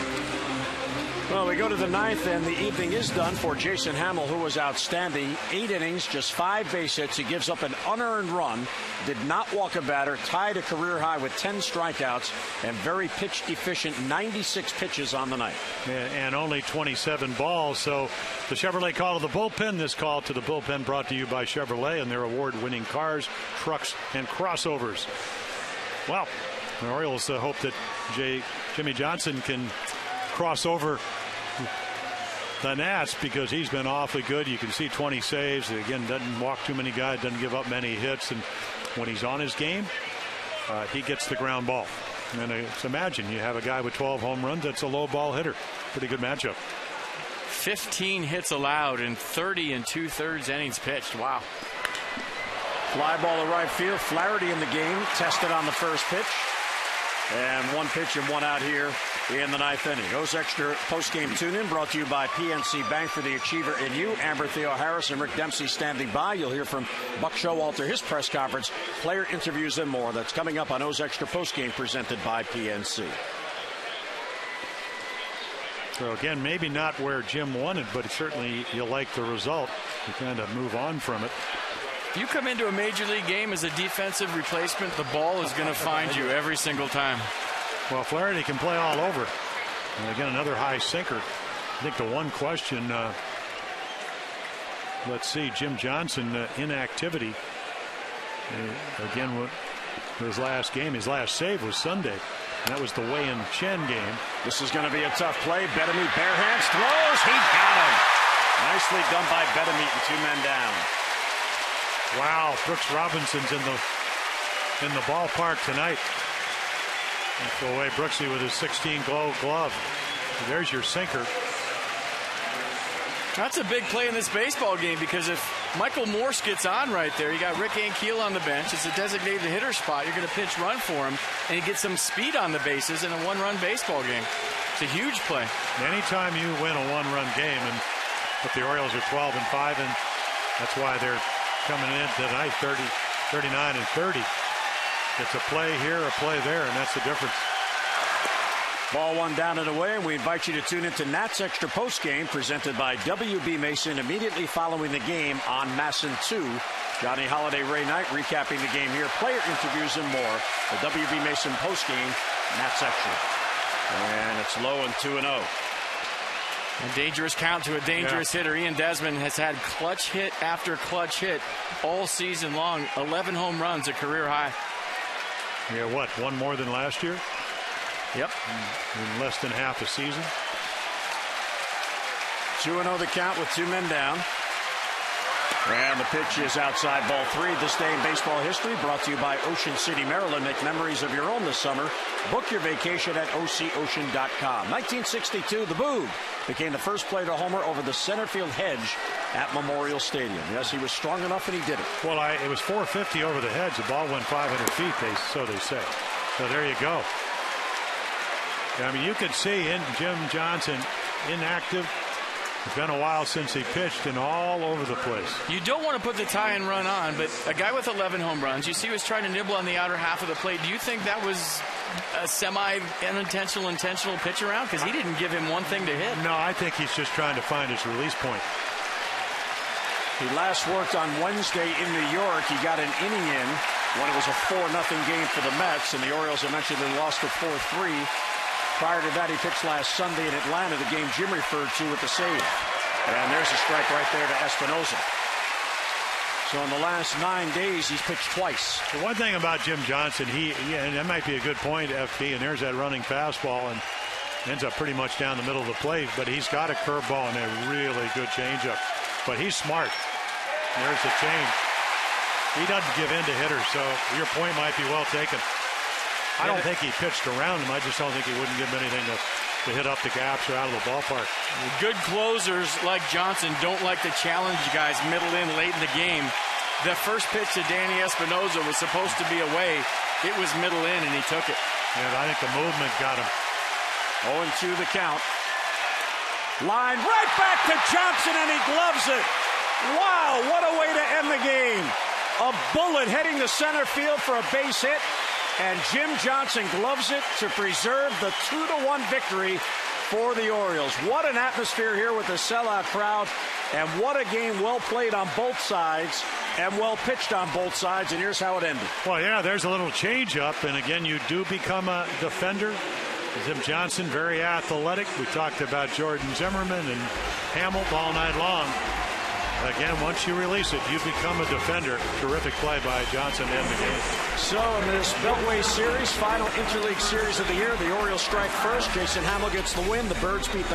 Well, we go to the ninth, and the evening is done for Jason Hamill, who was outstanding. 8 innings, just 5 base hits. He gives up an unearned run, did not walk a batter, tied a career high with 10 strikeouts, and very pitch efficient, 96 pitches on the night. And only 27 balls. So the Chevrolet call to the bullpen. This call to the bullpen brought to you by Chevrolet and their award-winning cars, trucks, and crossovers. Well, the Orioles hope that Jimmy Johnson can cross over the Nats because he's been awfully good. You can see 20 saves. Again, doesn't walk too many guys, doesn't give up many hits. And when he's on his game, he gets the ground ball. And imagine you have a guy with 12 home runs. That's a low ball hitter. Pretty good matchup. 15 hits allowed in 30 2/3 innings pitched. Wow. Fly ball to right field. Flaherty in the game. Tested on the first pitch. And 1 pitch and 1 out here in the 9th inning. Those extra post-game tune-in brought to you by PNC Bank for the Achiever in you. Amber Theo Harris and Rick Dempsey standing by. You'll hear from Buck Showalter, his press conference, player interviews, and more. That's coming up on O's Extra Post-Game presented by PNC. So again, maybe not where Jim wanted, but certainly you like the result. You kind of move on from it. If you come into a major league game as a defensive replacement, the ball is going to find you every single time. Well, Flaherty can play all over. And again, another high sinker. I think the one question, let's see, Jim Johnson inactivity. Again, his last game, his last save was Sunday. And that was the Wei-In Chen game. This is going to be a tough play. Betemit bare hands throws. He got him. Nicely done by Betemit and 2 men down. Wow, Brooks Robinson's in the ballpark tonight. That's away Brooksy with his 16 glove. There's your sinker. That's a big play in this baseball game because if Michael Morse gets on right there, you got Rick Ankiel on the bench. It's a designated hitter spot. You're going to pitch run for him, and he gets some speed on the bases in a 1-run baseball game. It's a huge play. Anytime you win a 1-run game, and but the Orioles are 12-5, and that's why they're coming in tonight 39-30. It's a play here, a play there, and that's the difference. Ball 1 down and away, and we invite you to tune into Nats Extra Postgame presented by W.B. Mason immediately following the game on Masson 2. Johnny Holiday, Ray Knight recapping the game here, player interviews and more. The W.B. Mason postgame, Nats Extra. And it's low and 2-0. A dangerous count to a dangerous hitter. Ian Desmond has had clutch hit after clutch hit all season long. 11 home runs, a career high. Yeah, what, 1 more than last year? Yep. In less than half a season. 2-0 the count with 2 men down. And the pitch is outside ball 3. This day in baseball history brought to you by Ocean City, Maryland. Make memories of your own this summer. Book your vacation at OCOcean.com. 1962, the Boog became the first player to homer over the center field hedge at Memorial Stadium. Yes, he was strong enough and he did it. Well, it was 450 over the hedge. The ball went 500 feet, so they say. So there you go. I mean, you could see Jim Johnson inactive. It's been a while since he pitched and all over the place. You don't want to put the tie and run on, but a guy with 11 home runs, you see he was trying to nibble on the outer half of the plate. Do you think that was a semi-unintentional, intentional pitch around? Because he didn't give him one thing to hit. No, I think he's just trying to find his release point. He last worked on Wednesday in New York. He got an inning in when it was a 4-0 game for the Mets, and the Orioles eventually lost it 4-3. Prior to that, he pitched last Sunday in Atlanta, the game Jim referred to with the save. And there's a strike right there to Espinosa. So in the last 9 days, he's pitched twice. The one thing about Jim Johnson, and that might be a good point, FP, and there's that running fastball, and ends up pretty much down the middle of the plate, but he's got a curveball and a really good changeup. But he's smart. There's the change. He doesn't give in to hitters, so your point might be well taken. I don't think he pitched around him. I just don't think he wouldn't give him anything to hit up the gaps or out of the ballpark. Good closers like Johnson don't like to challenge guys middle in late in the game. The first pitch to Danny Espinosa was supposed to be away. It was middle in, and he took it. And I think the movement got him. 0-2 the count. Line right back to Johnson, and he gloves it. Wow, what a way to end the game. A bullet heading to center field for a base hit. And Jim Johnson gloves it to preserve the 2-1 victory for the Orioles. What an atmosphere here with the sellout crowd, and what a game well played on both sides and well pitched on both sides, and here's how it ended. Well, yeah, there's a little change up, and again, you do become a defender. Jim Johnson, very athletic. We talked about Jordan Zimmerman and Hamilton all night long. Again, once you release it, you become a defender. Terrific play by Johnson to end the game. So in this Beltway Series, final interleague series of the year, the Orioles strike first. Jason Hamill gets the win. The Birds beat the